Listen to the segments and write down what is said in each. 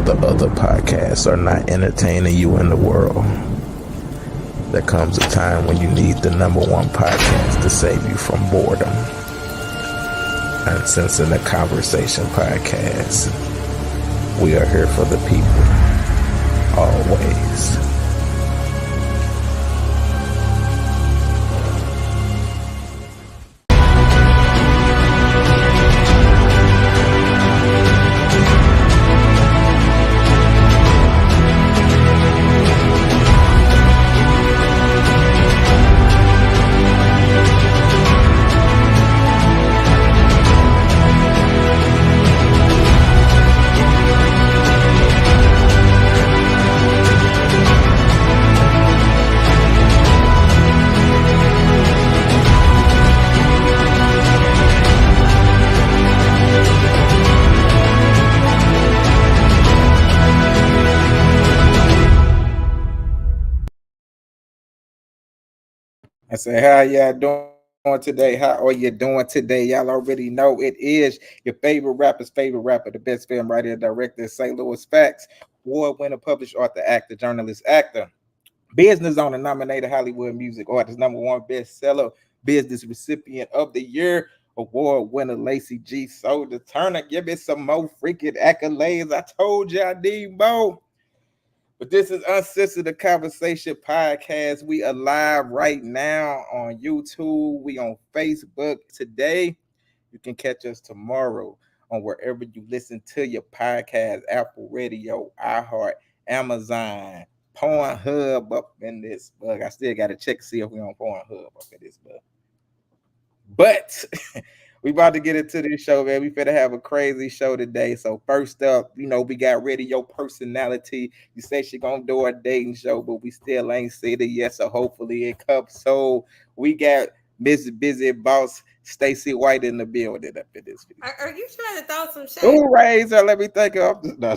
the other podcasts are not entertaining you in the world, there comes a time when you need the number one podcast to save you from boredom. UnCensor The Conversation Podcast. We are here for the people, always. I say, how y'all doing today? How are you doing today? Y'all already know it is your favorite rapper's favorite rapper, the best film writer, director, St. Louis Facts, award-winner, published author, actor, journalist, actor, business owner, nominated Hollywood music artist, number one bestseller, business recipient of the year, award winner, Lacey G. Soldier Turner. Give me some more freaking accolades. I told you I need more. But this is UnCensor The Conversation Podcast. We are live right now on YouTube. We on Facebook today. You can catch us tomorrow on wherever you listen to your podcast, Apple Radio, iHeart, Amazon, Pornhub up in this bug. I still got to check to see if we on Pornhub up in this bug. But we about to get into this show, man. We finna have a crazy show today. So first up, we got Radio Personality. You say she gonna do a dating show, but we still ain't seen it yet. So hopefully it comes. So we got Miss Busy Boss Stacey White in the building up in this video. Are you trying to throw some shade? Who raised her? Let me take her off. No.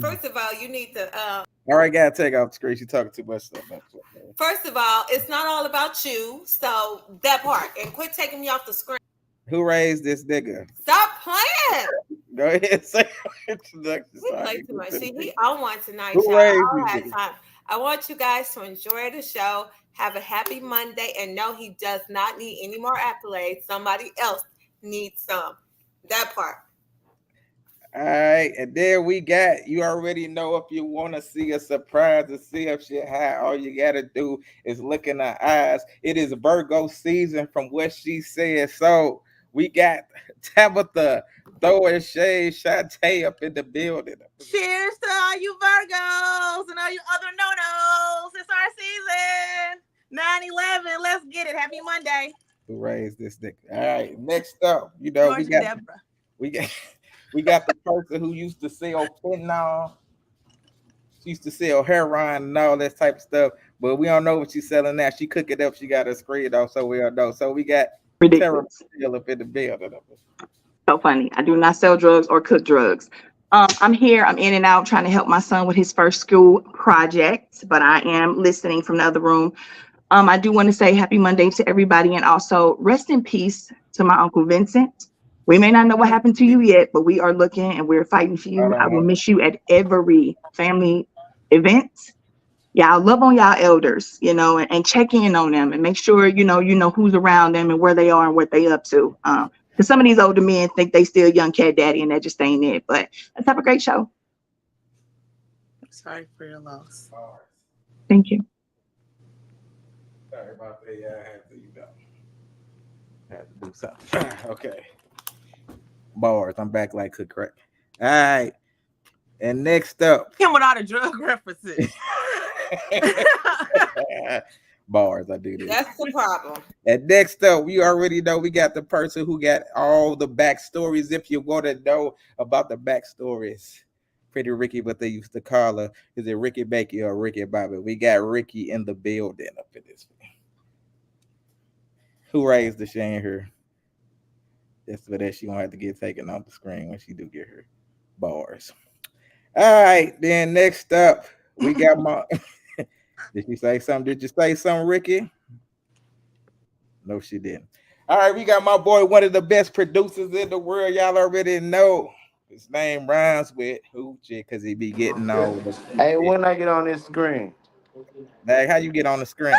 First of all, you need to. All right, gotta take off the screen. She talking too much stuff. First of all, it's not all about you. So that part, and quit taking me off the screen. Who raised this nigga? Stop playing. Go ahead, say introduction. We play too much. See, he on one tonight. Who raised you? I want you guys to enjoy the show. Have a happy Monday, and no, he does not need any more accolades. Somebody else needs some. That part. All right, and then we got, you already know, if you want to see a surprise to see if she high, all you got to do is look in her eyes. It is Virgo season from what she said. So we got Tabitha throwing shade, Shantae up in the building. Cheers to all you Virgos and all you other no-nos. It's our season. 9/11. Let's get it. Happy Monday. Who raised this nigga? All right, next up, we got the person who used to sell fentanyl. She used to sell heroin and all that type of stuff, but we don't know what she's selling now. She cook it up. She got her screen off, so we don't know. So we got Tara still up in the building. So funny. I do not sell drugs or cook drugs. I'm here. I'm in and out trying to help my son with his first school project, but I am listening from the other room. I do want to say happy Monday to everybody, and also rest in peace to my Uncle Vincent. We may not know what happened to you yet, but we are looking and we're fighting for you. I will miss you at every family event. Y'all love on y'all elders, and check in on them and make sure, you know who's around them and where they are and what they up to. Because some of these older men think they still young cat daddy and that just ain't it. But let's have a great show. Sorry for your loss. Thank you. Sorry about that. Yeah, I had to do something. Okay. Bars. I'm back like cook crack. All right. And next up. Him with all the drug references. Bars. I do this. That's the problem. And next up, we already know we got the person who got all the backstories. If you want to know about the backstories. Pretty Ricky, what they used to call her. Is it Ricky Bakey or Ricky Bobby? We got Ricky in the building up in this. Who raised the shame here? Just for that she won't have to get taken off the screen when she do get her bars. All right, then next up, we got my Did you say something? Did you say something, Ricky? No, she didn't. All right, we got my boy, one of the best producers in the world. Y'all already know. His name rhymes with hoochie because he be getting all the Hey, coochie. when I get on this screen? Like, how you get on the screen? I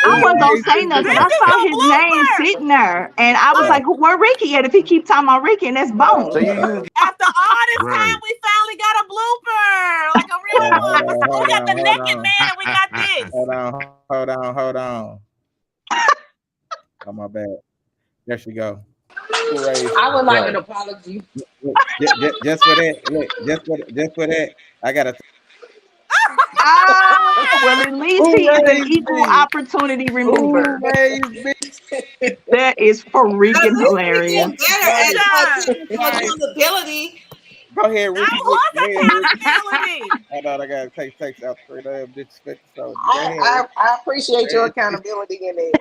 Ooh, wasn't gonna hey, say nothing. This I Sissy. is saw a his name blooper. sitting there, and I was Yeah. like, "Where Ricky at? If he keep talking about Ricky, and that's So Bone." you use After all this time, Right. we finally got a blooper, like a real one. We got the naked man, and we got this. Hold on. Oh, my bad. There she go. Who raised? I would like an right. apology. Look, just for that. Look, just for that. I got to. Ah, well, at least Who he is an raised equal me? opportunity Who remover. raised me? That is At freaking least we hilarious. get better at Listen, taking some Right. accountability. Go ahead, Now, Ricky. who's Go ahead, Ricky. accountability? Hold on, I gotta take out straight up disrespect. So go I, ahead, I, Ricky. I appreciate your It's, accountability in it.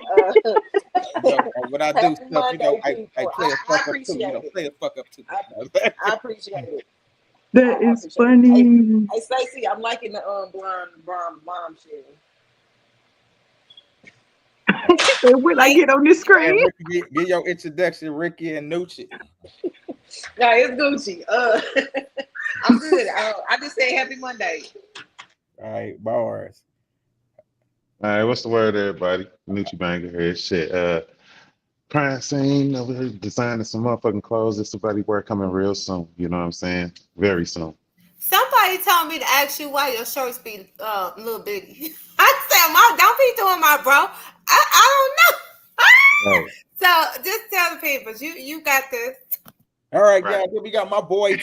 you know, when I do Happy stuff, Monday, I people. play a I fuck up too. appreciate it. Play a fuck up too. I appreciate it. That I is appreciate it. funny. Hey, Stacey, I'm liking the blonde mom shit. And when I get on the Hey, screen, Ricky, get your introduction, Ricky and Nucci. No, it's Gucci. I'm good. I just say Happy Monday. All right, bars. All right, what's the word, everybody? Nucci Banger here. Shit. Crime scene over here designing some motherfucking clothes. This somebody work coming real soon. You know what I'm saying? Very soon. Somebody told me to ask you why your shorts be little bitty. I said, don't be doing my bro. I don't Right. know. So just tell the people, you got this. All right, Right. guys. Here we got my boy.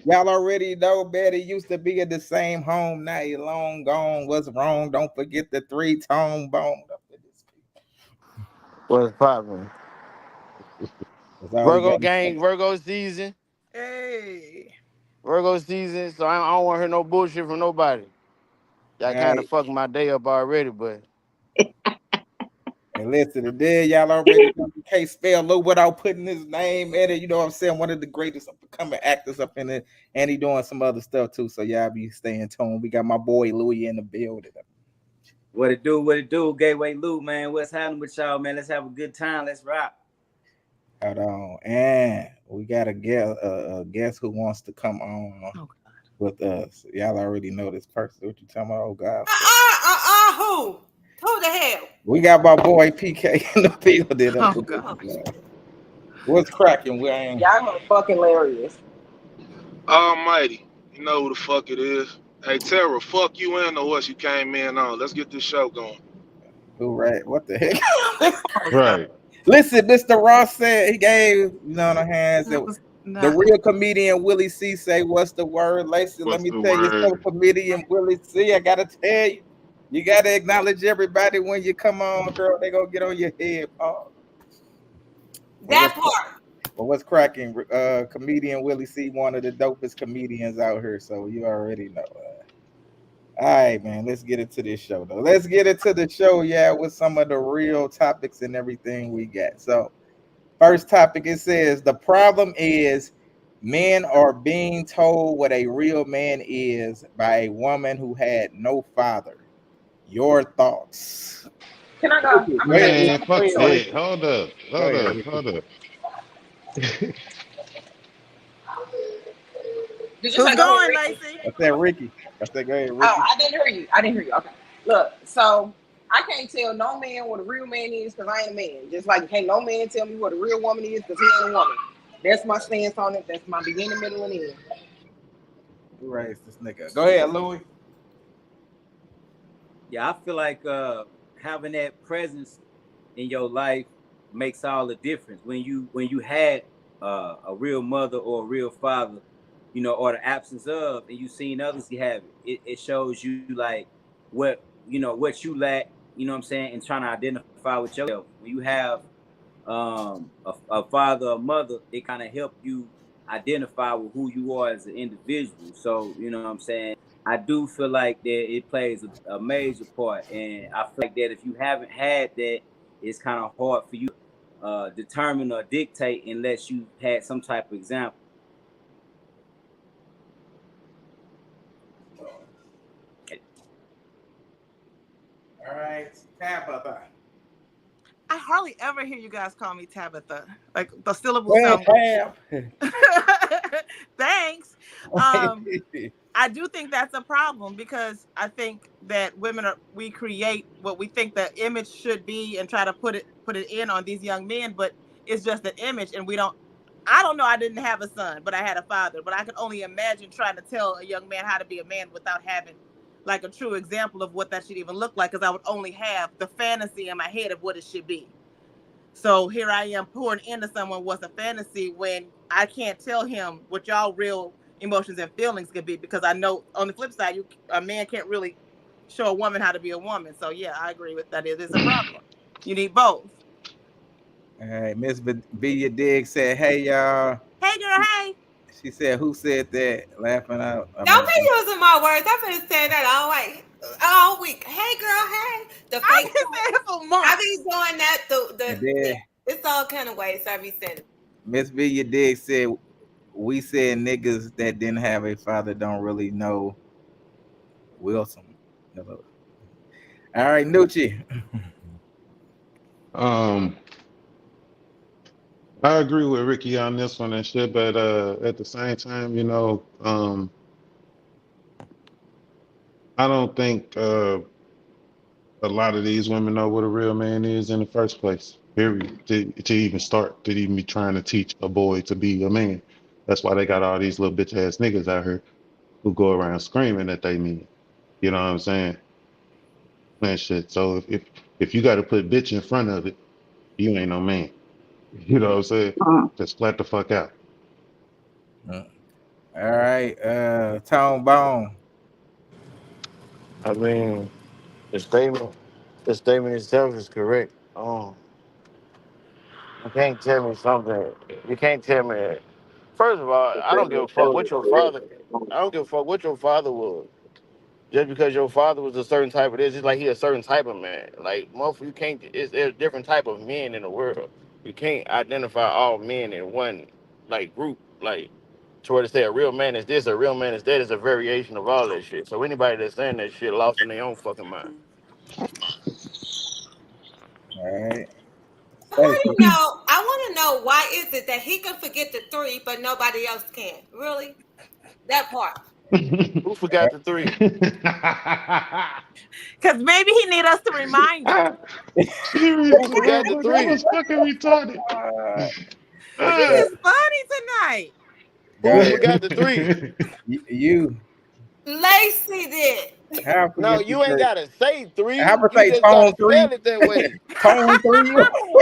Y'all already know, man. He used to be in the same home. Now he long gone. What's wrong? Don't forget the 3-tone bone. What's poppin'? That's all we Virgo got. gang, Virgo season. hey. Virgo season. So I don't want to hear no bullshit from nobody. Y'all All kind of right. fucked my day up already, but And listen, today y'all already know you can't spell Lou without putting his name in it. You know what I'm saying? One of the greatest up and coming actors up in it, and he doing some other stuff too. So y'all be staying tuned. We got my boy Louie in the building. What it do, Gateway Lou, man. What's happening with y'all, man? Let's have a good time. Let's rock. Hold on, and we got a guest who wants to come on with us. Y'all already know this person. What you talking about? Oh God, Who? Who the hell? we got my boy PK in the building. Oh God. What's cracking? We ain't. Y'all are fucking hilarious. Almighty, you know who the fuck it is. Hey, Tara, fuck you and the horse you came in on. Let's get this show going. Who right? What the heck? Right. Listen, Mr. Ross said he gave, you know, on the hands That that was the not. real comedian Willie C say, what's the word? Lacey, let What's me the tell you word? something, comedian Willie C. I gotta tell you, you gotta acknowledge everybody when you come on, girl. They gonna get on your head, Paul. But That part. what's cracking? Comedian Willie C, one of the dopest comedians out here, so you already know. All right, man. Let's get into this show, though. Let's get into the show, yeah, with some of the real topics and everything we got. So, first topic, it says the problem is men are being told what a real man is by a woman who had no father. Your thoughts? Can I go? I'm Ricky, go gonna ahead, take this. Man, Ricky. I'm fuck gonna Go ahead, that. Hold up. go Hold ahead, up. Ricky. Hold up. Did you Who's say go ahead, going, Ricky? Lacey? I said Ricky. I said go ahead, Oh, Ricky. I didn't hear you. I didn't hear you. Okay. Look, so I can't tell no man what a real man is because I ain't a man. Just like can't no man tell me what a real woman is because he ain't a woman. That's my stance on it. That's my beginning, middle, and end. Who raised this nigga? Go ahead, Louis. Yeah, I feel like having that presence in your life makes all the difference. When you had a real mother or a real father, or the absence of, and you seen others you have it shows you like what you lack. You know what I'm saying, and trying to identify with yourself. When you have a father or mother, it kind of help you identify with who you are as an individual. So you know what I'm saying. I do feel like that it plays a major part, and I feel like that if you haven't had that, it's kind of hard for you to determine or dictate unless you had some type of example. All right, Tabitha. I hardly ever hear you guys call me Tabitha. Like the syllables Well, sound Pam. Thanks. I do think that's a problem because I think that we create what we think the image should be and try to put it in on these young men, but it's just an image and I don't know, I didn't have a son, but I had a father, but I could only imagine trying to tell a young man how to be a man without having like a true example of what that should even look like, because I would only have the fantasy in my head of what it should be. So here I am pouring into someone what's a fantasy when I can't tell him what y'all real emotions and feelings could be, because I know on the flip side, a man can't really show a woman how to be a woman. So yeah, I agree with that. It is a problem. You need both. All right, Miss Villa Diggs said, "Hey y'all." Hey girl, hey. She said, "Who said that?" Laughing out. Don't be using my words. I've been saying that all week. Hey girl, hey. The fake. I've been saying it for months. I be doing that. It's all kind of ways I be saying it. Miss Villa Diggs said, "We said niggas that didn't have a father don't really know Wilson." Hello. All right, Nucci. I agree with Ricky on this one and shit, but at the same time, I don't think a lot of these women know what a real man is in the first place. Period. To even start, to even be trying to teach a boy to be a man. That's why they got all these little bitch ass niggas out here who go around screaming that they mean. You know what I'm saying? Man, shit. So if you got to put bitch in front of it, you ain't no man. You know what I'm saying? Just flat the fuck out. All right, Tone Bone. I mean, the statement itself is correct. You can't tell me something. You can't tell me. First of all, I don't give a fuck what your father. I don't give a fuck what your father was. Just because your father was a certain type of this, it's like he a certain type of man. Like, motherfucker, you can't. There's different type of men in the world. You can't identify all men in one like group. Like, to where to say a real man is this, a real man is that, is a variation of all that shit. So anybody that's saying that shit lost in their own fucking mind. All right. I want to know why is it that he can forget the 3, but nobody else can? Really? That part. Who forgot the 3? Because maybe he need us to remind him. Who forgot the 3? That was fucking retarded. This is funny tonight. Who forgot the 3? You. Lacey did. No, you ain't gotta say 3. How about You say just tone gotta 3? spell it that way. Tone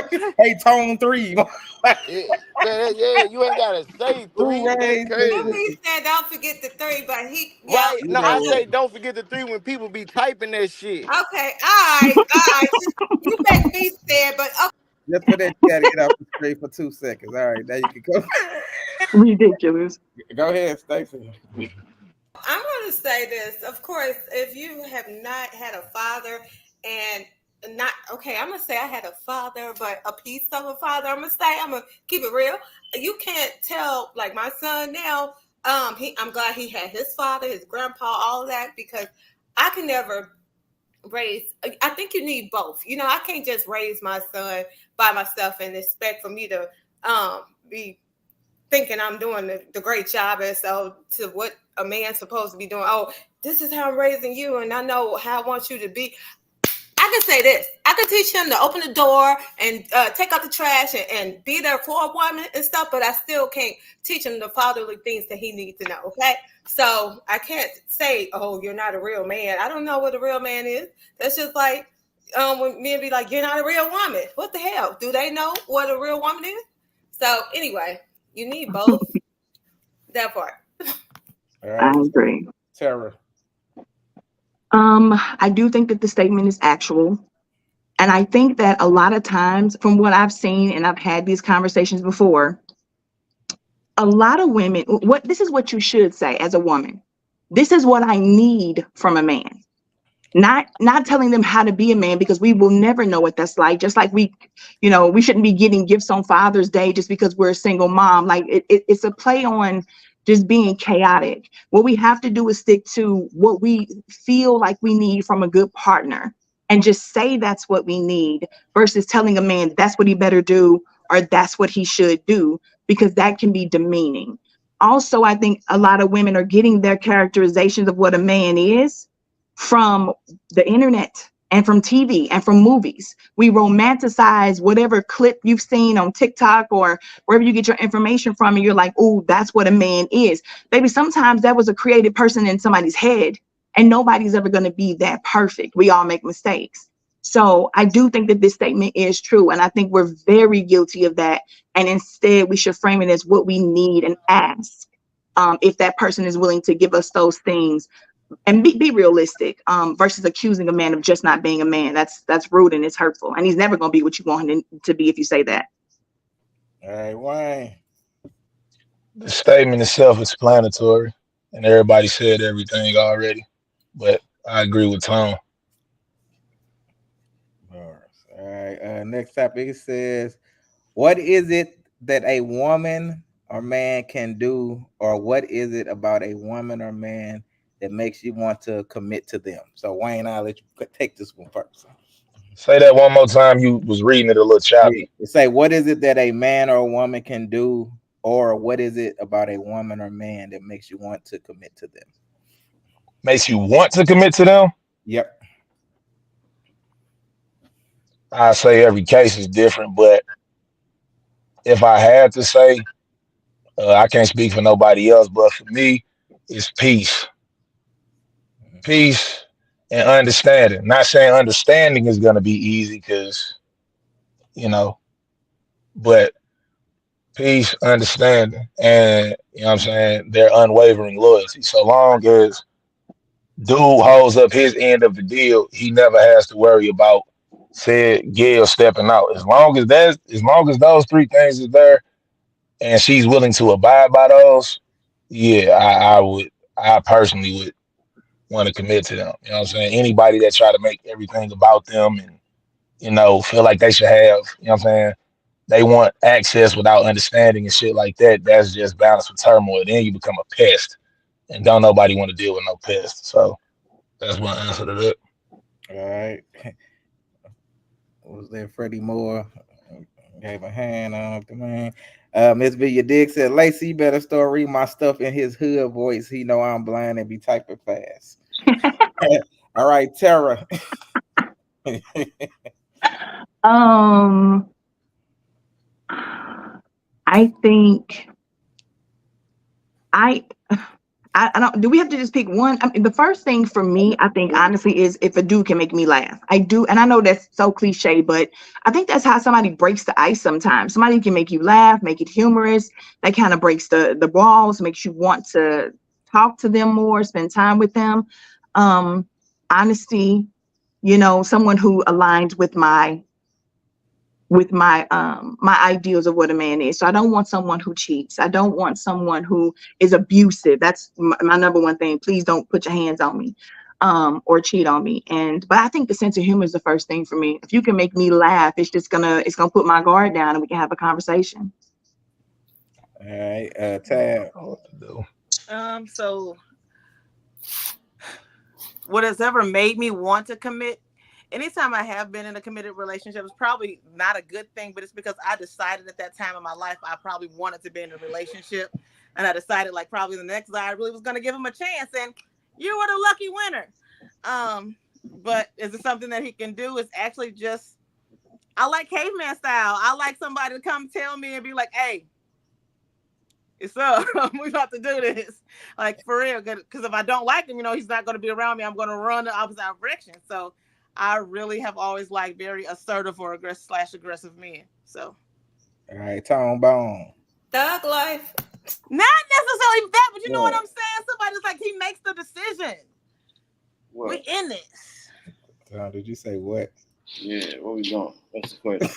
3. Hey, tone 3. Yeah, you ain't gotta say 3. That's crazy. He said, "Don't forget the 3," but he. Right? No, I say don't forget the 3 when people be typing that shit. Okay, all right. You make me sad, but okay. Just for that, you gotta get off the screen for 2 seconds. All right, now you can go. Ridiculous. Go ahead, Stacey. I'm going to say this. Of course, if you have not had a father and I'm going to say I had a father, but a piece of a father, I'm going to keep it real. You can't tell, like my son now, I'm glad he had his father, his grandpa, all of that, because I can never raise, I think you need both. I can't just raise my son by myself and expect for me to be thinking I'm doing the great job as to what a man's supposed to be doing. Oh, this is how I'm raising you, and I know how I want you to be. I can say this. I can teach him to open the door and take out the trash and be there for a woman and stuff, but I still can't teach him the fatherly things that he needs to know, okay? So I can't say, oh, you're not a real man. I don't know what a real man is. That's just like when men be like, you're not a real woman. What the hell? Do they know what a real woman is? So anyway, you need both. That part. All right. I agree. Tara. I do think that the statement is actual. And I think that a lot of times, from what I've seen, and I've had these conversations before, a lot of women, this is what you should say as a woman. This is what I need from a man. Not telling them how to be a man, because we will never know what that's like. Just like we shouldn't be getting gifts on Father's Day just because we're a single mom. Like it's a play on just being chaotic. What we have to do is stick to what we feel like we need from a good partner. and just say that's what we need versus telling a man that's what he better do or that's what he should do, because that can be demeaning. Also, I think a lot of women are getting their characterizations of what a man is from the internet and from TV and from movies. We romanticize whatever clip you've seen on TikTok or wherever you get your information from, and you're like, oh, that's what a man is. Baby, sometimes that was a created person in somebody's head, and nobody's ever going to be that perfect. We all make mistakes. So I do think that this statement is true, and I think we're very guilty of that. And instead, we should frame it as what we need and ask if that person is willing to give us those things, and be realistic, versus accusing a man of just not being a man. That's rude and it's hurtful, and he's never going to be what you want him to be if you say that. All right, Wayne. The statement is self-explanatory, and everybody said everything already. But I agree with Tom. All right. Next topic, it says, what is it that a woman or man can do, or what is it about a woman or man that makes you want to commit to them? So Wayne, I'll let you take this one first. Say that one more time. You was reading it a little choppy. Say, what is it that a man or a woman can do, or what is it about a woman or man that makes you want to commit to them? Makes you want to commit to them? Yep. I say every case is different, but if I had to say, I can't speak for nobody else, but for me, it's peace. Peace and understanding. Not saying understanding is going to be easy because, but peace, understanding, and, I'm saying, their unwavering loyalty. So long as dude holds up his end of the deal, he never has to worry about said Gail stepping out. As long as those three things are there and she's willing to abide by those, yeah, I personally would want to commit to them. You know what I'm saying? Anybody that try to make everything about them and, feel like they should have, you know what I'm saying, they want access without understanding and shit like that, that's just balance for turmoil. Then you become a pest, and don't nobody want to deal with no pest. So that's my answer to that. All right. Was there Freddie Moore? Gave a hand on the man. Miss Villa Dick said, Lacey, you better start reading my stuff in his hood voice. He know I'm blind and be typing fast. All right, Tara. I think I don't. Do we have to just pick one? I mean, the first thing for me, I think, honestly, is if a dude can make me laugh. I do, and I know that's so cliche, but I think that's how somebody breaks the ice sometimes. Somebody can make you laugh, make it humorous. That kind of breaks the walls, makes you want to talk to them more, spend time with them. Honesty, someone who aligns with my my ideals of what a man is. So I don't want someone who cheats. I don't want someone who is abusive. That's my number one thing. Please don't put your hands on me or cheat on me. But I think the sense of humor is the first thing for me. If you can make me laugh, it's gonna put my guard down and we can have a conversation. All right, Tab. So what has ever made me want to commit? Anytime I have been in a committed relationship, it's probably not a good thing, but it's because I decided at that time in my life, I probably wanted to be in a relationship. And I decided like probably the next guy I really was going to give him a chance. And you were the lucky winner. But is it something that he can do? It's actually just, I like caveman style. I like somebody to come tell me and be like, hey, it's up. We about to do this. Like for real. Because if I don't like him, he's not going to be around me. I'm going to run the opposite direction. So I really have always liked very assertive or aggressive men. So, all right, Tone Bone. Thug life. Not necessarily that, but you know what I'm saying? Somebody's like, he makes the decision. What? We in this. Did you say what? Yeah, what we doing? That's the question.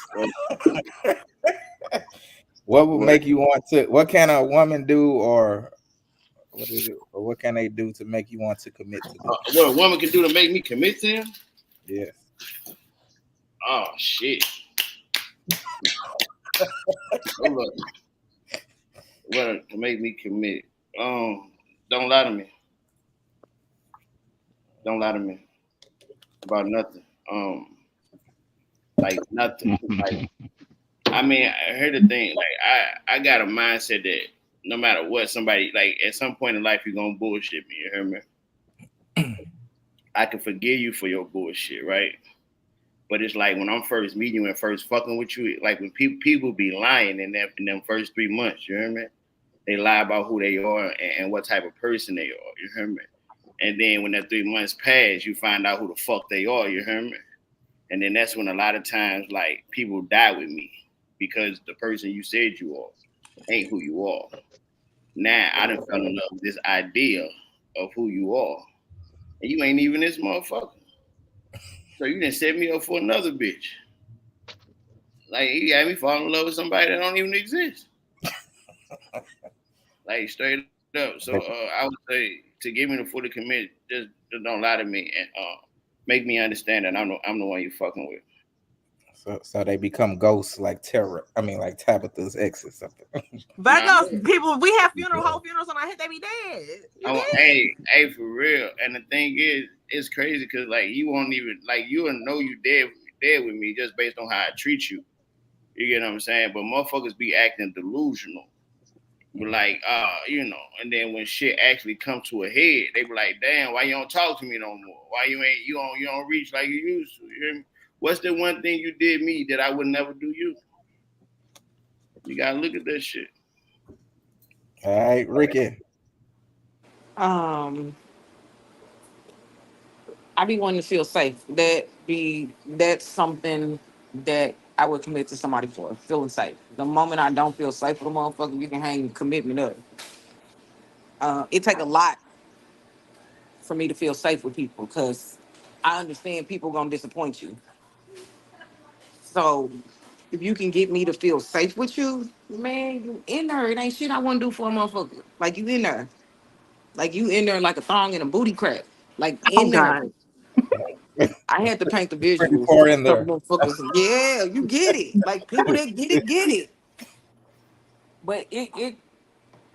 What would make you want to? What can a woman do, or what is it? Or what can they do to make you want to commit to them? What a woman can do to make me commit to him? Yes. Oh shit. Hold up. What to make me commit? Don't lie to me. Don't lie to me about nothing. Um, like nothing. Like I mean, I heard the thing. Like I got a mindset that no matter what, somebody like at some point in life you're gonna bullshit me. You hear me? I can forgive you for your bullshit, right? But it's like when I'm first meeting you and first fucking with you, like when people be lying in them first 3 months, you hear me? They lie about who they are and what type of person they are, you hear me? And then when that 3 months pass, you find out who the fuck they are, you hear me? And then that's when a lot of times like people die with me because the person you said you are ain't who you are. Now I done fell in love with this idea of who you are. And you ain't even this motherfucker. So you done set me up for another bitch. Like you got me falling in love with somebody that don't even exist. Like straight up. So I would say to give me the full commit, just don't lie to me and make me understand that I'm the one you fucking with. So they become ghosts like terror. I mean, like Tabitha's ex or something. Virgos, people, we have whole funerals on our head, they be dead. Hey, for real. And the thing is, it's crazy because like you won't even like you will know you dead with me just based on how I treat you. You get what I'm saying? But motherfuckers be acting delusional. But like, and then when shit actually come to a head, they be like, damn, why you don't talk to me no more? Why you don't reach like you used to? You hear me? What's the one thing you did me that I would never do you? You gotta look at that shit. All right, Ricky. I be wanting to feel safe. That's something that I would commit to somebody for, feeling safe. The moment I don't feel safe with a motherfucker, you can hang commitment up. It take a lot for me to feel safe with people because I understand people gonna disappoint you. So if you can get me to feel safe with you, man, you in there. It ain't shit I want to do for a motherfucker. Like you in there. Like you in there like a thong in a booty crack. Like Oh in there. God. I had to paint the Pretty visual far for in some there. motherfuckers. Yeah, you get it. Like people that get it. But it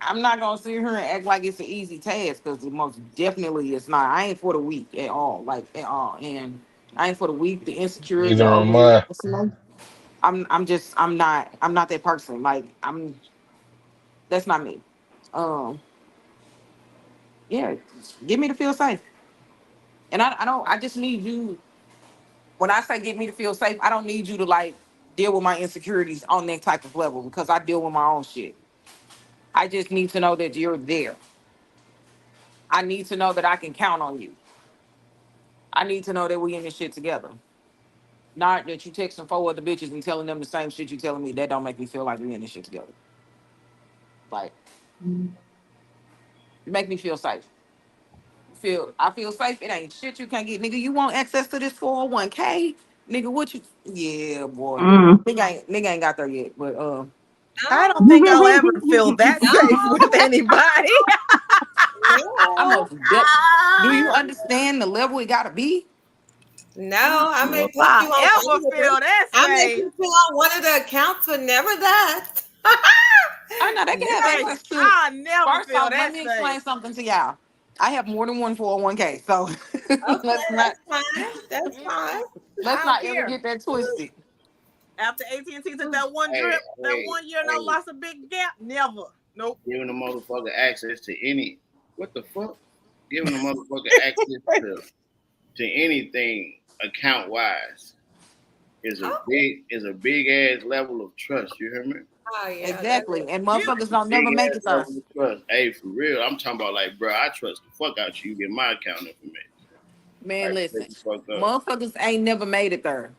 I'm not gonna sit here and act like it's an easy task because it most definitely it's not. I ain't for the weak at all, like at all. And I ain't for the weak, the insecure, Neither the am overly I. emotional. I'm not that person. Like that's not me. Um, yeah, get me to feel safe. And I just need you when I say get me to feel safe, I don't need you to like deal with my insecurities on that type of level because I deal with my own shit. I just need to know that you're there. I need to know that I can count on you. I need to know that we in this shit together. Not that you texting four other bitches and telling them the same shit you telling me. That don't make me feel like we in this shit together. Like, you make me feel safe. I feel safe. It ain't shit you can't get. Nigga, you want access to this 401k? Nigga, what you yeah, boy. Mm. Nigga ain't got there yet. But I No, don't think I'll ever feel that safe with no, anybody. I no, most do you understand the level it gotta be? no. I may If put I you on one ever of the. feel that I may safe, put you on one of the accounts, but never that. I know they can have No. access to. I'll never First feel off, let that me safe. explain something to y'all. I have more than one 401k, so let's Okay, not that's fine. That's fine. let's I don't not ever care. get that twisted. After AT&T took that one Hey, drip, that hey, 1 year, no hey, loss, a big gap, never. Nope. giving a motherfucker access to any what the fuck? Giving a motherfucker access to anything account wise Oh, is a big ass level of trust. You hear me? oh yeah, that Exactly. is. And You motherfuckers don't Big never make ass it there. level of trust. Hey, for real, I'm talking about like, bro, I trust the fuck out you. You get my account information. Man, Like, listen. shut the fuck up. Motherfuckers ain't never made it there.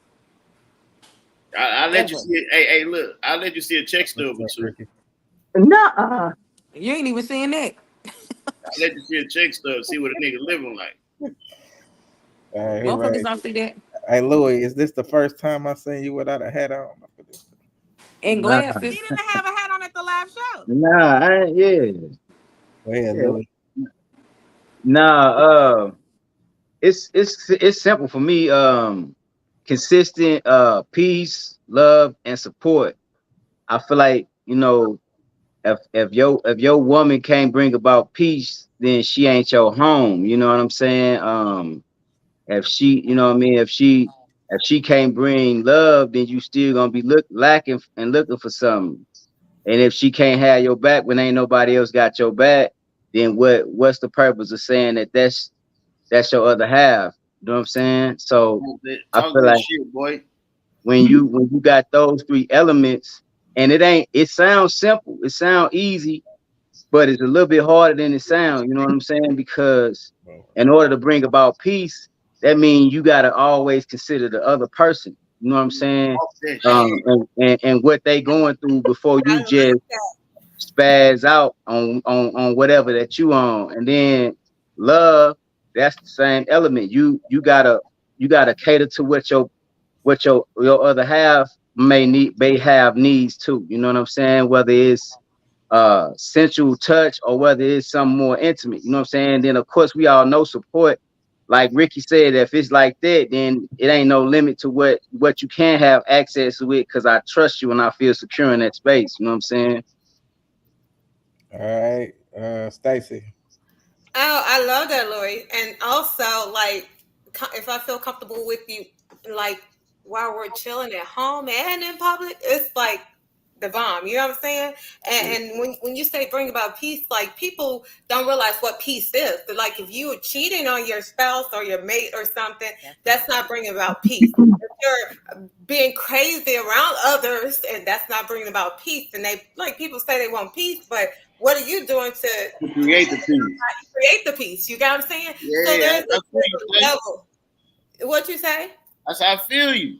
I let you Ever. see it. Hey, look, I let you see a check stub What's or up, two. Ricky? Nuh-uh. You ain't even seeing that. I let you see a check stub, see what a nigga living like. All right, here, Motherfuckers right. don't see that. Hey, Louis, is this the first time I seen you without a hat on? And Nah, he glasses. didn't have a hat on at the live show. nah, yeah. Go ahead, Yeah. Louis. Nah, it's simple for me. Consistent peace, love, and support. I feel like, if your woman can't bring about peace, then she ain't your home. You know what I'm saying? If she, you know what I mean, if she If she can't bring love, then you still gonna be lacking and looking for something. And if she can't have your back when ain't nobody else got your back, then what's the purpose of saying that's your other half? You know what I'm saying? So I Talk feel that like shit, boy. when you got those three elements, and it sounds simple, it sounds easy, but it's a little bit harder than it sounds. You know what I'm saying? Because in order to bring about peace, that means you gotta always consider the other person. You know what I'm saying? Talk that shit. And what they going through before I you like just that. spaz out on whatever that you on. And then love, that's the same element. You gotta cater to what your other half may have needs too. You know what I'm saying? Whether it's sensual touch or whether it's something more intimate. You know what I'm saying? Then of course we all know support. Like Ricky said, if it's like that, then it ain't no limit to what you can have access to it, because I trust you and I feel secure in that space. You know what I'm saying? All right, Stacy. Oh, I love that, Lori. And also, like, if I feel comfortable with you, like, while we're chilling at home and in public, it's like the bomb. You know what I'm saying? And when you say bring about peace, like, people don't realize what peace is. But, like, if you are cheating on your spouse or your mate or something, that's not bringing about peace. If you're being crazy around others, and that's not bringing about peace. And they, like, people say they want peace, but what are you doing to Create the peace. create the peace? You got what I'm saying? So Yeah, there's I a feel you, different level. What you say? That's how I feel you.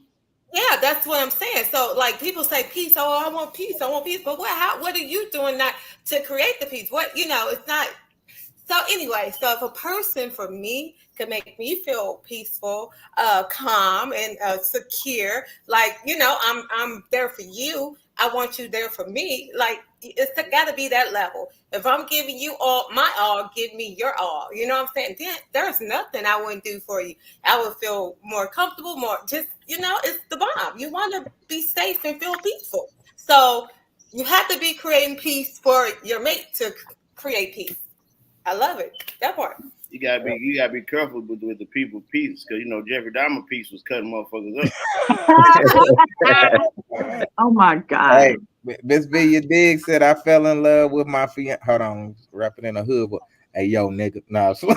Yeah, that's what I'm saying. So, like, people say peace. Oh, I want peace. I want peace. But what are you doing not to create the peace? It's not. So anyway, so if a person for me can make me feel peaceful, calm, and secure, like, I'm there for you. I want you there for me. Like, it's got to be that level. If I'm giving you all, give me your all. You know what I'm saying? Then there's nothing I wouldn't do for you. I would feel more comfortable, more just, it's the bomb. You want to be safe and feel peaceful. So you have to be creating peace for your mate to create peace. I love it. That part. You gotta be careful with the people peace, because Jeffrey Dahmer peace was cutting motherfuckers up. Oh my God. Hey, Miss Billy Diggs said I fell in love with my fiance. Hold on, rapping in a hood. But, hey, yo, nigga, nah. I fell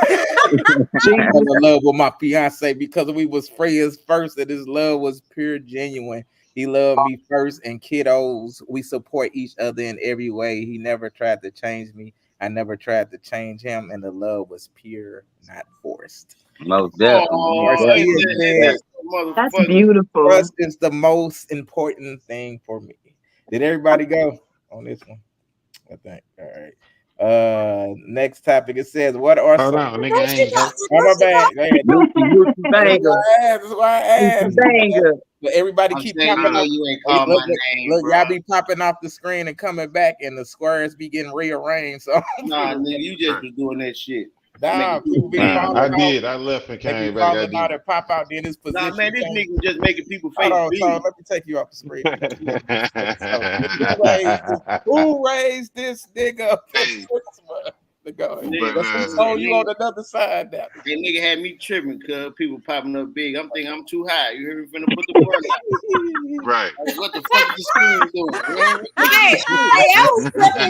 in love with my fiance because we was friends first, and his love was pure, genuine. He loved me first, and kiddos, we support each other in every way. He never tried to change me. I never tried to change him, and the love was pure, not forced. Most definitely. That's beautiful. Trust is the most important thing for me. Did everybody go on this one? I think. All right. Next topic. It says, "What are Hold some?" on, nigga, I ain't go. Oh, my bad. That's why I asked. But everybody keep popping up. You ain't called my name, Look, bro. y'all be popping off the screen and coming back, and the squares be getting rearranged. So Nah, nigga, you just was doing that shit. nah, people be Nah, falling I out. did. I left and They be came back. I falling out did. and pop out. Then this position. Nah, man, this change. nigga just making people face Hold on, big. so let me take you off the screen. Who raised this nigga up for Christmas? Who told you on another side now? That nigga had me tripping because people popping up big. I'm thinking I'm too high. You hear me? Finna put the word out. Right. Like, what the fuck is this doing?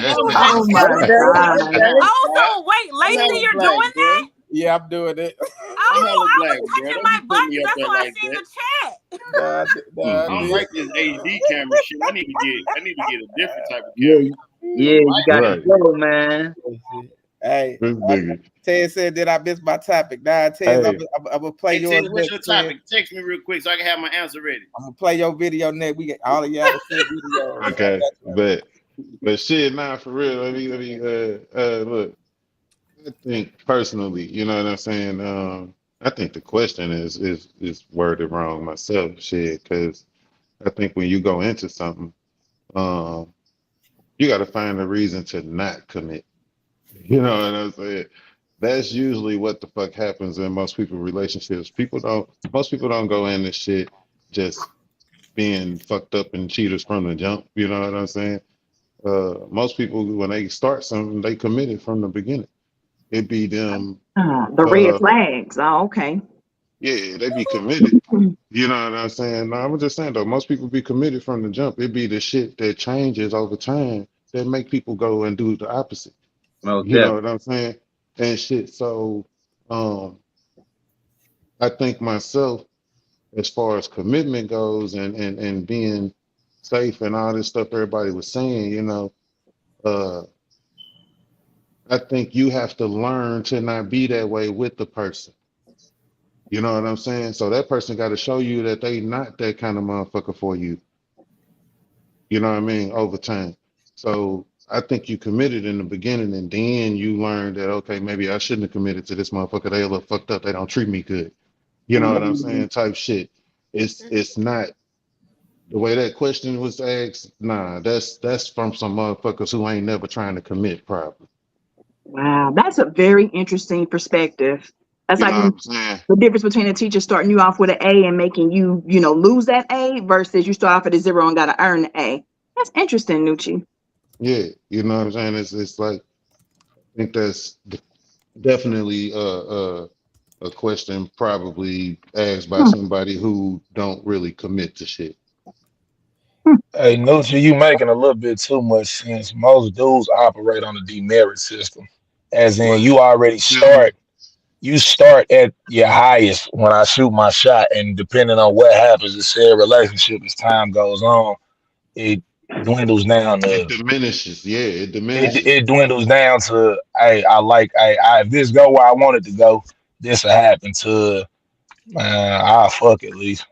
Oh my God. Oh, so wait, Lacey, you're doing that? Yeah, I'm doing it. I'm hella I black, was bro. touching Don't my be putting me buttons. up That's there why I like see that. the chat. I don't like this HD camera shit. I need to get a different type of Yeah, camera. you got to Right. go, man. Hey, This nigga. Ted said, "Did I miss my topic?" Nah, Ted, Hey. I'm gonna play Hey, yours Ted, what's your next. Ted. topic? Text me real quick so I can have my answer ready. I'm gonna play your video next. We get all of y'all to send videos. Okay, but shit, nah, for real. Let me look. I think personally, you know what I'm saying. I think the question is worded wrong myself, shit, because I think when you go into something, you got to find a reason to not commit. You know what I'm saying? That's usually what the fuck happens in most people's relationships. Most people don't go in this shit just being fucked up and cheaters from the jump. You know what I'm saying? Most people, when they start something, they commit it from the beginning. It be them. The red flags. Oh, okay. Yeah, they be committed. You know what I'm saying? No, I'm just saying though, most people be committed from the jump. It be the shit that changes over time that make people go and do the opposite. Most You know definitely. what I'm saying? And shit. So um I think myself, as far as commitment goes and being safe and all this stuff everybody was saying, uh I think you have to learn to not be that way with the person. You know what I'm saying? So that person got to show you that they not that kind of motherfucker for you. You know what I mean? Over time. So I think you committed in the beginning, and then you learned that okay, maybe I shouldn't have committed to this motherfucker. They a little fucked up. They don't treat me good. You know what I'm saying? Type shit. It's not the way that question was asked. Nah, that's from some motherfuckers who ain't never trying to commit. Probably. Wow, that's a very interesting perspective. That's You know like what I'm saying? the difference between a teacher starting you off with an A and making you, lose that A versus you start off at a zero and got to earn the A. That's interesting, Nucci. Yeah. You know what I'm saying? It's like I think that's definitely a question probably asked by Hmm, somebody who don't really commit to shit. hmm. Hey, Nutra, you making a little bit too much sense. Most dudes operate on a demerit system, as in What? you already Tell me. start at your highest when I shoot my shot, and depending on what happens in said relationship as time goes on, it dwindles down It to diminishes. Yeah, it it, diminishes. it dwindles down to hey, if this go where I want it to go, this will happen to I'll fuck at least.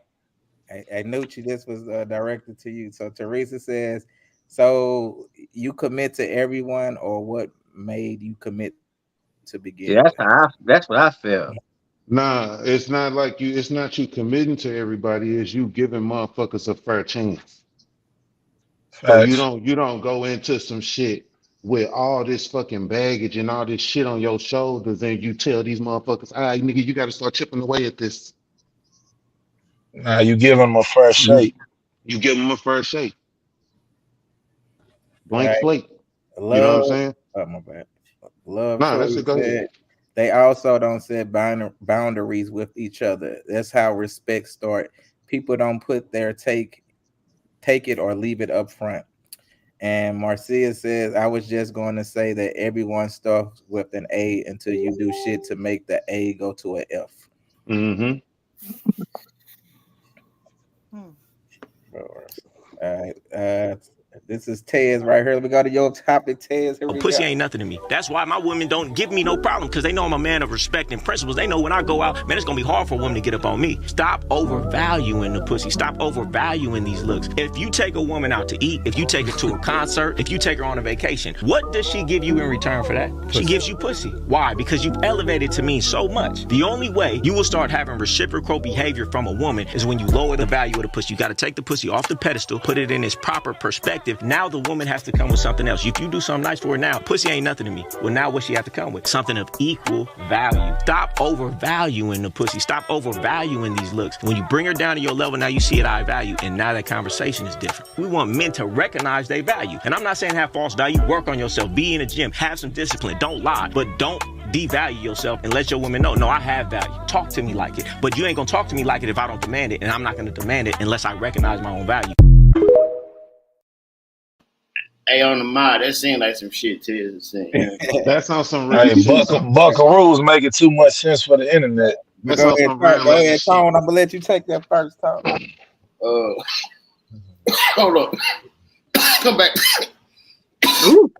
Hey, Nucci, this was directed to you. So Teresa says, "So you commit to everyone, or what made you commit to begin with?" See, that's what I felt. Nah, it's not like you. It's not you committing to everybody. It's you giving motherfuckers a fair chance. So you Facts. don't go into some shit with all this fucking baggage and all this shit on your shoulders, and you tell these motherfuckers, "All right, nigga, you got to start chipping away at this." Now you give them a first You shake. you give them a fair shake, All blank right, slate. You know what I'm love. saying? Oh my bad. Love Nah, that's Tori it. Go ahead. said they also don't set boundaries with each other. That's how respect start. People don't put their take it or leave it up front. And Marcia says, I was just going to say that everyone starts with an A until you do shit to make the A go to an F. Mm-hmm. Hmm. All right. This is Tez right here. Let me go to your topic, Tez. Here we Pussy go. ain't nothing to me. That's why my women don't give me no problem, because they know I'm a man of respect and principles. They know when I go out, man, it's gonna be hard for a woman to get up on me. Stop overvaluing the pussy. Stop overvaluing these looks. If you take a woman out to eat, if you take her to a concert, if you take her on a vacation, what does she give you in return for that? Pussy. She gives you pussy. Why? Because you've elevated to me so much. The only way you will start having reciprocal behavior from a woman is when you lower the value of the pussy. You gotta take the pussy off the pedestal, put it in its proper perspective. Now the woman has to come with something else. If you do something nice for her now, pussy ain't nothing to me. Well, now what she have to come with? Something of equal value. Stop overvaluing the pussy. Stop overvaluing these looks. When you bring her down to your level, now you see it high value, and now that conversation is different. We want men to recognize their value. And I'm not saying have false value. Work on yourself. Be in the gym. Have some discipline. Don't lie. But don't devalue yourself and let your women know, no, I have value. Talk to me like it. But you ain't gonna talk to me like it if I don't demand it, and I'm not gonna demand it unless I recognize my own value. Hey, on the mod, that seemed like some shit Tiz is saying. That's on some real Hey, shit. Buckaroos making too much sense for the internet. But That's go on ahead, some real go nigga ahead, shit. Tone. I'm gonna let you take that first, Tone. Hold on. Come back. Ooh.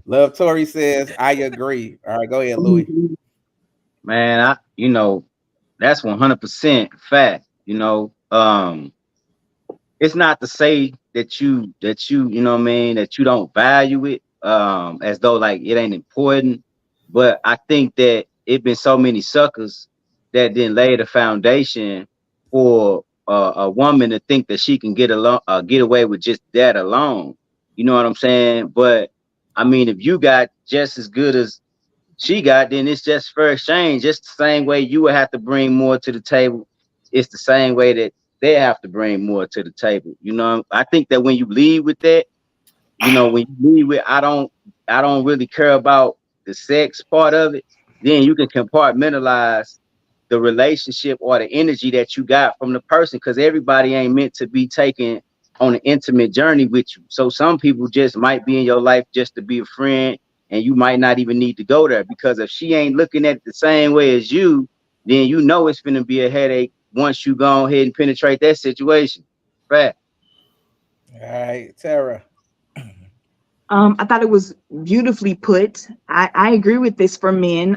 Love Tori says, I agree. All right, go ahead, Louis. Man, that's 100% fact. It's not to say you know what I mean, that you don't value it, as though like it ain't important. But I think that it been so many suckers that didn't lay the foundation for a woman to think that she can get away with just that alone. You know what I'm saying? But I mean, if you got just as good as she got, then it's just fair exchange. Just the same way you would have to bring more to the table. It's the same way that they have to bring more to the table. I think that when you lead with that, when you lead with I don't really care about the sex part of it, then you can compartmentalize the relationship or the energy that you got from the person, because everybody ain't meant to be taken on an intimate journey with you. So some people just might be in your life just to be a friend, and you might not even need to go there, because if she ain't looking at it the same way as you, then you know it's going to be a headache once you go ahead and penetrate that situation. Right. All right, Tara. I thought it was beautifully put. I agree with this for men.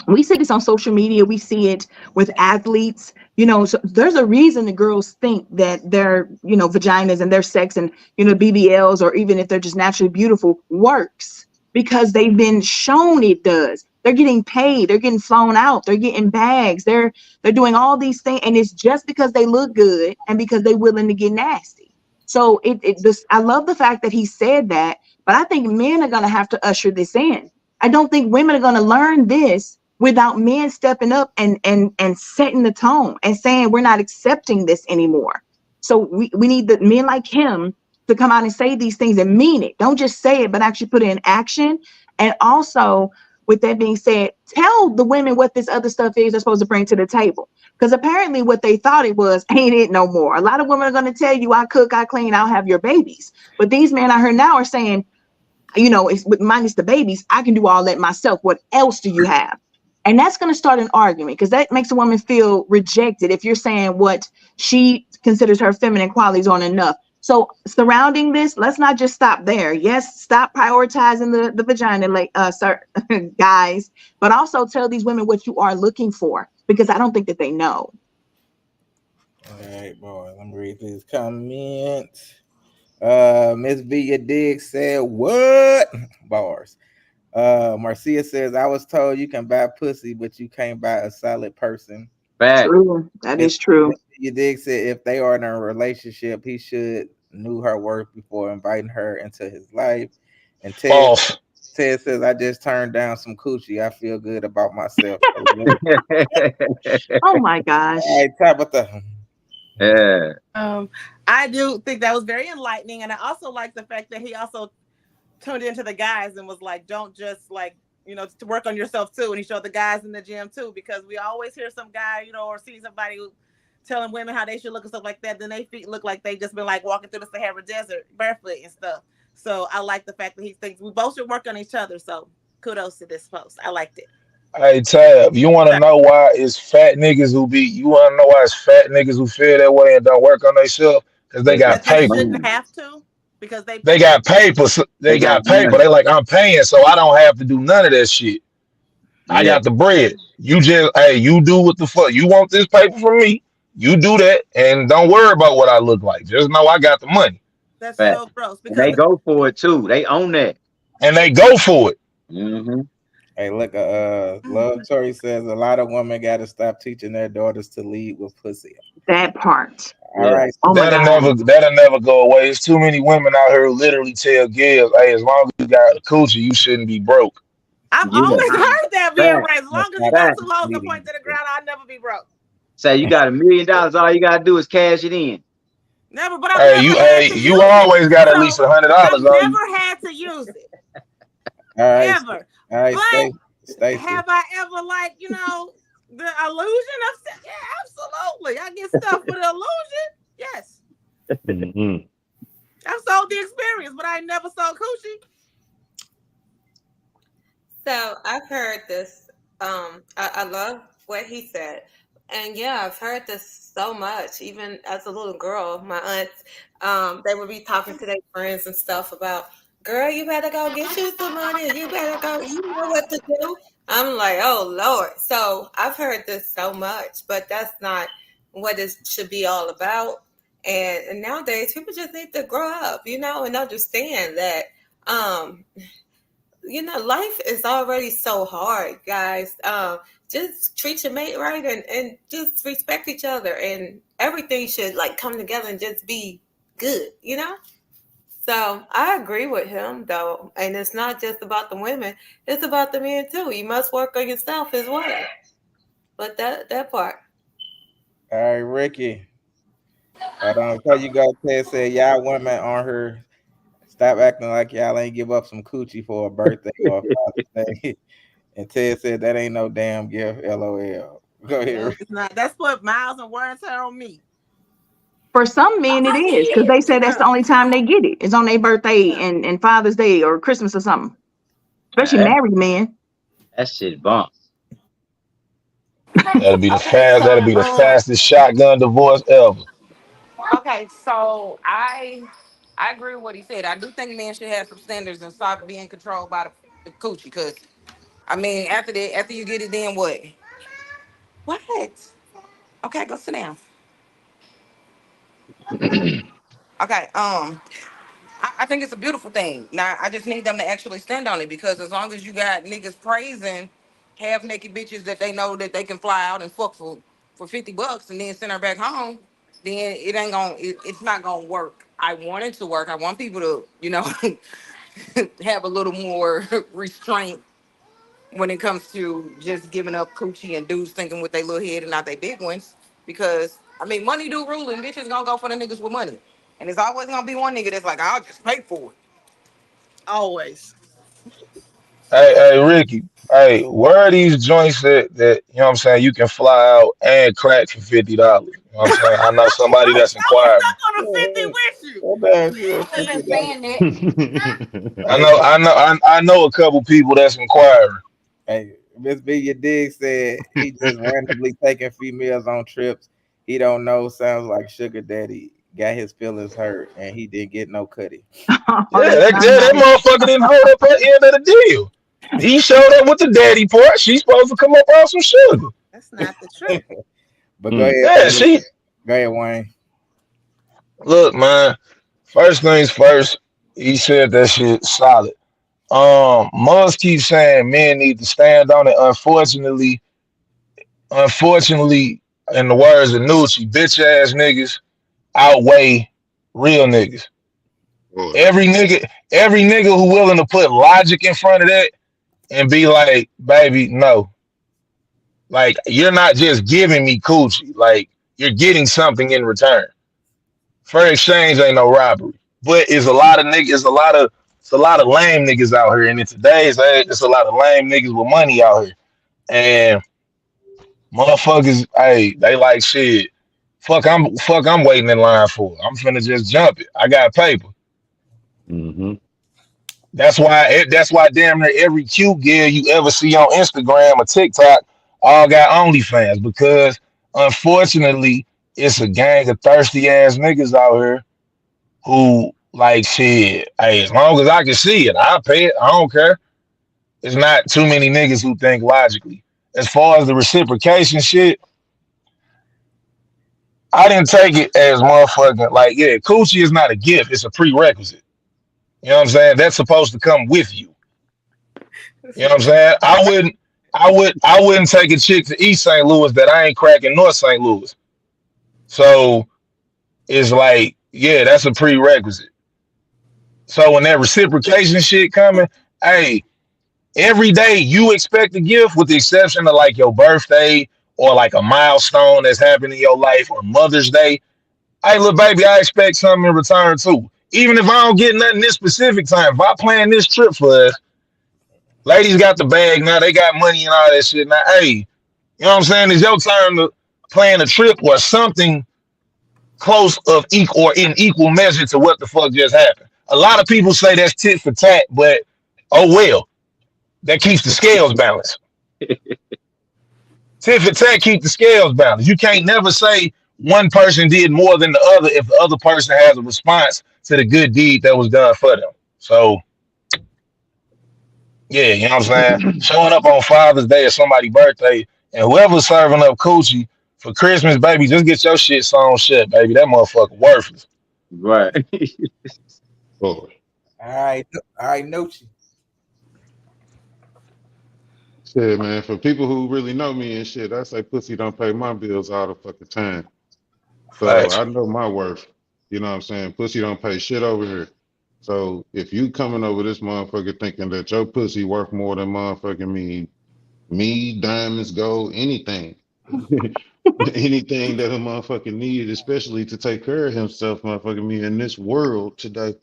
We see this on social media. We see it with athletes. So there's a reason the girls think that their, vaginas and their sex and, BBLs, or even if they're just naturally beautiful, works, because they've been shown it does. They're getting paid. They're getting flown out. They're getting bags. They're doing all these things. And it's just because they look good and because they're willing to get nasty. So I love the fact that he said that, but I think men are going to have to usher this in. I don't think women are going to learn this without men stepping up and setting the tone and saying, we're not accepting this anymore. So we need the men like him to come out and say these things and mean it. Don't just say it, but actually put it in action. And also, with that being said, tell the women what this other stuff is they're supposed to bring to the table. Because apparently what they thought it was ain't it no more. A lot of women are going to tell you, I cook, I clean, I'll have your babies. But these men I heard now are saying, it's minus the babies, I can do all that myself. What else do you have? And that's going to start an argument, because that makes a woman feel rejected if you're saying what she considers her feminine qualities aren't enough. So surrounding this, let's not just stop there. Yes, stop prioritizing the vagina, guys, but also tell these women what you are looking for, because I don't think that they know. All right, boy. Let me read these comments. Miss Via Diggs said, "What bars?" Marcia says, "I was told you can buy pussy, but you can't buy a solid person." Fact. True. That is true. You dig said if they are in a relationship, he should knew her worth before inviting her into his life. And False. Ted says, "I just turned down some coochie. I feel good about myself." Oh my gosh. All right, Tabitha. Yeah. I do think that was very enlightening, and I also like the fact that he also tuned into the guys and was like, don't just to work on yourself too. And he showed the guys in the gym too, because we always hear some guy, or see somebody who telling women how they should look and stuff like that. Then they feet look like they just been walking through the Sahara Desert barefoot and stuff. So I like the fact that he thinks we both should work on each other. So kudos to this post. I liked it. Hey Tab, you want to know why it's fat niggas who be? You want to know why it's fat niggas who feel that way and don't work on themselves? Because they got That they paper. shouldn't have to, because They got paper. They got paper. money. They like, I'm paying, so I don't have to do none of that shit. I Yeah. got the bread. You just, you do what the fuck. You want this paper from me? You do that, and don't worry about what I look like. Just know I got the money. That's Fact. so gross. And they go for it too. They own that. And they go for it. Mm-hmm. Hey, look, Love Tori says a lot of women got to stop teaching their daughters to lead with pussy. That part. All right. Oh my That'll God. never go away. There's too many women out here who literally tell girls, hey, as long as you got a coochie, you shouldn't be broke. I've Yeah. always heard that being Fact. right. As long as you got Fact. two hoes to point to the ground, I'll never be broke. Say you got $1 million, all you gotta do is cash it in. Never, but I've never had to You use always it. got at least $100 I've on you. never had to use it. All right. Ever. All right, But Stacey. have I ever the illusion of sex? Yeah, absolutely. I get stuff for the illusion. Yes. Mhm. I've sold the experience, but I never sold coochie. So I've heard this. I love what he said. And yeah, I've heard this so much. Even as a little girl, my aunts, they would be talking to their friends and stuff about, girl, you better go get you some money. You better go, you know what to do. I'm like, oh Lord. So I've heard this so much, but that's not what it should be all about. And nowadays people just need to grow up, and understand that life is already so hard, guys. Just treat your mate right and just respect each other, and everything should come together and just be good, So I agree with him though. And it's not just about the women, it's about the men too. You must work on yourself as well. But that part. All right, Ricky. So you got Ted said y'all women on her. Stop acting like y'all ain't give up some coochie for a birthday or a Father's Day. And Ted said that ain't no damn gift. LOL. Go No, ahead. it's not. That's what miles and wear and tear on me. For some men, it is because they say that's the only time they get it. It's on their birthday and Father's Day or Christmas or something. Especially That, married men. that shit bump. Okay, That'll be the fastest shotgun divorce ever. I agree with what he said. I do think men should have some standards and stop being controlled by the coochie. Because I mean, after that, after you get it, then what? What? Okay, go sit down. Okay. I think it's a beautiful thing. Now I just need them to actually stand on it because as long as you got niggas praising half naked bitches that they know that they can fly out and fuck for $50 and then send her back home, then it's not gonna work. I want it to work. I want people to, have a little more restraint when it comes to just giving up coochie and dudes thinking with their little head and not their big ones. Because I mean money do rule and bitches gonna go for the niggas with money. And it's always gonna be one nigga that's like, I'll just pay for it. Always. Hey, Ricky. Hey, where are these joints that you know what I'm saying you can fly out and crack for $50? You know what I'm saying? I know somebody that's inquiring. On a 50 with you. What bad you I've been $50? saying that. Hey, I know a couple people that's inquiring. hey, Miss B, your dig said he just randomly taking females on trips. He don't know. Sounds like sugar daddy got his feelings hurt and he didn't get no cutty. Oh, Yeah, that's not that nice. motherfucker didn't hold up her end of the deal. He showed up with the daddy part. She's supposed to come up on some sugar. That's not the truth. But go ahead, Yeah, she go ahead, Wayne. look, man. First things first, he said that shit solid. Muzz keeps saying men need to stand on it. Unfortunately, in the words of Nucci, bitch ass niggas outweigh real niggas. Boy. Every nigga who willing to put logic in front of that and be like, baby, no. Like, you're not just giving me coochie. Like, you're getting something in return. Fair exchange ain't no robbery. But it's a lot of niggas, it's a lot of lame niggas out here. And in today's age, it's a lot of lame niggas with money out here. And motherfuckers, hey, they like shit. I'm waiting in line for. I'm finna just jump it. I got paper. Mm-hmm. That's why damn near every cute girl you ever see on Instagram or TikTok all got OnlyFans because unfortunately it's a gang of thirsty ass niggas out here who like shit. Hey, as long as I can see it, I'll pay it. I don't care. There's not too many niggas who think logically. As far as the reciprocation shit, I didn't take it as motherfucking like, yeah, coochie is not a gift, it's a prerequisite. You know what I'm saying? That's supposed to come with you. You know what I'm saying? I wouldn't take a chick to East St. Louis that I ain't cracking North St. Louis. So it's like, yeah, that's a prerequisite. So when that reciprocation shit coming, hey, every day you expect a gift with the exception of like your birthday or like a milestone that's happened in your life or Mother's Day. Hey, little baby, I expect something in return too. Even if I don't get nothing this specific time, if I plan this trip for us, ladies got the bag now, they got money and all that shit. Now, hey, you know what I'm saying? It's your turn to plan a trip or something close of equal or in equal measure to what the fuck just happened. A lot of people say that's tit for tat, but oh well, that keeps the scales balanced. Tit for tat keep the scales balanced. You can't never say one person did more than the other if the other person has a response to the good deed that was done for them. So yeah, you know what I'm saying? Showing up on Father's Day or somebody's birthday, and whoever's serving up coochie for Christmas, baby, just get your shit sewn shut, baby. That motherfucker worthless. Right. Boy. All right, Nucci. Shit, man. For people who really know me and shit, I say pussy don't pay my bills all the fucking time. So Facts. I know my worth. You know what I'm saying? Pussy don't pay shit over here. So if you coming over this motherfucker thinking that your pussy worth more than motherfucking me, diamonds, gold, anything. Anything that a motherfucker need, especially to take care of himself, motherfucking me in this world today.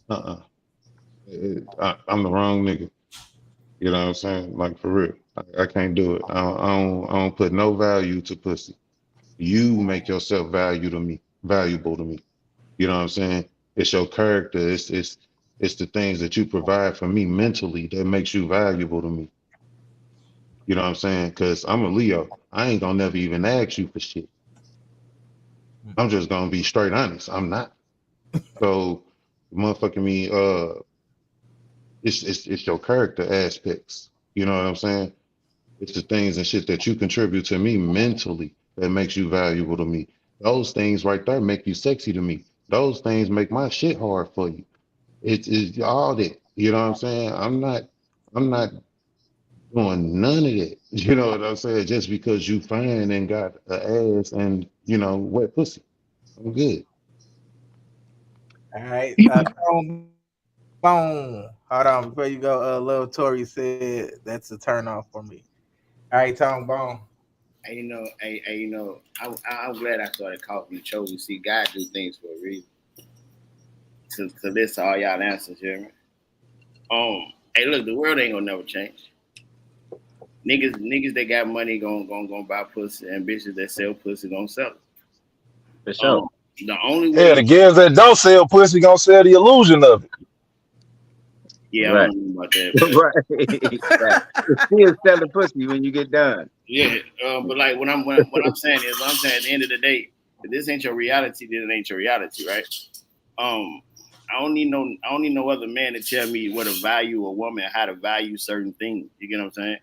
I'm the wrong nigga. You know what I'm saying? Like for real. I can't do it. I don't put no value to pussy. You make yourself valuable to me. You know what I'm saying? It's your character. It's the things that you provide for me mentally that makes you valuable to me. You know what I'm saying? Because I'm a Leo. I ain't gonna never even ask you for shit. I'm just gonna be straight honest. I'm not. So, motherfucking me, it's your character aspects. You know what I'm saying? It's the things and shit that you contribute to me mentally that makes you valuable to me. Those things right there make you sexy to me. Those things make my shit hard for you. It's all that. You know what I'm saying? I'm not doing none of that. You know what I'm saying? Just because you fine and got a ass and wet pussy. I'm good. All right. Tone Bone. Hold on. Before you go, Lil Tori said that's a turn off for me. All right, Tone Bone. I'm glad I started calling you chosen. See, God do things for a reason. To listen to all y'all answers, you hear me? Hey, look, the world ain't gonna never change. Niggas that got money gonna buy pussy, and bitches that sell pussy gonna sell it. For sure. The only Yeah, way, the girls that don't sell pussy gonna sell the illusion of it. yeah, I Right. don't know about that, but Right. It's still selling pussy when you get done. yeah, but like what I'm saying is, what I'm saying at the end of the day, if this ain't your reality, then it ain't your reality, right? I don't need no other man to tell me what to value a woman, how to value certain things. You get what I'm saying?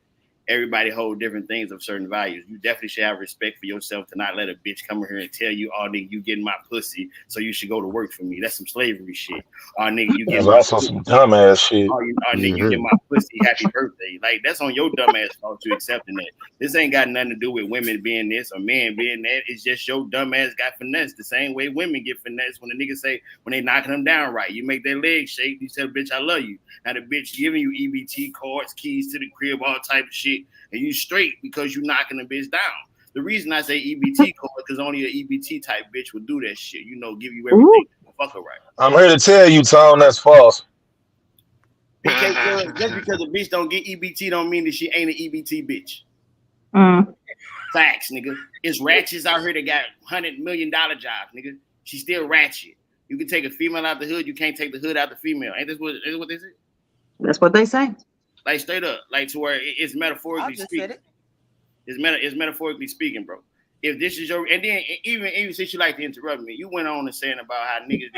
Everybody hold different things of certain values. You definitely should have respect for yourself to not let a bitch come here and tell you, oh nigga, you getting my pussy, so you should go to work for me. That's some slavery shit. Oh nigga, you That's getting my also pussy. some dumbass shit. Nigga, you Yeah. get my pussy, happy birthday. Like, that's on your dumb ass fault you accepting that. This ain't got nothing to do with women being this or men being that. It's just your dumb ass got finessed. The same way women get finessed when the niggas say, when they knocking them down right. You make their legs shake, you tell bitch, I love you. Now the bitch giving you EBT cards, keys to the crib, all type of shit, and you straight because you knocking the bitch down. The reason I say EBT card, because only an EBT type bitch would do that shit. Give you everything. Fuck her right. I'm here to tell you, Tone, that's false. Just because a bitch don't get EBT don't mean that she ain't an EBT bitch. Mm. Facts, nigga. It's ratchets out here that got $100 million jobs, nigga. She still ratchet. You can take a female out the hood, you can't take the hood out the female. Ain't this what they say? That's what they say. Like straight up, like to where it's metaphorically speaking. It's metaphorically speaking, bro. If this is your, and then even since you like to interrupt me, you went on and saying about how niggas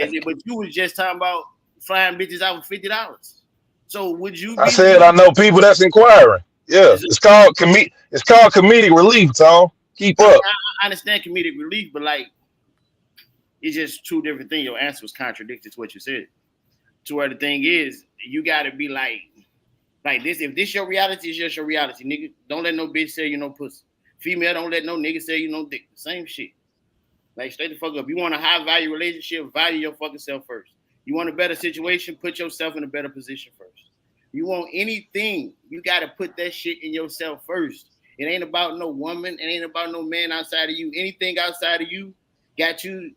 did, but you was just talking about flying bitches out for $50. So would you? I said I know people that's inquiring. Yeah, it's called comedic relief, Tone. Keep up. I understand comedic relief, but like it's just two different things. Your answer was contradicted to what you said. To where the thing is, you got to be like this. If this your reality, it's just your reality, nigga. Don't let no bitch sell you no pussy. Female, don't let no nigga sell you no dick. Same shit. Like, straight the fuck up. You want a high value relationship, value your fucking self first. You want a better situation, put yourself in a better position first. You want anything, you got to put that shit in yourself first. It ain't about no woman. It ain't about no man outside of you. Anything outside of you got you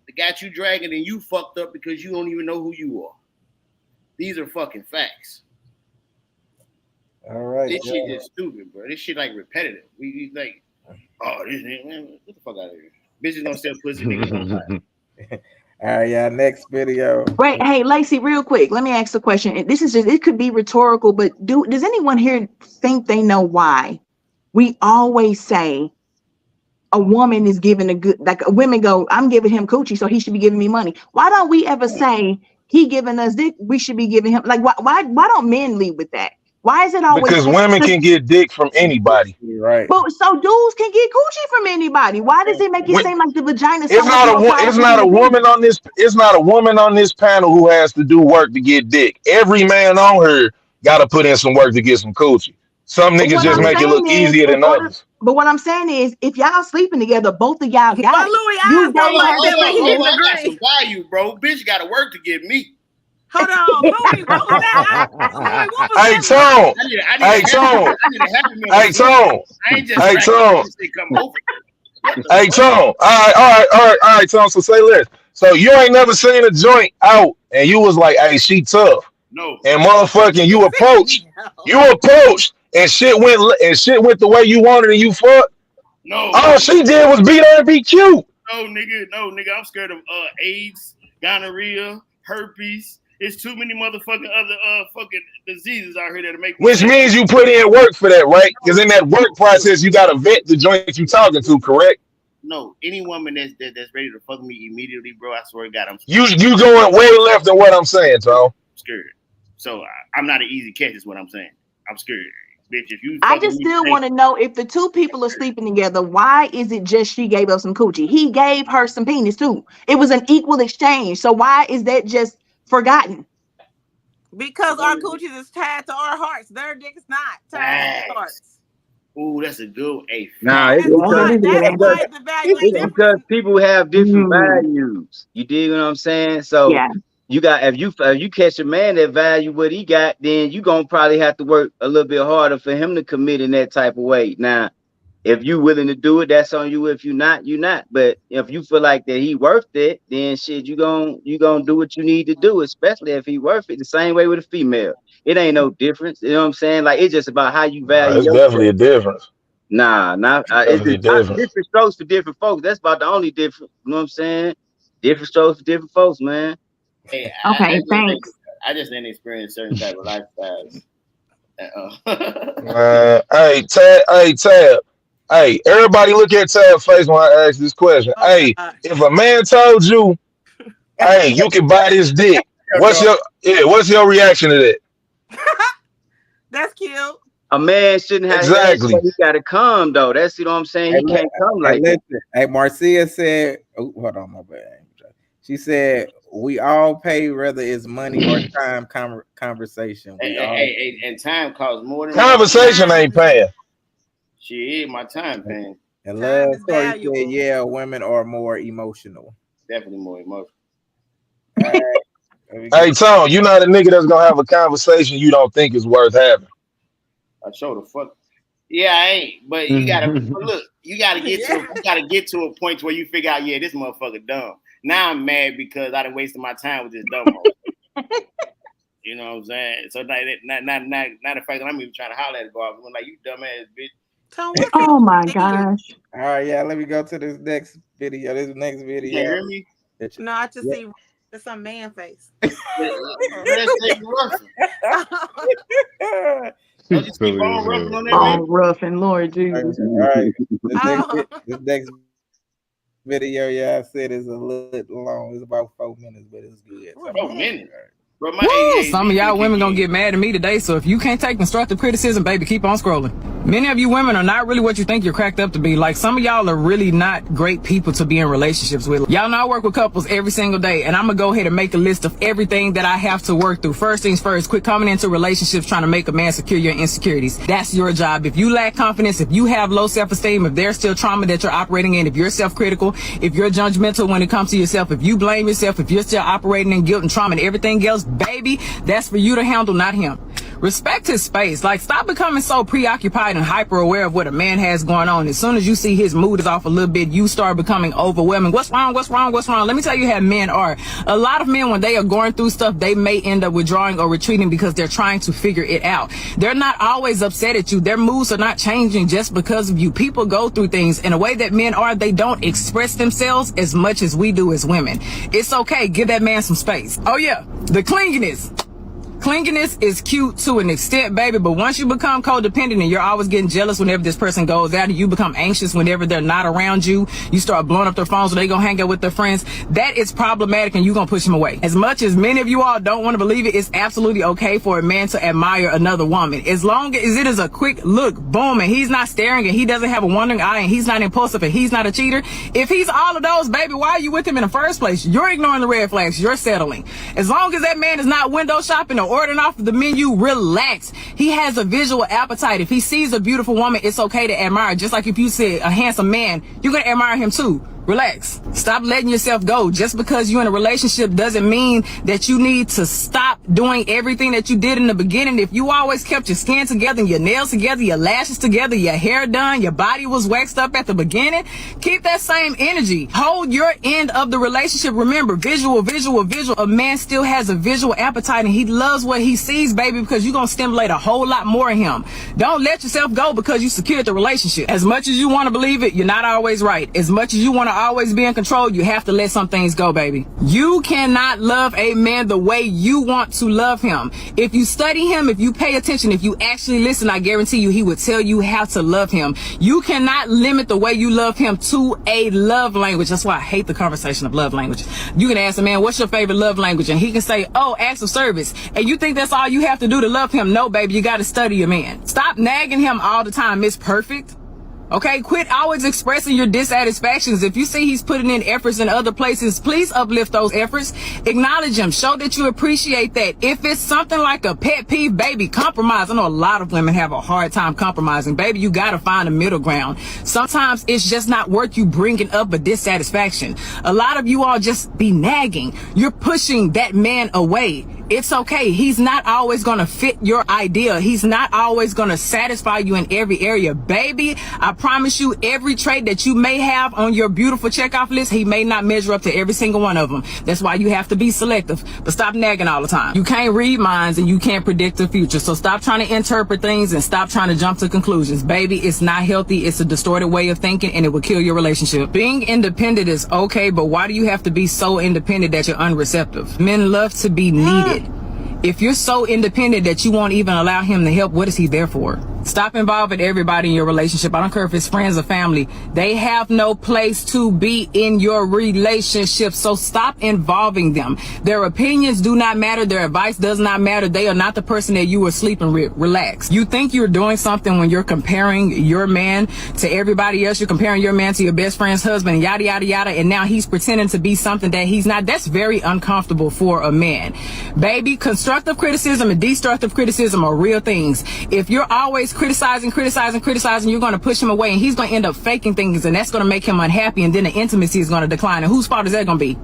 dragging, and you fucked up because you don't even know who you are. These are fucking facts. All right. This shit is stupid, bro. This shit like repetitive. We like, oh, this nigga, man, get the fuck out of here. Bitches don't sell pussy, niggas don't lie. All right, yeah. Next video. Wait, hey, Lacey, real quick. Let me ask a question. This is it could be rhetorical, but does anyone here think they know why we always say a woman is giving a good, like women go, I'm giving him coochie, so he should be giving me money. Why don't we ever say he giving us dick, we should be giving him, like why don't men lead with that? Why is it always because women can get dick from anybody? Right. But so dudes can get coochie from anybody. Why does it make it seem like the vagina? It's not a woman on this. It's not a woman on this panel who has to do work to get dick. Every man on here got to put in some work to get some coochie. Some niggas just make it look easier than others. But what I'm saying is, if y'all sleeping together, both of y'all got it. You I got some value, bro. Bitch got to work to get me. Hold on, Louis, what was that? Hey, Tone. Hey, Tone. Hey, Tone. Hey, Tone. Hey, Tone. All right, Tone. So say this. So you ain't never seen a joint out and you was like, hey, she tough. No. And motherfucking you approached and shit went the way you wanted and you fucked. No. All she did was beat her and be cute. No, nigga. I'm scared of AIDS, gonorrhea, herpes. It's too many motherfucking other fucking diseases out here that make. Which means you put in work for that, right? Because in that work process, you got to vet the joint you talking to, correct? No, any woman that's ready to fuck me immediately, bro. I swear to God, I'm scared. You going way left than what I'm saying, Tom. I'm scared. So I'm not an easy catch, is what I'm saying. I'm scared. Bitch, if you I just still want to know, if the two people are sleeping together, why is it just she gave up some coochie? He gave her some penis too. It was an equal exchange. So why is that just forgotten? Because our coochies is tied to our hearts. Their dick is not tied to our hearts. Ooh, that's a good one. Nah, it's because people have different values. You dig what I'm saying? So yeah. You got if you catch a man that value what he got, then you gonna probably have to work a little bit harder for him to commit in that type of way. Now, if you willing to do it, that's on you. If you're not, you're not. But if you feel like that he worth it, then shit, you gonna do what you need to do, especially if he worth it. The same way with a female. It ain't no difference. You know what I'm saying? Like, it's just about how you value. It's definitely a difference. It's different strokes for different folks. That's about the only difference. You know what I'm saying? Different strokes for different folks, man. Hey, okay, thanks. I just didn't experience certain type of lifestyles. Tab. Hey, everybody look at Tab's face when I ask this question. If a man told you, hey, you can buy this dick, what's your reaction to that? That's cute. A man shouldn't have he gotta come though. That's, you know what I'm saying. He can't come like that. Hey, Marcia said, oh, hold on, my bad. She said, we all pay, whether it's money or time conversation. And time costs more than conversation ain't paying. Shit, my time paying. And love story said, yeah, women are more emotional. Definitely more emotional. Hey, Tom, you're not a nigga that's gonna have a conversation you don't think is worth having. I show the fuck. Yeah, I ain't. But you gotta look. You gotta get to a point where you figure out, yeah, this motherfucker dumb. Now I'm mad because I done wasted my time with this dumb motherfucker. You know what I'm saying? So not the fact that I'm even trying to holler at the bar. I'm like, you dumbass bitch. Oh my gosh. All right, yeah, let me go to this next video. You hear me? No, I just see some man face. Rough and Lord Jesus. All right. This next video, I said is a little long. It's about 4 minutes, but it's good. 4 minutes. Bro, some of y'all women gonna get mad at me today, so if you can't take constructive criticism, baby, keep on scrolling. Many of you women are not really what you think you're cracked up to be. Like, some of y'all are really not great people to be in relationships with. Y'all know I work with couples every single day, and I'm gonna go ahead and make a list of everything that I have to work through. First things first, quit coming into relationships trying to make a man secure your insecurities. That's your job. If you lack confidence, if you have low self-esteem, if there's still trauma that you're operating in, if you're self-critical, if you're judgmental when it comes to yourself, if you blame yourself, if you're still operating in guilt and trauma and everything else, baby, that's for you to handle, not him. Respect his space. Like, stop becoming so preoccupied and hyper aware of what a man has going on. As soon as you see his mood is off a little bit, you start becoming overwhelming. What's wrong? Let me tell you how men are. A lot of men, when they are going through stuff, they may end up withdrawing or retreating because they're trying to figure it out. They're not always upset at you. Their moods are not changing just because of you. People go through things in a way that men are. They don't express themselves as much as we do as women. It's okay. Give that man some space. Oh yeah, the clinginess. Clinginess is cute to an extent, baby, but once you become codependent and you're always getting jealous whenever this person goes out, and you become anxious whenever they're not around you, you start blowing up their phones or they gonna hang out with their friends, that is problematic and you're gonna push them away. As much as many of you all don't want to believe it, it's absolutely okay for a man to admire another woman. As long as it is a quick look, boom, and he's not staring and he doesn't have a wandering eye and he's not impulsive and he's not a cheater. If he's all of those, baby, why are you with him in the first place? You're ignoring the red flags. You're settling. As long as that man is not window shopping or ordering off the menu, relax. He has a visual appetite. If he sees a beautiful woman, it's okay to admire. Just like if you see a handsome man, you're going to admire him too. Relax. Stop letting yourself go. Just because you're in a relationship doesn't mean that you need to stop doing everything that you did in the beginning. If you always kept your skin together, your nails together, your lashes together, your hair done, your body was waxed up at the beginning, keep that same energy. Hold your end of the relationship. Remember, visual. A man still has a visual appetite and he loves what he sees, baby, because you're going to stimulate a whole lot more in him. Don't let yourself go because you secured the relationship. As much as you want to believe it, you're not always right. As much as you want to always be in control, you have to let some things go, baby. You cannot love a man the way you want to love him. If you study him, if you pay attention, if you actually listen, I guarantee you he would tell you how to love him. You cannot limit the way you love him to a love language. That's why I hate the conversation of love language. You can ask a man, what's your favorite love language? And he can say, oh, acts of service. And you think that's all you have to do to love him? No, baby, you got to study your man. Stop nagging him all the time. It's perfect. Okay, quit always expressing your dissatisfactions. If you see he's putting in efforts in other places, please uplift those efforts. Acknowledge him. Show that you appreciate that. If it's something like a pet peeve, baby, compromise. I know a lot of women have a hard time compromising. Baby, you got to find a middle ground. Sometimes it's just not worth you bringing up a dissatisfaction. A lot of you all just be nagging. You're pushing that man away. It's okay. He's not always going to fit your idea. He's not always going to satisfy you in every area. Baby, I promise you, every trait that you may have on your beautiful checkoff list, he may not measure up to every single one of them. That's why you have to be selective. But stop nagging all the time. You can't read minds and you can't predict the future. So stop trying to interpret things and stop trying to jump to conclusions. Baby, it's not healthy. It's a distorted way of thinking and it will kill your relationship. Being independent is okay, but why do you have to be so independent that you're unreceptive? Men love to be needed. If you're so independent that you won't even allow him to help, what is he there for? Stop involving everybody in your relationship. I don't care if it's friends or family. They have no place to be in your relationship. So stop involving them. Their opinions do not matter. Their advice does not matter. They are not the person that you were sleeping with. Relax. You think you're doing something when you're comparing your man to everybody else. You're comparing your man to your best friend's husband, yada, yada, yada. And now he's pretending to be something that he's not. That's very uncomfortable for a man. Baby, constructive criticism and destructive criticism are real things. If you're always criticizing, you're going to push him away and he's going to end up faking things and that's going to make him unhappy and then the intimacy is going to decline. And whose fault is that going to be?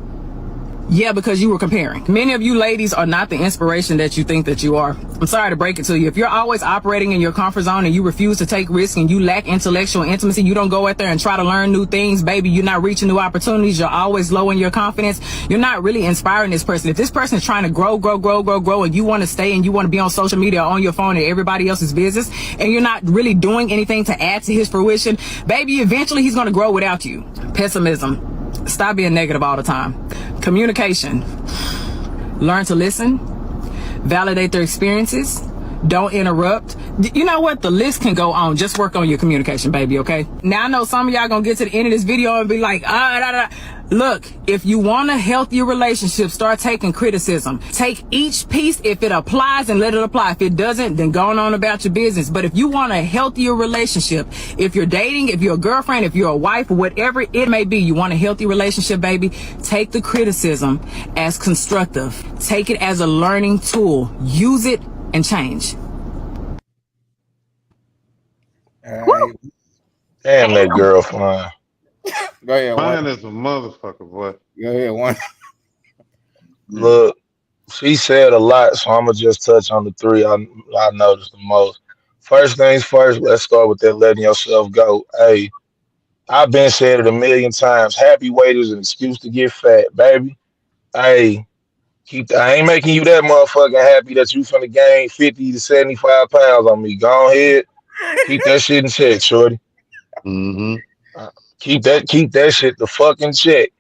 Yeah, because you were comparing. Many of you ladies are not the inspiration that you think that you are. I'm sorry to break it to you. If you're always operating in your comfort zone and you refuse to take risks and you lack intellectual intimacy, you don't go out there and try to learn new things, baby, you're not reaching new opportunities, you're always low in your confidence, you're not really inspiring this person. If this person is trying to grow, and you want to stay and you want to be on social media or on your phone and everybody else's business, and you're not really doing anything to add to his fruition, baby, eventually he's going to grow without you. Pessimism. Stop being negative all the time. Communication. Learn to listen. Validate their experiences. Don't interrupt. You know what? The list can go on. Just work on your communication, baby, okay? Now, I know some of y'all gonna get to the end of this video and be like, Look, if you want a healthier relationship, start taking criticism. Take each piece if it applies and let it apply. If it doesn't, then go on about your business. But if you want a healthier relationship, if you're dating, if you're a girlfriend, if you're a wife, or whatever it may be, you want a healthy relationship, baby, take the criticism as constructive. Take it as a learning tool. Use it and change. Damn, that girl fine. Go ahead. Mine is a motherfucker, boy. Go ahead, one. Look, she said a lot, so I'm gonna just touch on the three I noticed the most. First things first, let's start with that letting yourself go. Hey, I've been said it a million times. Happy weight is an excuse to get fat, baby. Hey, I ain't making you that motherfucking happy that you finna gain 50 to 75 pounds on me. Go ahead. Keep that shit in check, shorty. Mm-hmm. Keep that shit the fucking check.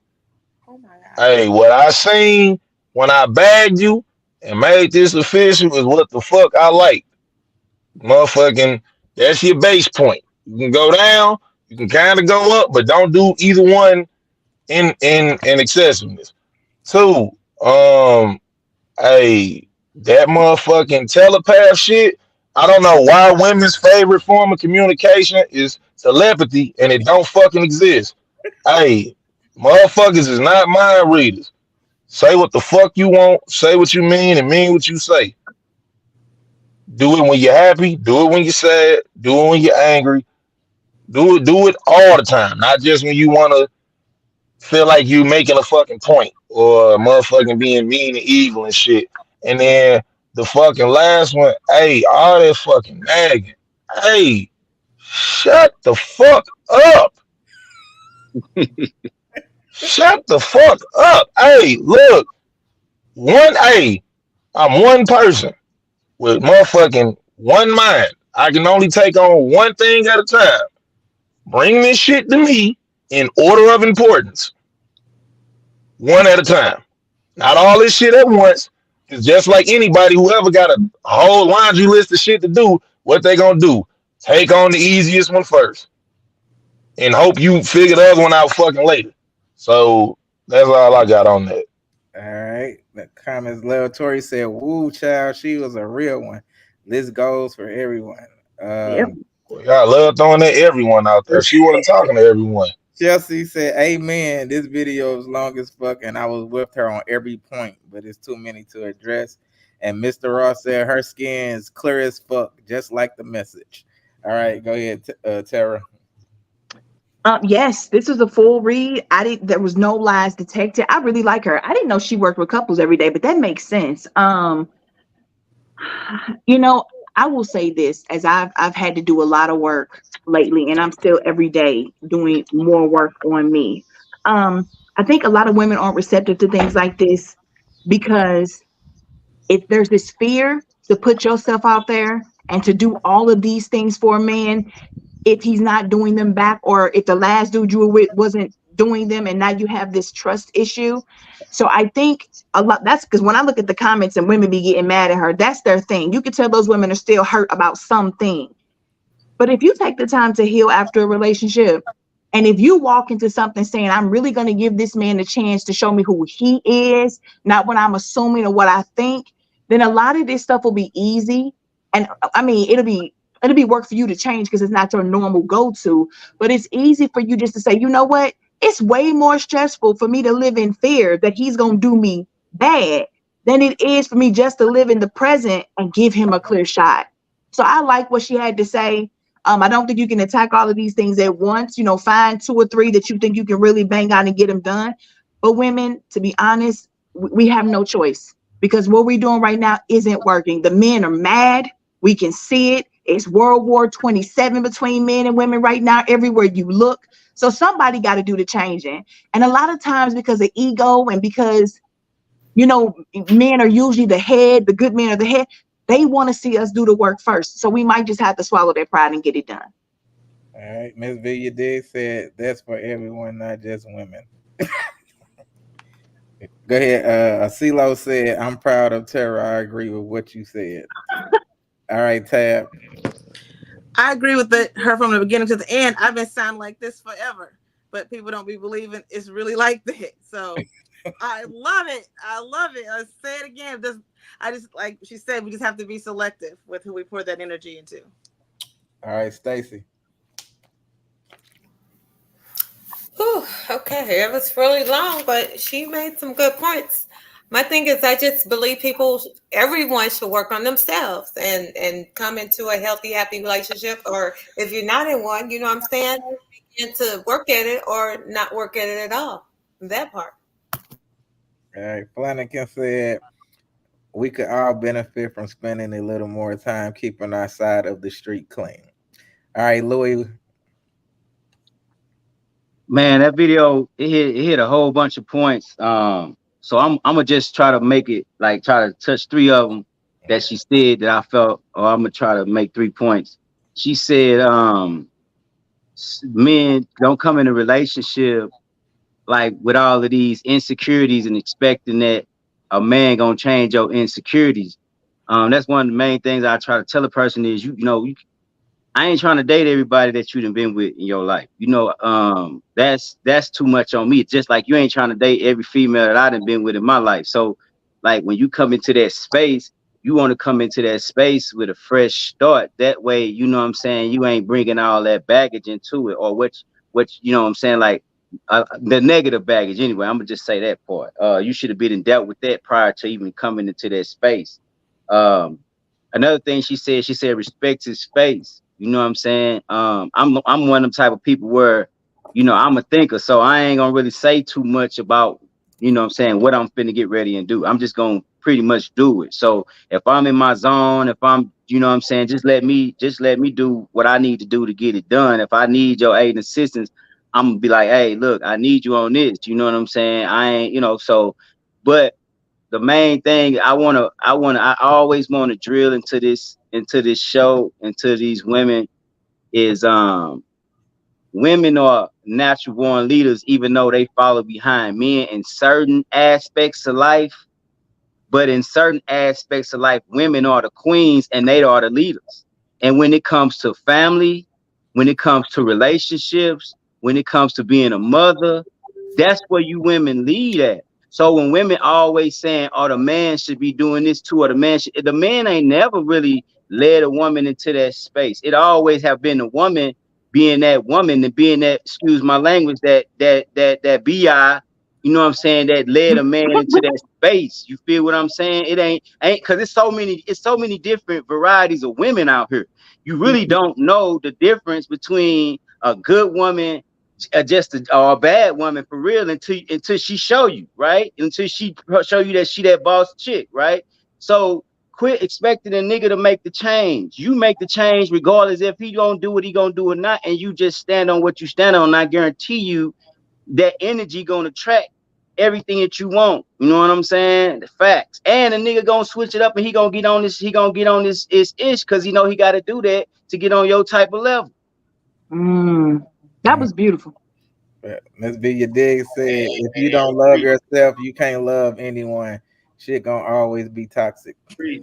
Oh my God. Hey, what I seen when I bagged you and made this official is what the fuck I like. Motherfucking, that's your base point. You can go down, you can kind of go up, but don't do either one in excessiveness. Two, hey, that motherfucking telepath shit. I don't know why women's favorite form of communication is telepathy and it don't fucking exist. Hey, motherfuckers is not mind readers. Say what the fuck you want, say what you mean, and mean what you say. Do it when you're happy, do it when you're sad, do it when you're angry. Do it all the time, not just when you want to feel like you making a fucking point or motherfucking being mean and evil and shit. And then the fucking last one, hey, all that fucking nagging. Hey, shut the fuck up. Shut the fuck up. Hey, look, hey, I'm one person with motherfucking one mind. I can only take on one thing at a time. Bring this shit to me in order of importance, one at a time. Not all this shit at once. Cause just like anybody who ever got a whole laundry list of shit to do, what they gonna do? Take on the easiest one first, and hope you figure the other one out fucking later. So that's all I got on that. All right. The comments, Lil Tori said, "Woo, child, she was a real one." This goes for everyone. Yep. I love throwing that everyone out there. She wasn't talking to everyone. Chelsea said, "Amen. This video is long as fuck, and I was with her on every point, but it's too many to address." And Mr. Ross said, "Her skin is clear as fuck, just like the message." All right, go ahead, Tara. Yes, this was a full read. There was no lies detected. I really like her. I didn't know she worked with couples every day, but that makes sense. You know, I will say this, as I've had to do a lot of work lately, and I'm still every day doing more work on me. I think a lot of women aren't receptive to things like this because if there's this fear to put yourself out there and to do all of these things for a man, if he's not doing them back, or if the last dude you were with wasn't doing them, and now you have this trust issue. So I think a lot, that's because when I look at the comments and women be getting mad at her, that's their thing. You can tell those women are still hurt about something. But if you take the time to heal after a relationship, and if you walk into something saying, I'm really going to give this man a chance to show me who he is, not what I'm assuming or what I think, then a lot of this stuff will be easy. And I mean, it'll be work for you to change because it's not your normal go-to, but it's easy for you just to say, you know what? It's way more stressful for me to live in fear that he's going to do me bad than it is for me just to live in the present and give him a clear shot. So I like what she had to say. I don't think you can attack all of these things at once. You know, find 2 or 3 that you think you can really bang out and get them done. But women, to be honest, we have no choice because what we're doing right now isn't working. The men are mad. We can see it. It's World War 27 between men and women right now, everywhere you look. So somebody got to do the changing. And a lot of times because of ego and because, you know, men are usually the head, the good men are the head. They want to see us do the work first. So we might just have to swallow their pride and get it done. All right. Miss Villia did said that's for everyone, not just women. Go ahead. CeeLo said, I'm proud of Tara. I agree with what you said. All right, Tab. I agree with her from the beginning to the end. I've been sounding like this forever, but people don't be believing it's really like that. So I love it. I love it. I'll say it again. I just, like she said, we just have to be selective with who we pour that energy into. All right, Stacy. Okay, it was really long, but she made some good points. My thing is, I just believe everyone should work on themselves and come into a healthy, happy relationship. Or if you're not in one, you know what I'm saying, begin to work at it or not work at it at all. That part. All right, Flanagan said, we could all benefit from spending a little more time keeping our side of the street clean. All right, Louis. Man, that video it hit a whole bunch of points. So I'm gonna just try to make it like try to touch 3 of them that she said that I felt, or I'm gonna try to make 3 points. She said, men don't come in a relationship like with all of these insecurities and expecting that a man gonna change your insecurities. That's one of the main things I try to tell a person is I ain't trying to date everybody that you done been with in your life. You know, that's too much on me. Just like you ain't trying to date every female that I done been with in my life. So like when you come into that space, you want to come into that space with a fresh start. That way, you know what I'm saying, you ain't bringing all that baggage into it, or which you know what I'm saying, like the negative baggage anyway. I'm gonna just say that part. You should have been dealt with that prior to even coming into that space. Another thing she said respect his space. You know what I'm saying? I'm one of them type of people where I'm a thinker, so I ain't gonna really say too much about, what I'm saying, what I'm finna get ready and do. I'm just gonna pretty much do it. So if I'm in my zone, if I'm, what I'm saying, just let me do what I need to do to get it done. If I need your aid and assistance, I'm gonna be like, hey, look, I need you on this. You know what I'm saying? I ain't, so, but the main thing I always want to drill into this show, into these women is women are natural born leaders, even though they follow behind men in certain aspects of life. But in certain aspects of life, women are the queens and they are the leaders. And when it comes to family, when it comes to relationships, when it comes to being a mother, that's where you women lead at. So when women always saying, "Oh, the man should be doing this too," or the man ain't never really led a woman into that space. It always have been the woman being that woman and being that, excuse my language, that bi, you know what I'm saying, that led a man into that space. You feel what I'm saying? It ain't because it's so many different varieties of women out here. You really don't know the difference between a good woman, just a bad woman for real, until she show you, right? Until she show you that she that boss chick, right? So quit expecting a nigga to make the change. You make the change regardless if he gonna do what he gonna do or not, and you just stand on what you stand on. And I guarantee you that energy gonna attract everything that you want. You know what I'm saying? The facts. And the nigga gonna switch it up, and he gonna get on this ish because he know he gotta do that to get on your type of level. That was beautiful. Let's be your dig said. If you don't love yourself, you can't love anyone. Shit gonna always be toxic.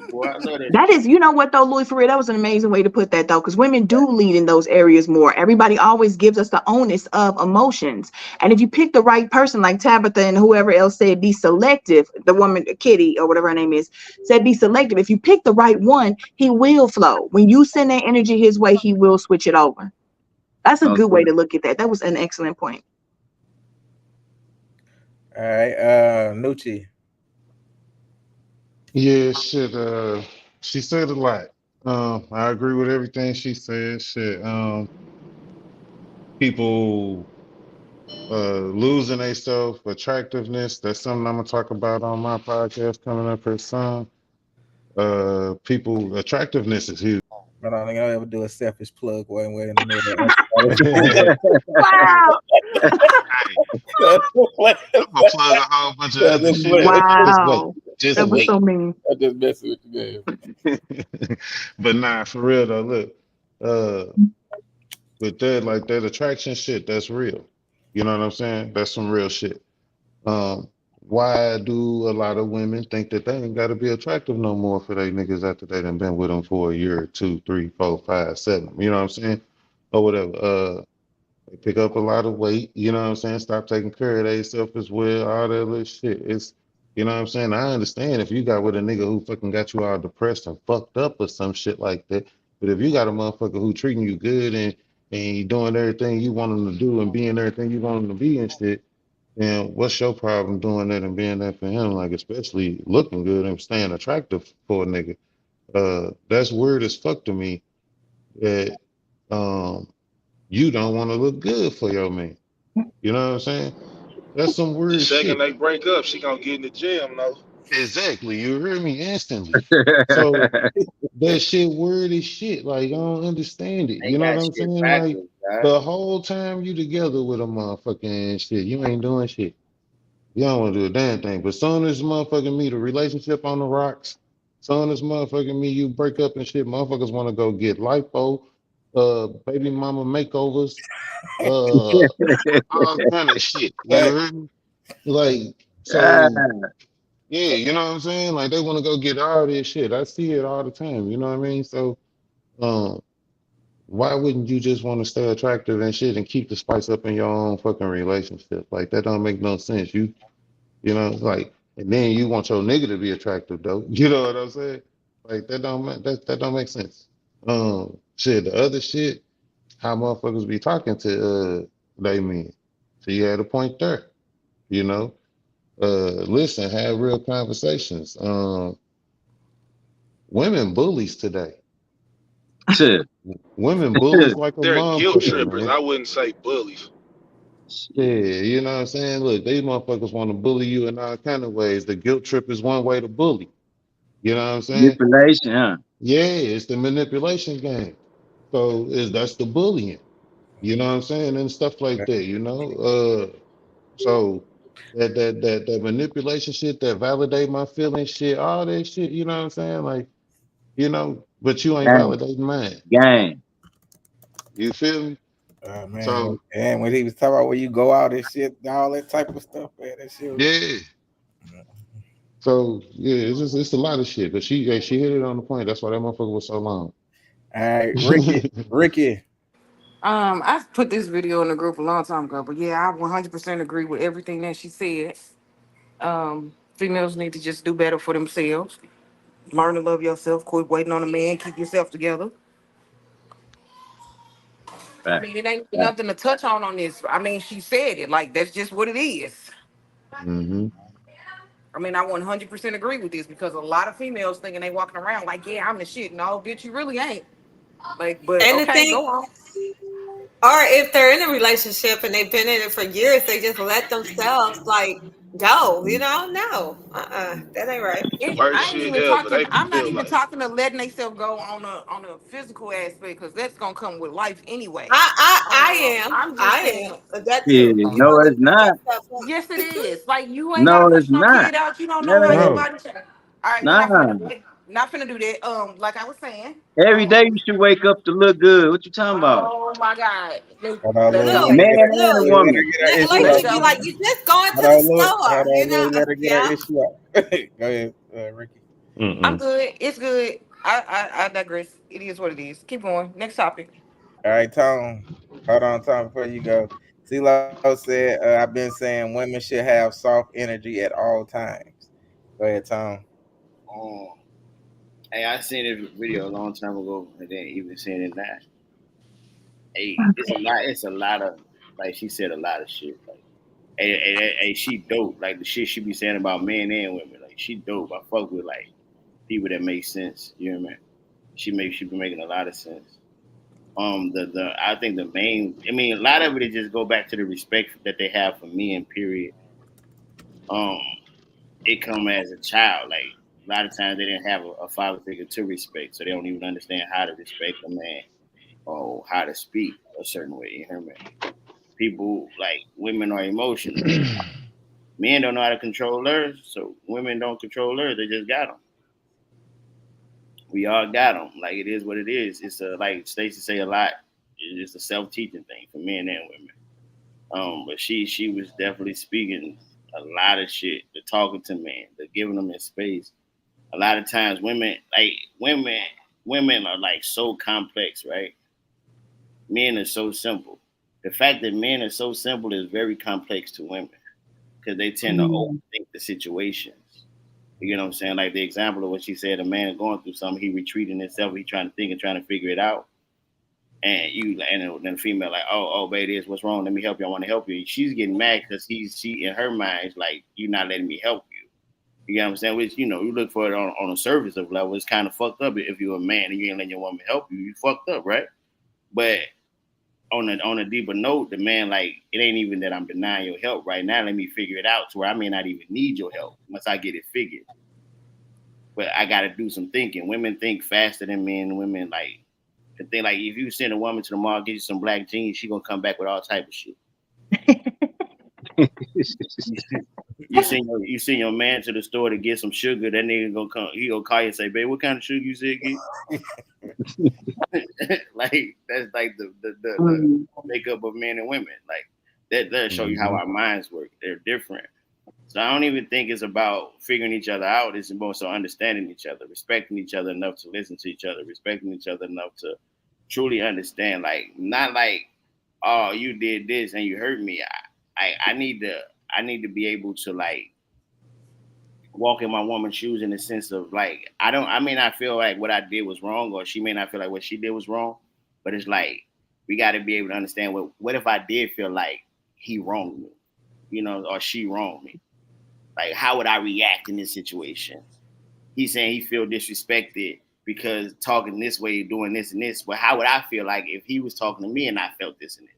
Boy, I love that. That is, you know what though, Louis, for real, that was an amazing way to put that though, because women do lead in those areas more. Everybody always gives us the onus of emotions, and if you pick the right person, like Tabitha and whoever else said, be selective. The woman, Kitty or whatever her name is, said be selective. If you pick the right one, he will flow. When you send that energy his way, he will switch it over. That's a good way to look at that. That was an excellent point. All right, Nucci. Yeah, shit. She said a lot. I agree with everything she said. Shit. People losing their self attractiveness. That's something I'm gonna talk about on my podcast coming up here soon. People attractiveness is huge. I don't think I'll ever do a selfish plug while I'm in the middle. Wow. I'm gonna plug a whole bunch of other shit. Wow. Just That was wait. so mean. I just messing with you, man. But nah, for real though, look, with that, like that attraction shit, that's real. You know what I'm saying? That's some real shit. Why do a lot of women think that they ain't gotta be attractive no more for they niggas after they done been with them for a year, 2, 3, 4, 5, 7? You know what I'm saying? Or whatever. They pick up a lot of weight, you know what I'm saying? Stop taking care of themselves as well, all that little shit. It's, you know what I'm saying? I understand if you got with a nigga who fucking got you all depressed and fucked up or some shit like that. But if you got a motherfucker who treating you good and he doing everything you want him to do and being everything you want him to be and shit, then what's your problem doing that and being that for him? Like, especially looking good and staying attractive for a nigga. That's weird as fuck to me that you don't want to look good for your man. You know what I'm saying? That's some The weird second shit. they break up, she gonna get in the gym though. Exactly. You hear me instantly. So that shit weird as shit. Like, I don't understand it. They You know what got I'm shit saying? Like, backwards, guys. the whole time you together with a motherfucker and shit, you ain't doing shit. You don't want to do a damn thing. But soon as motherfucking me, the relationship on the rocks, soon as motherfucking me, you break up and shit, motherfuckers want to go get lipo, baby mama makeovers, all kind of shit. You Right. heard me? Like, Ah, so yeah, you know what I'm saying? Like they want to go get all this shit. I see it all the time. You know what I mean? So, um, why wouldn't you just want to stay attractive and shit and keep the spice up in your own fucking relationship? Like that don't make no sense. You know, like, and then you want your nigga to be attractive though. You know what I'm saying? Like that don't make sense. Shit, the other shit, how motherfuckers be talking to they men. So you had a point there. You know, listen, have real conversations. Women bullies today. shit. Women bullies like a They're guilt motherfucker, trippers. man. I wouldn't say bullies. Yeah, you know what I'm saying? Look, these motherfuckers want to bully you in all kind of ways. The guilt trip is one way to bully. You know what I'm saying? Manipulation, huh? Yeah, it's the manipulation game. So that's the bullying. You know what I'm saying? And stuff like that, you know? So that manipulation shit, that validate my feelings shit, all that shit, you know what I'm saying? Like, but you ain't Gang, validating mine. gang. You feel me? Man, So and when he was talking about where you go out and shit, all that type of stuff, man, that shit was. yeah. So yeah, it's a lot of shit. But she hit it on the point. That's why that motherfucker was so long. All right, Ricky. I put this video in the group a long time ago, but yeah, I 100% agree with everything that she said. Females need to just do better for themselves. Learn to love yourself. Quit waiting on a man. Keep yourself together. I Right, mean, it ain't right. nothing to touch on this. I mean, she said it. Like, that's just what it is. Mm-hmm. I mean, I 100% agree with this because a lot of females thinking they walking around like, yeah, I'm the shit. No, bitch, you really ain't. Like, but And the okay, thing, go on. or if they're in a relationship and they've been in it for years, they just let themselves like go. No, that ain't right. Worst I ain't shit even ever. talking. They I'm not feel even like talking to letting themselves go on a physical aspect because that's gonna come with life anyway. I'm just I saying. am that Yeah, too. You no, don't let it's not. yourself Yes, it is. Like you ain't gotta No, push it's no not. kid out. You don't know how your Yeah, No. body. All right, we're not finna nah. do it. Not finna do that. Like I was saying. Every Um. day you should wake up to look good. What you talking about? Oh my God. Hold on, Let's Lou. go. Let her Man get her, and a let her woman. get her issue Let's out. Lakeisha be go. like, you just going Hold to the on, Lou. Hold store, on, Lou. Let her get her Yeah. issue out. Go ahead, Ricky. I'm Mm-mm. good. It's good. I digress. It is what it is. Keep going. Next topic. All right, Tom. Hold on, Tom, before you go. CeeLo said, I've been saying women should have soft energy at all times. Go ahead, Tom. Oh, hey, I seen this video a long time ago, and then even seeing it now. Hey, it's a lot. It's a lot of like she said a lot of shit. Like, hey, she dope. Like the shit she be saying about men and women. Like she dope. I fuck with like people that make sense. You know what I mean? She be making a lot of sense. The I think the main. I mean, a lot of it is just go back to the respect that they have for men. Period. Um, it come as a child. Like a lot of times they didn't have a father figure to respect, so they don't even understand how to respect a man or how to speak a certain way. You hear me? People like women are emotional. Men don't know how to control theirs, so women don't control theirs. They just got them. We all got them. Like it is what it is. It's like Stacey say a lot. It's a self teaching thing for men and women. But she was definitely speaking a lot of shit, the talking to men, the giving them his space. A lot of times women are like so complex, right? Men are so simple. The fact that men are so simple is very complex to women because they tend to overthink the situations. You know what I'm saying? Like the example of what she said, a man going through something, he retreating himself, he trying to think and trying to figure it out. And then the female like, oh, baby, this what's wrong? Let me help you. I want to help you. She's getting mad because she in her mind is like, you're not letting me help you. You know what I'm saying? Which you look for it on a surface of level. It's kind of fucked up if you're a man and you ain't letting your woman help you. You fucked up, right? But on a deeper note, the man like it ain't even that I'm denying your help right now. Let me figure it out to where I may not even need your help once I get it figured. But I got to do some thinking. Women think faster than men. Women like the thing like if you send a woman to the mall get you some black jeans, she gonna come back with all type of shit. You send your man to the store to get some sugar. That nigga gonna come. He gonna call you and say, "Babe, what kind of sugar you said get?" Like that's like the makeup of men and women. Like that show you how our minds work. They're different. So I don't even think it's about figuring each other out. It's more so understanding each other, respecting each other enough to listen to each other, respecting each other enough to truly understand. Like not like, oh, you did this and you hurt me. I need to be able to like walk in my woman's shoes in the sense of like I may not feel like what I did was wrong or she may not feel like what she did was wrong, but it's like we got to be able to understand what if I did feel like he wronged me, or she wronged me. Like, how would I react in this situation? He's saying he feel disrespected because talking this way, doing this and this. But how would I feel like if he was talking to me and I felt this and this?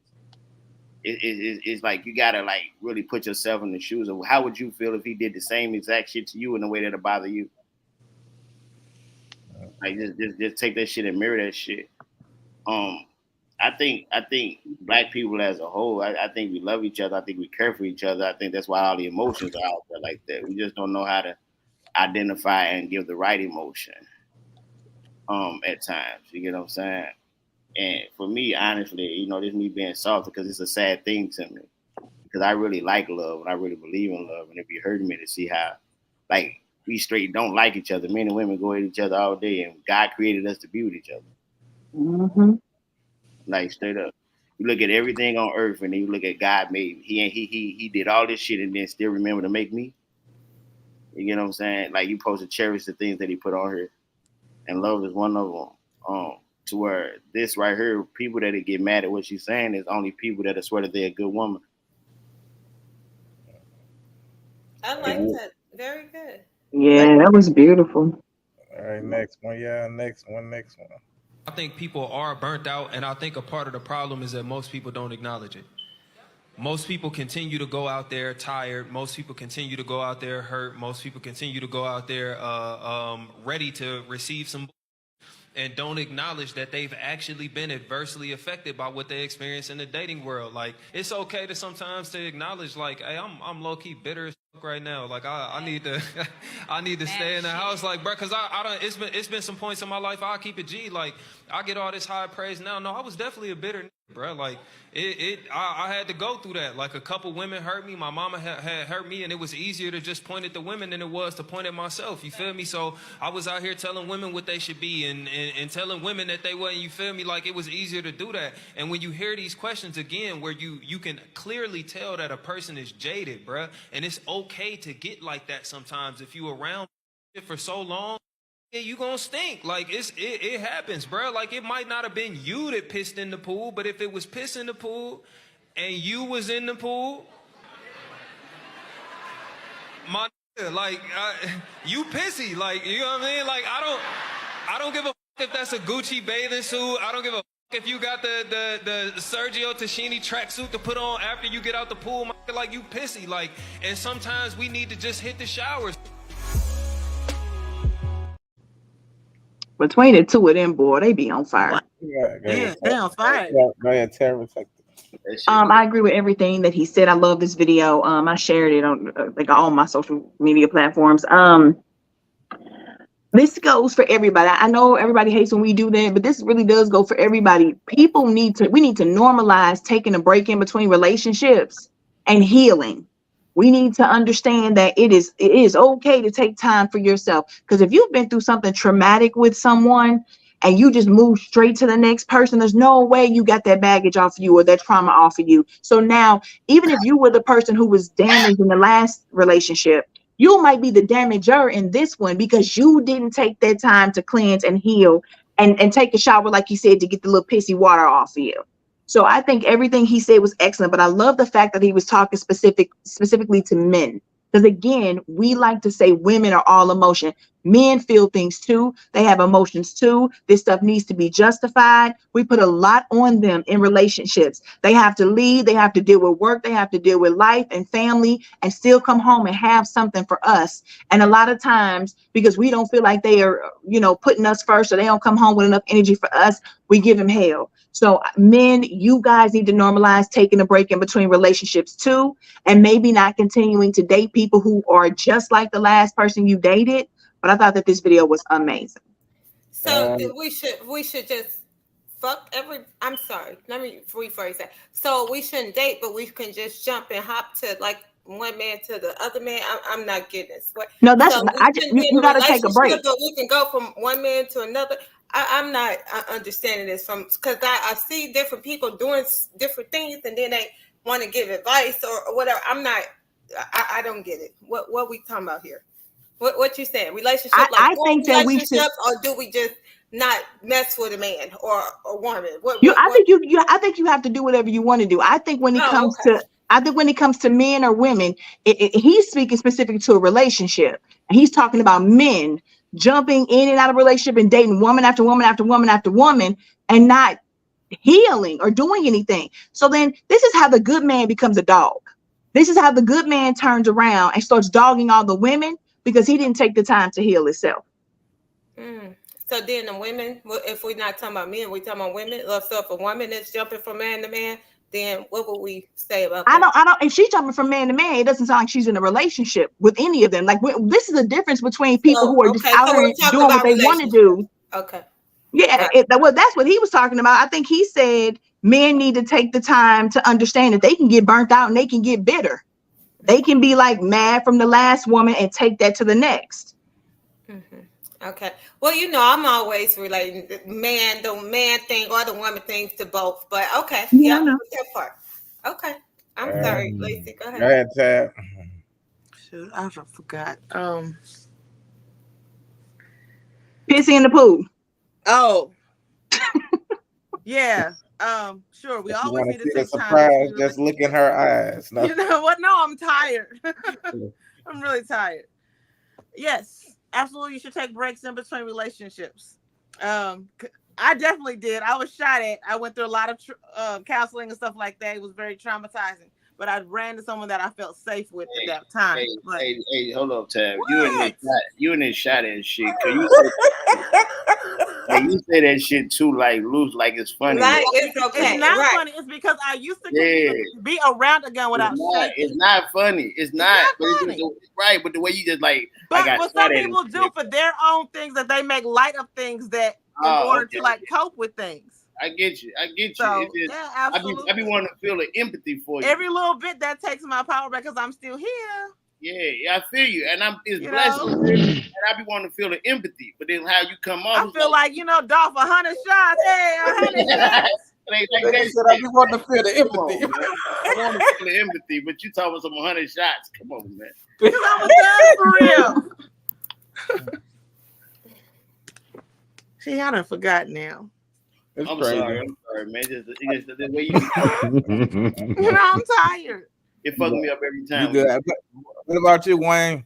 it's like you gotta like really put yourself in the shoes of how would you feel if he did the same exact shit to you in a way that'll bother you. Like just take that shit and mirror that shit. I think black people as a whole, I think we love each other. I think we care for each other. I think that's why all the emotions are out there like that. We just don't know how to identify and give the right emotion. At times, you get what I'm saying? And for me, honestly, you know, this me being soft because it's a sad thing to me. Because I really like love and I really believe in love. And it'd be hurting me to see how, like, we straight don't like each other. Men and women go at each other all day, and God created us to be with each other. Mm-hmm. Like straight up, you look at everything on earth, and then you look at God made. He did all this shit, and then still remember to make me. You get what I'm saying? Like you supposed to cherish the things that He put on here, and love is one of them. To where this right here, people that get mad at what she's saying is only people that swear that they're a good woman. I like that. Very good. Yeah, that was beautiful. All right, next one. Yeah, next one. I think people are burnt out, and I think a part of the problem is that most people don't acknowledge it. Most people continue to go out there tired. Most people continue to go out there hurt. Most people continue to go out there ready to receive some and don't acknowledge that they've actually been adversely affected by what they experience in the dating world. Like, it's okay to sometimes to acknowledge, like, hey, I'm low-key bitter as fuck right now. Like, I need to I need to stay in the house. Like, bro, because I don't, it's been some points in my life I'll keep it G. Like, I get all this high praise now. No, I was definitely a bitter nigga, bro. Like, I had to go through that. Like, a couple women hurt me. My mama had hurt me, and it was easier to just point at the women than it was to point at myself. You feel me? So I was out here telling women what they should be and telling women that they wasn't, you feel me? Like, it was easier to do that. And when you hear these questions again, where you can clearly tell that a person is jaded, bro, and it's okay to get like that sometimes. If you around for so long, yeah, you gonna stink. Like, it happens, bro. Like, it might not have been you that pissed in the pool, but if it was piss in the pool and you was in the pool, my nigga, like, you pissy. Like, you know what I mean? Like, I don't give a fuck if that's a Gucci bathing suit. I don't give a fuck if you got the Sergio Tashini tracksuit to put on after you get out the pool. My nigga, like, you pissy. Like, and sometimes we need to just hit the showers. Between the two of them, boy, they be on fire. Yeah, they on fire. Go ahead, Tara. I agree with everything that he said. I love this video. I shared it on like all my social media platforms. This goes for everybody. I know everybody hates when we do that, but this really does go for everybody. We need to normalize taking a break in between relationships and healing. We need to understand that it is okay to take time for yourself. Because if you've been through something traumatic with someone and you just move straight to the next person, there's no way you got that baggage off of you or that trauma off of you. So now, even if you were the person who was damaged in the last relationship, you might be the damager in this one because you didn't take that time to cleanse and heal and take a shower, like you said, to get the little pissy water off of you. So I think everything he said was excellent, but I love the fact that he was talking specifically to men. Because again, we like to say women are all emotion. Men feel things too. They have emotions too. This stuff needs to be justified. We put a lot on them in relationships. They have to lead. They have to deal with work. They have to deal with life and family and still come home and have something for us. And a lot of times, because we don't feel like they are, putting us first, or they don't come home with enough energy for us, we give them hell. So men, you guys need to normalize taking a break in between relationships too, and maybe not continuing to date people who are just like the last person you dated. But I thought that this video was amazing. So we should just fuck I'm sorry, let me rephrase that. So we shouldn't date, but we can just jump and hop to like one man to the other man. I'm not getting this. No, that's you got to take a break. But we can go from one man to another. I'm not understanding this because I see different people doing different things and then they want to give advice or whatever. I don't get it. What we talking about here? What you saying? Relationship? I think that we should, or do we just not mess with a man or a woman? I think you have to do whatever you want to do. I think when it comes to men or women, he's speaking specifically to a relationship, and he's talking about men jumping in and out of a relationship and dating woman after woman after woman after woman and not healing or doing anything. So then this is how the good man becomes a dog. This is how the good man turns around and starts dogging all the women because he didn't take the time to heal himself. So then the women, if we're not talking about men, we're talking about women. So if a woman is jumping from man to man, then what would we say about that? I don't. If she's jumping from man to man, it doesn't sound like she's in a relationship with any of them. Like this is a difference between people who are just out so here doing what they want to do. Okay. Yeah, well, that's what he was talking about. I think he said men need to take the time to understand that they can get burnt out and they can get bitter. They can be like mad from the last woman and take that to the next. Okay. Well, I'm always relating the man thing or the woman thing to both. But okay. Yeah, that part. Okay. I'm sorry, Lacey. Go ahead. Go ahead, Tab. Shoot, I forgot. Pissy in the pool. Oh. Yeah. Sure. We always need to take time. Just look in her eyes. No. You know what? No, I'm tired. I'm really tired. Yes, absolutely. You should take breaks in between relationships. I definitely did. I was shot at. I went through a lot of counseling and stuff like that. It was very traumatizing. But I ran to someone that I felt safe with at that time. Hey, hold up, Tab. You in this shot and shit. You say that shit too, like loose, like it's funny. Like it's okay. It's not funny. It's because I used to be around a gun without shaking. It's not funny. It's not funny. Right, but the way you just like. But what some people do for their own things, that they make light of things that in order to like cope with things. I get you. So, yeah, absolutely. I be wanting to feel the empathy for you. Every little bit that takes my power back because I'm still here. Yeah, I feel you, and it's blessing. And I be wanting to feel the empathy, but then how you come off, I feel like Dolph 100 shots. Hey, 100 shots. I be wanting to feel the empathy. I want to feel the empathy, but you talking some 100 shots. Come on, man. Because I was done for real. See, I done forgot now. I'm sorry, man. Just the way you. I'm tired. It fucks me up every time. You good. What about you, Wayne?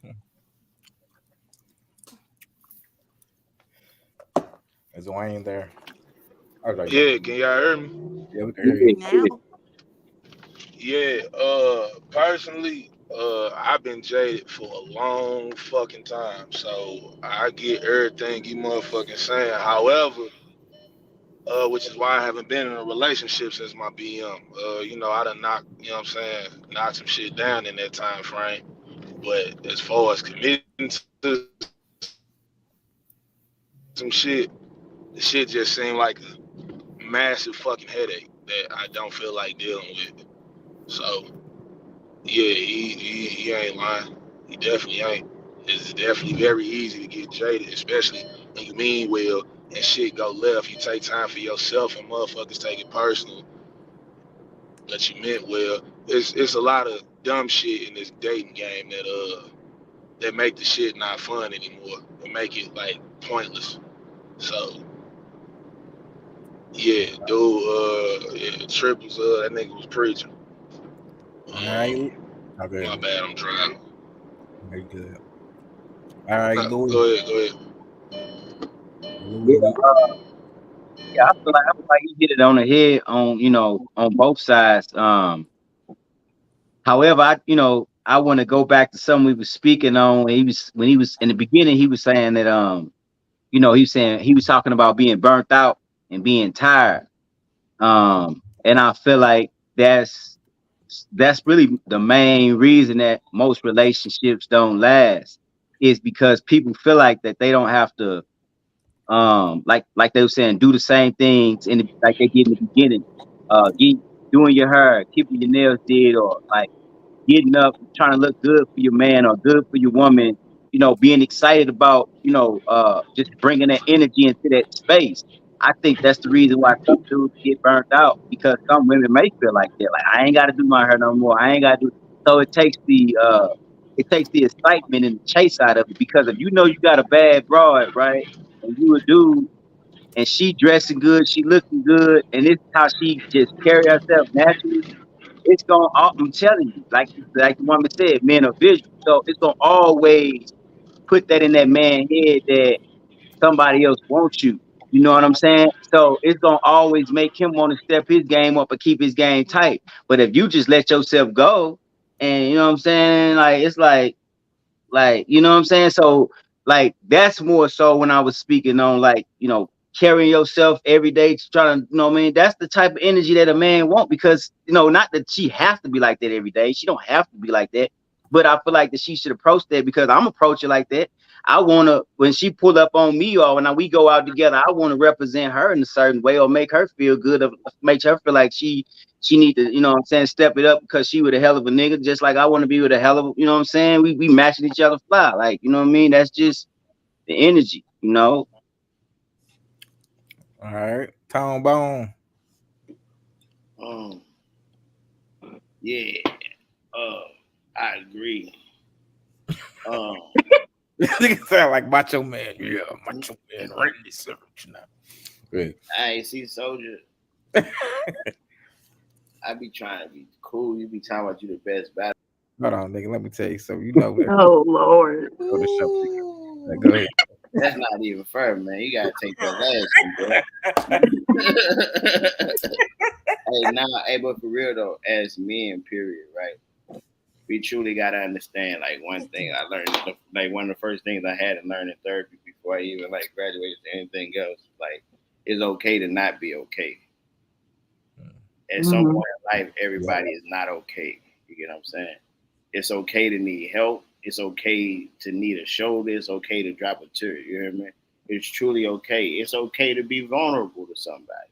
Is Wayne there? Okay. Yeah, can y'all hear me? Yeah, we can hear you. Yeah, personally, I've been jaded for a long fucking time, so I get everything you motherfucking saying. However, which is why I haven't been in a relationship since my BM. I done knocked some shit down in that time frame. But as far as committing to some shit, the shit just seemed like a massive fucking headache that I don't feel like dealing with. So, yeah, he ain't lying. He definitely ain't. It's definitely very easy to get jaded, especially when you mean well and shit go left. You take time for yourself and motherfuckers take it personal that you meant well. It's a lot of dumb shit in this dating game that make the shit not fun anymore and make it like pointless. So yeah, dude, Triples, that nigga was preaching. All right. Okay. My bad, I'm driving. Very good. All right, Louis. Go ahead. Yeah, I feel like you hit it on the head on both sides. However, I want to go back to something we was speaking on. When he was in the beginning, he was saying that he was talking about being burnt out and being tired. And I feel like that's really the main reason that most relationships don't last, is because people feel like that they don't have to like they were saying, do the same things like they did in the beginning. Doing your hair, keeping your nails did, or like getting up, trying to look good for your man or good for your woman, being excited about, just bringing that energy into that space. I think that's the reason why some dudes get burnt out, because some women may feel like that. Like, I ain't got to do my hair no more. I ain't got to do. So it takes the excitement and the chase out of it, because if you got a bad broad, right, and you a dude, and she dressing good, she looking good, and this is how she just carry herself naturally, it's gonna. I'm telling you, like the woman said, men are visual, so it's gonna always put that in that man's head that somebody else wants you. You know what I'm saying? So it's gonna always make him want to step his game up and keep his game tight. But if you just let yourself go, and you know what I'm saying, like it's like you know what I'm saying. So like that's more so when I was speaking on like carrying yourself every day, trying to what I mean. That's the type of energy that a man want because not that she has to be like that every day. She don't have to be like that. But I feel like that she should approach that because I'm approaching like that. I want to, when she pull up on me or when we go out together, I want to represent her in a certain way or make her feel good, or make her feel like she need to, what I'm saying, step it up because she with a hell of a nigga, just like I want to be with a hell of a, what I'm saying? We matching each other fly. Like, you know what I mean? That's just the energy, All right. Tone Bone. Yeah. I agree. Nigga sound like Macho Man. Yeah, Macho Man. Right in the search now. Good. I see, Soldier. I be trying to be cool. You be talking about you the best battle. Hold on, nigga. Let me tell you something. You know. Oh Lord. Go to show. Go ahead. That's not even fair, man. You gotta take that last one, bro. Hey, but for real though, as men, period, right? We truly gotta understand. Like one thing I learned, like one of the first things I had to learn in therapy before I even like graduated to anything else, like it's okay to not be okay. At some point in life, everybody is not okay. You get what I'm saying? It's okay to need help. It's okay to need a shoulder. It's okay to drop a tear. You hear me? It's truly okay. It's okay to be vulnerable to somebody.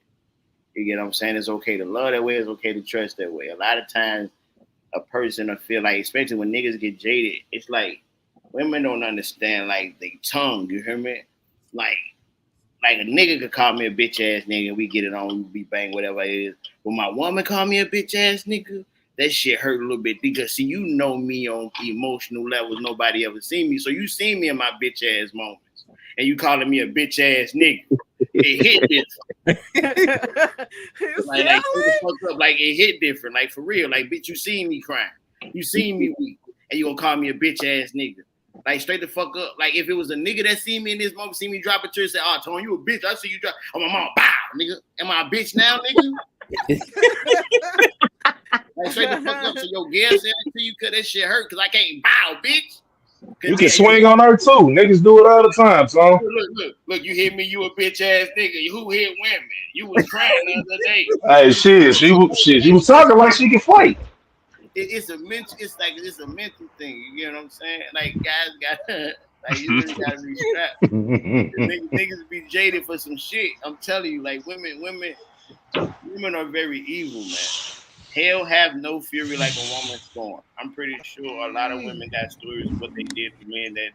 You get what I'm saying? It's okay to love that way. It's okay to trust that way. A lot of times, a person will feel like, especially when niggas get jaded, it's like women don't understand like they tongue. You hear me? Like a nigga could call me a bitch ass nigga. We get it on. We bang whatever it is. When my woman call me a bitch ass nigga, that shit hurt a little bit because see, you know me on emotional levels nobody ever seen me. So you seen me in my bitch ass moments, and you calling me a bitch ass nigga. It hit different. like the fuck up. Like it hit different. Like for real. Like bitch, you seen me crying. You seen me weak, and you gonna call me a bitch ass nigga. Like straight the fuck up. Like if it was a nigga that see me in this moment, see me drop a tear, say, "Oh, Tony, you a bitch." I see you drop. Oh, my mom, bow, nigga. Am I a bitch now, nigga? Like straight the fuck up. So your girl said it to you because that shit hurt because I can't bow, bitch. You can swing on her too. Niggas do it all the time, so. Look, you hit me, you a bitch ass nigga. Who hit women? You was crying the other day. Hey, she was talking like she can fight. It's a mental thing. You get what I'm saying? Like guys got like you really gotta be strapped. Niggas be jaded for some shit. I'm telling you, like women are very evil, man. Hell have no fury like a woman scorn. I'm pretty sure a lot of women got stories of what they did to men that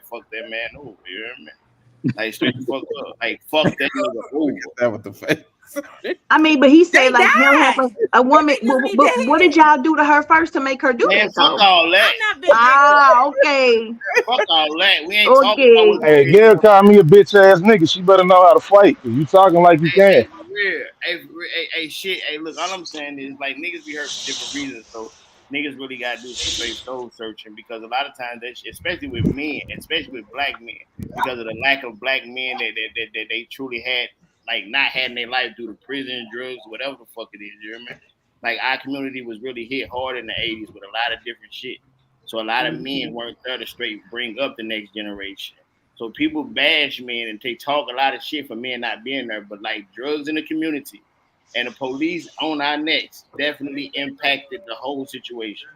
fucked that man over. You hear me? Like straight the fuck up. Like fuck that nigga over. That with the face. I mean, but he said like he'll have a woman. But what did y'all do to her first to make her do man, that? Fuck all that. Okay. Fuck all that. We ain't talking about. Hey, Gail called me a bitch ass nigga. She better know how to fight. You talking like you can. Hey, shit. Hey, look, all I'm saying is like niggas be hurt for different reasons. So niggas really gotta do some straight soul searching because a lot of times that shit, especially with men, especially with black men, because of the lack of black men that they truly had, like not had in their life due to prison, drugs, whatever the fuck it is. You remember? Like our community was really hit hard in the 80s with a lot of different shit. So a lot of men weren't there to straight bring up the next generation. So people bash men and they talk a lot of shit for men not being there, but like drugs in the community and the police on our necks definitely impacted the whole situation.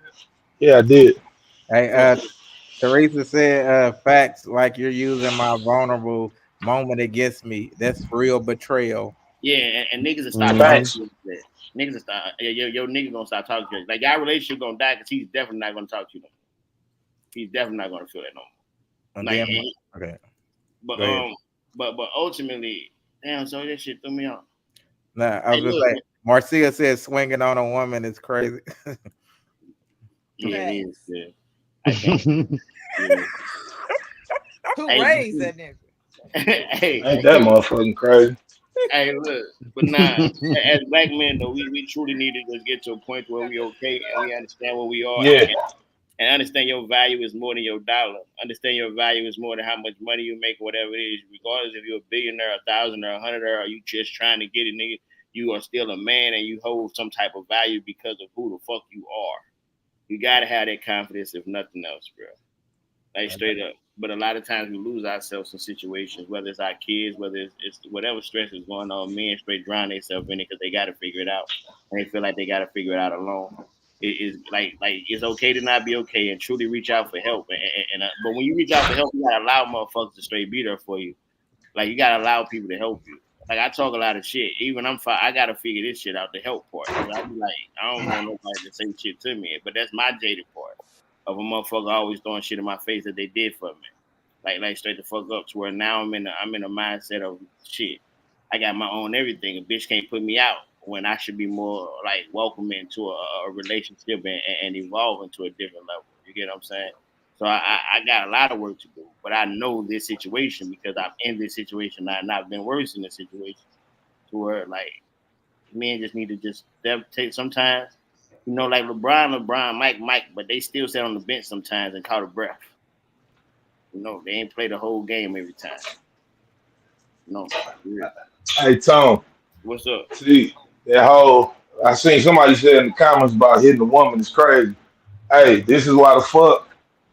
Yeah, I did. Hey, Teresa said, facts like you're using my vulnerable moment against me. That's real betrayal. Yeah, and niggas will stop talking to you. Niggas will stop. Your nigga gonna stop talking to you. Like our relationship gonna die because he's definitely not gonna talk to you no more. He's definitely not gonna feel that no more. Like, okay. But ultimately, damn, so that shit threw me off. Nah, I was gonna say, Marcia said swinging on a woman is crazy. Yeah, it is. Yeah. I can't. Who raised that nigga? Ain't that motherfucking crazy? Hey, look, but nah, as black men though, we truly need to just get to a point where we okay and we understand where we are. Yeah. and understand your value is more than your dollar. Understand your value is more than how much money you make or whatever it is. Regardless if you're a billionaire, 1,000 or 100, or you just trying to get it, nigga, you are still a man and you hold some type of value because of who the fuck you are. You gotta have that confidence, if nothing else, bro. Like straight up. But a lot of times we lose ourselves in situations, whether it's our kids, whether it's whatever stress is going on, men straight drown themselves in it because they got to figure it out. And they feel like they got to figure it out alone. It is like it's okay to not be okay and truly reach out for help. But when you reach out for help, you got to allow motherfuckers to straight be there for you. Like, you got to allow people to help you. Like, I talk a lot of shit. Even I got to figure this shit out, the help part. I be like, I don't want nobody to say shit to me. But that's my jaded part. Of a motherfucker always throwing shit in my face that they did for me, like straight the fuck up to where now I'm in a mindset of shit. I got my own everything. A bitch can't put me out when I should be more like welcoming to a relationship and evolve into a different level. You get what I'm saying? So I got a lot of work to do, but I know this situation because I'm in this situation and I've been worse in this situation to where like men just need to just take sometimes. You know, like LeBron, Mike, but they still sat on the bench sometimes and caught a breath. You know, they ain't play the whole game every time. No. Yeah. Hey Tom. What's up? See, that whole I seen somebody said in the comments about hitting a woman is crazy. Hey, this is why the fuck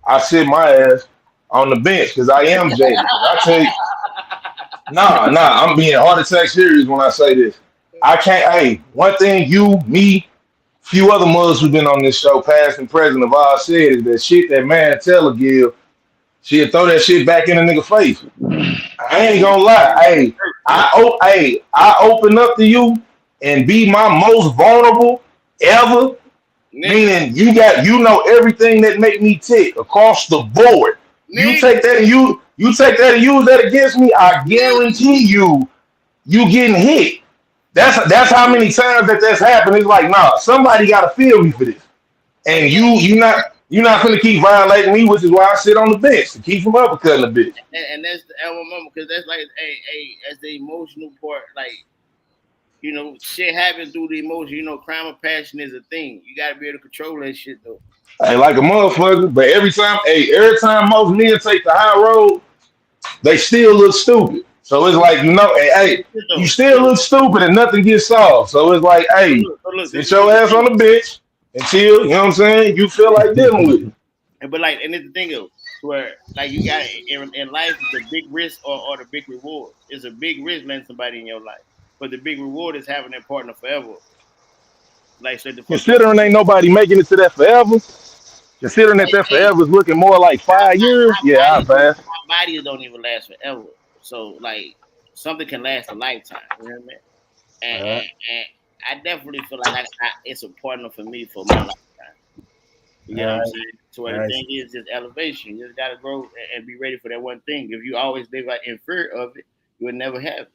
I sit my ass on the bench because I am jaded. I tell you, nah, I'm being heart attack serious when I say this. I can't. Hey, one thing you, me, few other mothers who've been on this show, past and present, have all said is that shit that man tell her give, she'll throw that shit back in a nigga face. I ain't gonna lie. Hey, I open up to you and be my most vulnerable ever. Meaning you know everything that make me tick across the board. You take that and you take that and use that against me, I guarantee you getting hit. That's how many times that's happened. It's like, nah, somebody gotta feel me for this. And you're not gonna keep violating me, which is why I sit on the bench to keep from uppercutting the bitch. And that's the moment because that's like as the emotional part, like, you know, shit happens through the emotion. You know, crime of passion is a thing. You gotta be able to control that shit though. Hey, like a motherfucker, but every time most men take the high road, they still look stupid. So it's like, you know, hey, you still look stupid and nothing gets solved. So it's like, hey, sit your ass on the bench until, you know what I'm saying, you feel like dealing with it. But like, and it's the thing of where like you got in life, the big risk or the big reward. It's a big risk letting somebody in your life, but the big reward is having that partner forever. Like, so considering ain't nobody making it to that forever. Considering that forever is looking more like 5 years, I pass. My bodies don't even last forever. So like something can last a lifetime. You know what I mean? And I definitely feel like it's a partner for me for my lifetime. You know what I'm saying? So the thing is just elevation. You just gotta grow and be ready for that one thing. If you always live in fear of it, you would never have it.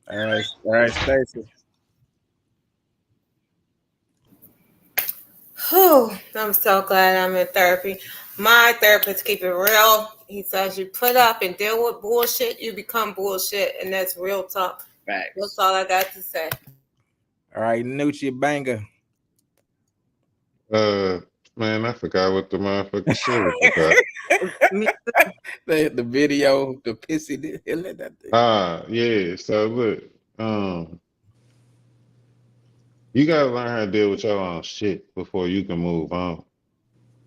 All right, Stacey. Whew, I'm so glad I'm in therapy. My therapist keep it real. He says you put up and deal with bullshit, you become bullshit, and that's real talk. Right. That's all I got to say. All right, Nucci Banger. Man, I forgot what the motherfucker shit was about. the video, the pissy. Yeah. So look, you gotta learn how to deal with your own shit before you can move on.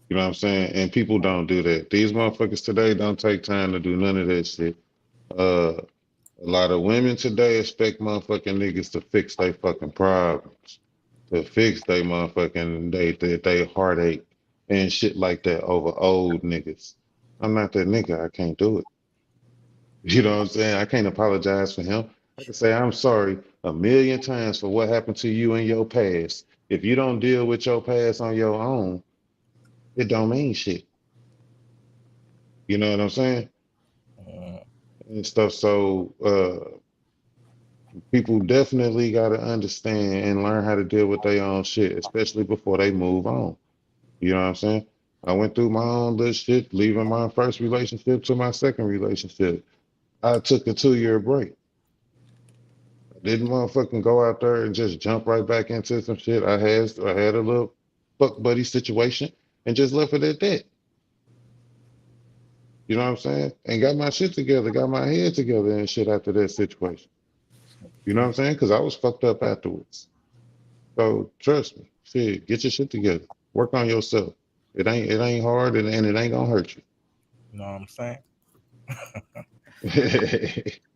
You know what I'm saying? And people don't do that. These motherfuckers today don't take time to do none of that shit. A lot of women today expect motherfucking niggas to fix their fucking problems, to fix their motherfucking they heartache and shit like that over old niggas. I'm not that nigga. I can't do it. You know what I'm saying? I can't apologize for him. I can say I'm sorry 1,000,000 times for what happened to you in your past. If you don't deal with your past on your own, it don't mean shit. You know what I'm saying? And stuff. So people definitely got to understand and learn how to deal with their own shit, especially before they move on. You know what I'm saying? I went through my own little shit, leaving my first relationship to my second relationship. I took a 2-year break. I didn't motherfucking go out there and just jump right back into some shit. I had a little fuck buddy situation. and just left it at that. You know what I'm saying? And got my shit together, got my head together and shit after that situation. You know what I'm saying? Because I was fucked up afterwards. So trust me, shit, get your shit together. Work on yourself. It ain't hard and it ain't gonna hurt you. You know what I'm saying?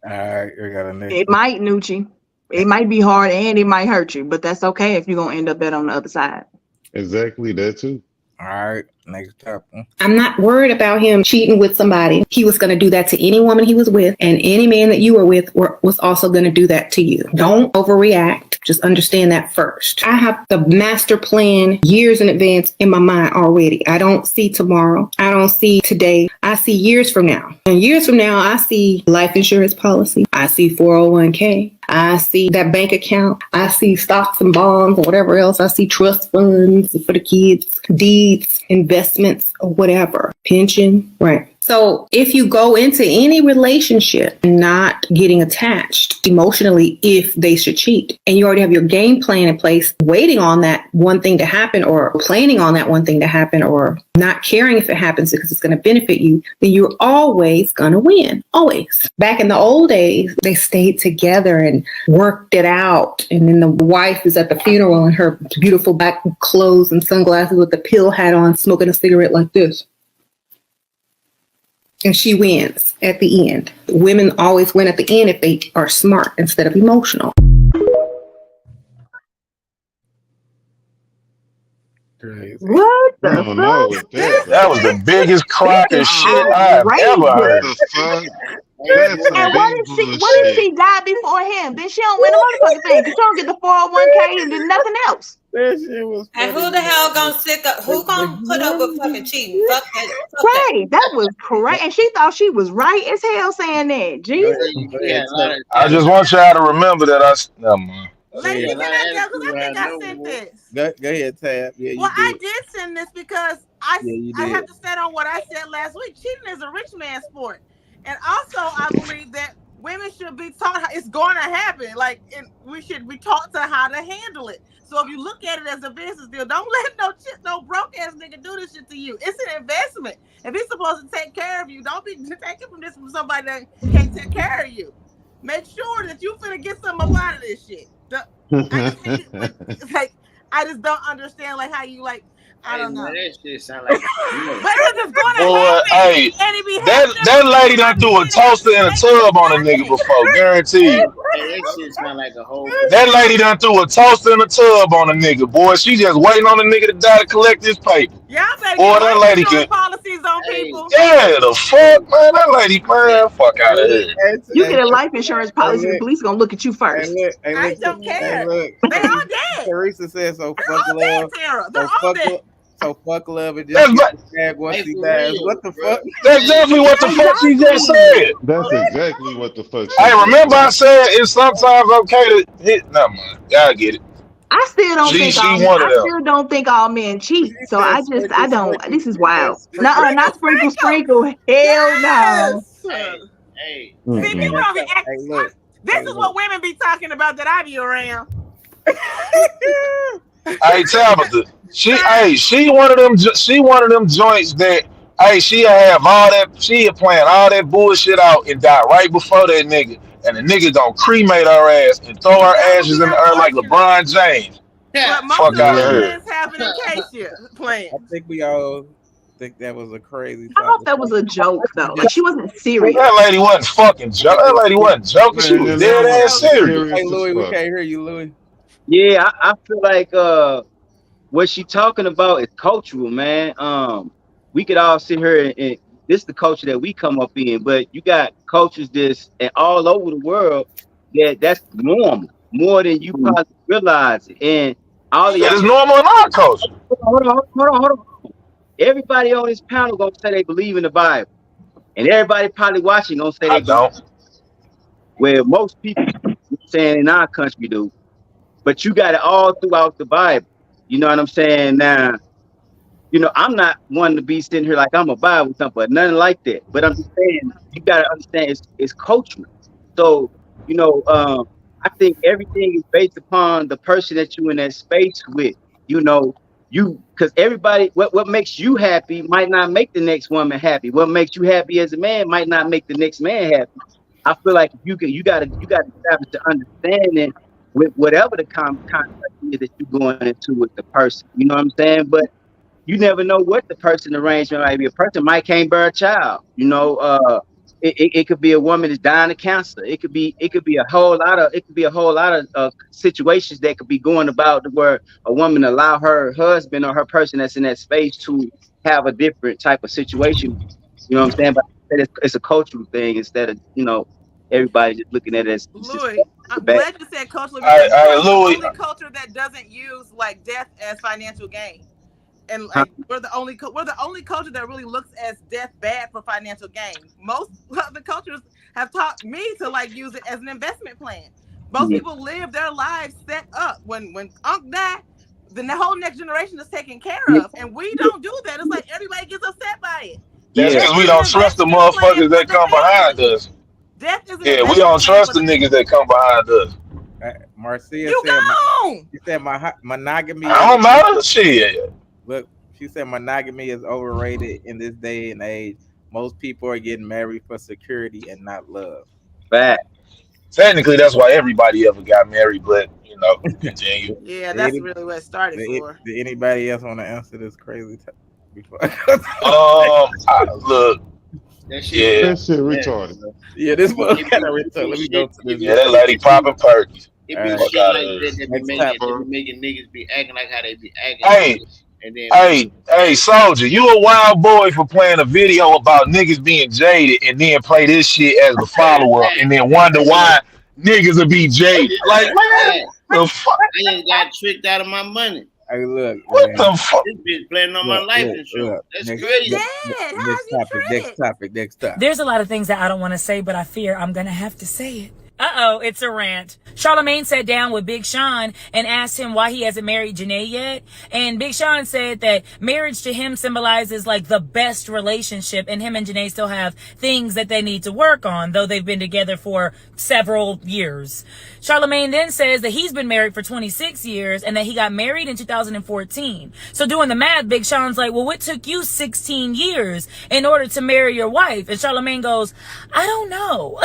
All right, I got a next. It might, Nucci. It might be hard and it might hurt you, but that's okay if you're gonna end up better on the other side. Exactly, that too. All right, next topic. I'm not worried about him cheating with somebody. He was going to do that to any woman he was with, and any man that you were with was also going to do that to you. Don't overreact. Just understand that first. I have the master plan years in advance in my mind already. I don't see tomorrow. I don't see today. I see years from now. And years from now, I see life insurance policy. I see 401k. I see that bank account. I see stocks and bonds or whatever else. I see trust funds for the kids, deeds, investments, or whatever. Pension, right? So if you go into any relationship not getting attached emotionally if they should cheat, and you already have your game plan in place, waiting on that one thing to happen or planning on that one thing to happen or not caring if it happens because it's going to benefit you, then you're always going to win. Always. Back in the old days, they stayed together and worked it out. And then the wife is at the funeral in her beautiful black clothes and sunglasses with the pill hat on, smoking a cigarette like this. And she wins at the end. Women always win at the end if they are smart instead of emotional. What the I don't know fuck? what that. That was the biggest crock of shit I've ever heard. And what if she died before him? Then she don't win a motherfucking thing because she don't get the 401k and did nothing else. That shit was And who the hell gonna stick up? Who gonna put up with fucking cheating? Fuck that. Fuck Right, that was correct. And she thought she was right as hell saying that. Jesus. I just want y'all to remember that never mind. Ladies, can I tell? Because I think I sent this. Go ahead, Tab. Yeah, you Well, did. I did send this because I you I did. have to stand on what I said last week. Cheating is a rich man's sport, and also I believe that women should be taught how it's going to happen. Like, and we should be taught to how to handle it. So if you look at it as a business deal, don't let no broke ass nigga do this shit to you. It's an investment. If he's supposed to take care of you, don't be taking from somebody that can't take care of you. Make sure that you finna get something up out of this shit. I just don't understand like how you like. I don't know. That shit sound like. But it's gonna Boy, happen. hey, And it be that lady done threw a toaster in a tub on a nigga before, guarantee you. That shit sound like a whole. That lady done threw a toaster in a tub on a nigga, boy. She just waiting on the nigga to die to collect his paper. Y'all better Boy, get that life lady insurance can. policies on people. Yeah, the fuck, man. That lady, man, fuck out of here. You get a life insurance policy, the police gonna look at you first. I don't care. They all dead. Teresa said so. They're Fuck all dead, love. Tara. They're So all fuck dead. love. So fuck love and just get the tag once he dies. What the fuck? That's exactly what the fuck she just said. That's exactly what the fuck. Hey, remember I said it's sometimes okay to hit. Never mind. Y'all get it. I still don't think I still don't think all men cheat. So I don't. This is wild. Not sprinkle. Hell no. Hey, See, people don't be acting. Look. This is what women be talking about that I be around. Hey, Tabitha, she one of them joints that she'll have all that, she'll plan all that bullshit out and die right before that nigga, and the nigga gonna cremate her ass and throw her ashes in the earth like LeBron James. But most Fuck of out the of here. men's have an acacia plan. I think we all think that was a crazy. I hope that was a joke though. Like she wasn't serious. That lady wasn't fucking joking. That lady wasn't joking. She was dead ass serious. Hey Louis, we can't hear you, Louis. Yeah, I feel like what she talking about is cultural, man. We could all sit here and this is the culture that we come up in, but you got cultures and all over the world that's normal, more than you probably realize. And all of it's normal in our culture. Hold on. Everybody on this panel gonna say they believe in the Bible, and everybody probably watching gonna say they don't. Well, most people saying in our country do. But you got it all throughout the Bible. You know what I'm saying? Now, I'm not one to be sitting here like I'm a Bible thumper, but nothing like that. But I'm just saying, you got to understand it's cultural. So, I think everything is based upon the person that you in that space with. You because everybody, what makes you happy might not make the next woman happy. What makes you happy as a man might not make the next man happy. I feel like you gotta establish the understanding with whatever the contract is that you're going into with the person. You know what I'm saying? But you never know what the person arrangement might be. A person might can't bear a child. You know, it could be a woman that's dying of cancer. It could be a whole lot of situations that could be going about where a woman allow her husband or her person that's in that space to have a different type of situation. You know what I'm saying? But it's a cultural thing instead of, you know, everybody just looking at it as Louis, I'm glad you said culturally because we're the only culture that doesn't use like death as financial gain. And like we're the only culture that really looks at death bad for financial gain. Most other cultures have taught me to like use it as an investment plan. Most people live their lives set up. When Unc died, then the whole next generation is taken care of, and we don't do that. It's like everybody gets upset by it. That's because we don't trust the motherfuckers that come behind us. Death is we don't trust the niggas that come behind us. Marcia said monogamy. I don't matter. Shit. Look, she said monogamy is overrated in this day and age. Most people are getting married for security and not love. Fact. Technically, that's why everybody ever got married, but you know, continue. Yeah, that's really what it started for. Did anybody else want to answer this crazy before? Look. That shit retarded. Yeah, this was kind of retarded. Let me go to this. Yeah, that lady popping perkies. It be shit like that be making niggas be acting like how they be acting. Hey, and then, hey, Soldier, you a wild boy for playing a video about niggas being jaded and then play this shit as the follow-up and then wonder why niggas will be jaded. Like, man, the fuck? I ain't got tricked out of my money. Hey, look, what the fuck? This bitch playing on my life insurance. That's crazy. Next topic. There's a lot of things that I don't want to say, but I fear I'm going to have to say it. Uh-oh, it's a rant. Charlamagne sat down with Big Sean and asked him why he hasn't married Janae yet. And Big Sean said that marriage to him symbolizes like the best relationship, and him and Janae still have things that they need to work on, though they've been together for several years. Charlamagne then says that he's been married for 26 years and that he got married in 2014. So doing the math, Big Sean's like, well, what took you 16 years in order to marry your wife? And Charlamagne goes, I don't know.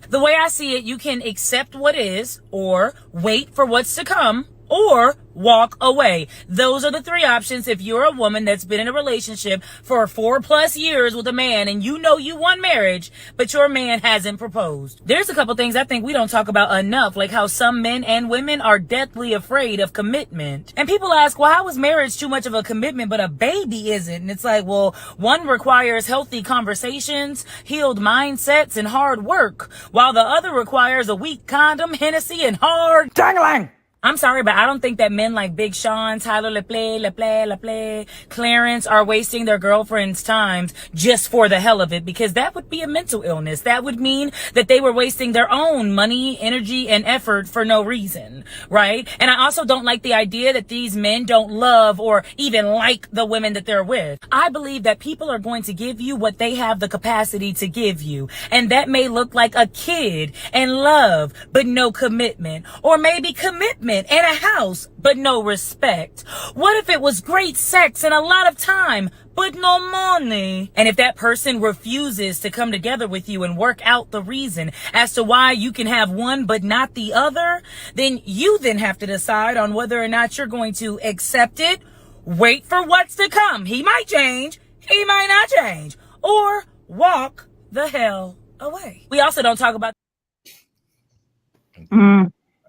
The way I see it, you can accept what is, or wait for what's to come, or walk away. Those are the three options if you're a woman that's been in a relationship for 4+ years with a man and you know you want marriage, but your man hasn't proposed. There's a couple things I think we don't talk about enough, like how some men and women are deathly afraid of commitment. And people ask, well, how is marriage too much of a commitment, but a baby isn't? And it's like, well, one requires healthy conversations, healed mindsets, and hard work, while the other requires a weak condom, Hennessy, and hard dangling. I'm sorry, but I don't think that men like Big Sean, Tyler LaPlay, Clarence are wasting their girlfriends' times just for the hell of it, because that would be a mental illness. That would mean that they were wasting their own money, energy, and effort for no reason, right? And I also don't like the idea that these men don't love or even like the women that they're with. I believe that people are going to give you what they have the capacity to give you. And that may look like a kid and love, but no commitment. Or maybe commitment and a house, but no respect. What if it was great sex and a lot of time, but no money? And if that person refuses to come together with you and work out the reason as to why you can have one but not the other, then you then have to decide on whether or not you're going to accept it, wait for what's to come. He might change, he might not change, or walk the hell away. We also don't talk about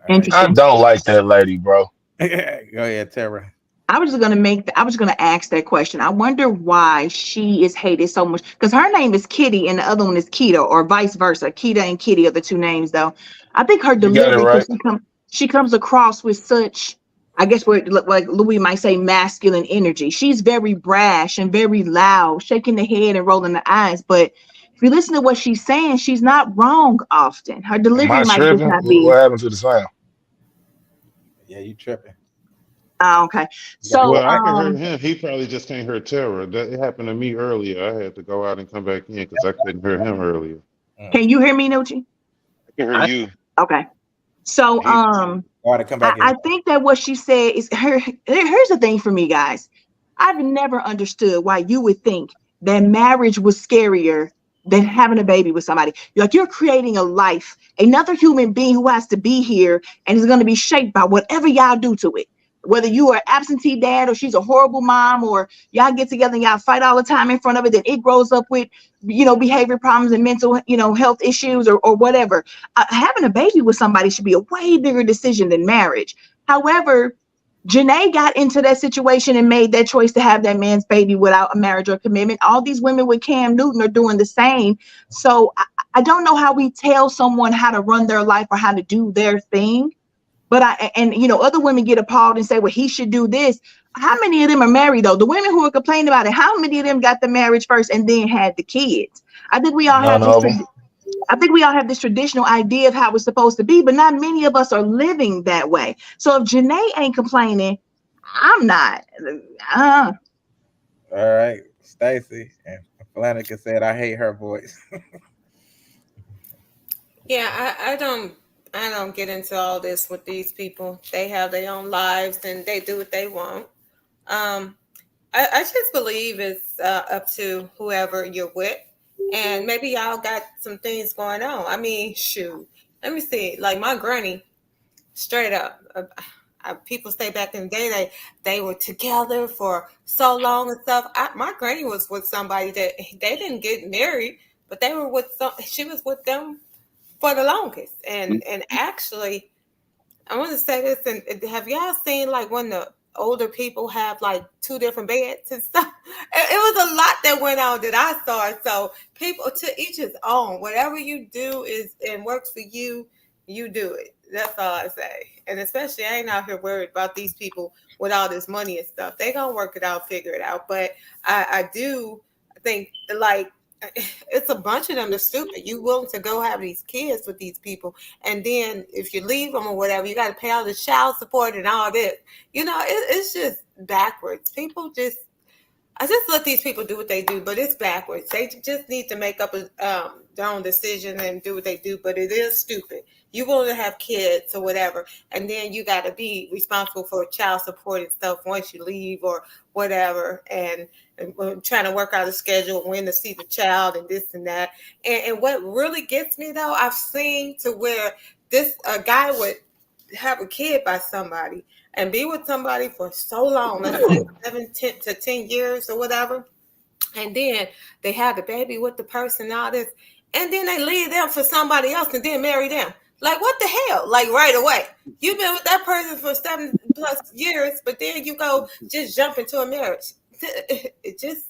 I don't like that lady, bro. Go ahead, Tara. I was gonna ask that question. I wonder why she is hated so much, because her name is Kitty and the other one is Keto, or vice versa. Keita and Kitty are the two names, though. I think her delivery, right. She comes across with such, I guess what like Louis might say, masculine energy. She's very brash and very loud, shaking the head and rolling the eyes. But if you listen to what she's saying, she's not wrong often. Her delivery might just not be. What happened to the sound? Yeah, you tripping. Okay. So well, I can hear him. He probably just can't hear Tara. It happened to me earlier. I had to go out and come back in because I couldn't hear him earlier. Can you hear me, Nucci? I can hear you. Okay. So Or to come back in. I think that what she said is here's the thing for me, guys. I've never understood why you would think that marriage was scarier than having a baby with somebody. You're creating a life, another human being who has to be here and is going to be shaped by whatever y'all do to it. Whether you are absentee dad or she's a horrible mom, or y'all get together and y'all fight all the time in front of it, then it grows up with, behavior problems and mental, health issues or whatever. Having a baby with somebody should be a way bigger decision than marriage. However, Janae got into that situation and made that choice to have that man's baby without a marriage or commitment. All these women with Cam Newton are doing the same. So I don't know how we tell someone how to run their life or how to do their thing. But other women get appalled and say, well, he should do this. How many of them are married, though? The women who are complaining about it, how many of them got the marriage first and then had the kids? I think we all have this traditional idea of how it's supposed to be, but not many of us are living that way. So if Janae ain't complaining, I'm not. All right, Stacy and Flannery said, I hate her voice. Yeah, I don't get into all this with these people. They have their own lives and they do what they want. I just believe it's up to whoever you're with, and maybe y'all got some things going on. I mean, shoot, let me see. Like my granny, straight up. People say back in the day they were together for so long and stuff. My granny was with somebody that they didn't get married, but they were with she was with them for the longest. And actually, I want to say this, and have y'all seen like when the older people have like two different beds and stuff? It was a lot that went on that I saw. So people, to each his own. Whatever you do is and works for you, you do it. That's all I say. And especially, I ain't out here worried about these people with all this money and stuff. They gonna work it out, figure it out. But I do think like it's a bunch of them that's stupid. You willing to go have these kids with these people, and then if you leave them or whatever, you got to pay all the child support and all this. It's just backwards. I just let these people do what they do, but it's backwards. They just need to make up their own decision and do what they do, but it is stupid. You want to have kids or whatever, and then you got to be responsible for child support and stuff once you leave or whatever, and trying to work out a schedule, when to see the child and this and that. And what really gets me, though, I've seen to where a guy would have a kid by somebody and be with somebody for so long, let's say 7 to 10 years or whatever, and then they have the baby with the person and all this, and then they leave them for somebody else and then marry them. Like, what the hell? Like, right away. You've been with that person for 7+ years, but then you go just jump into a marriage. It just,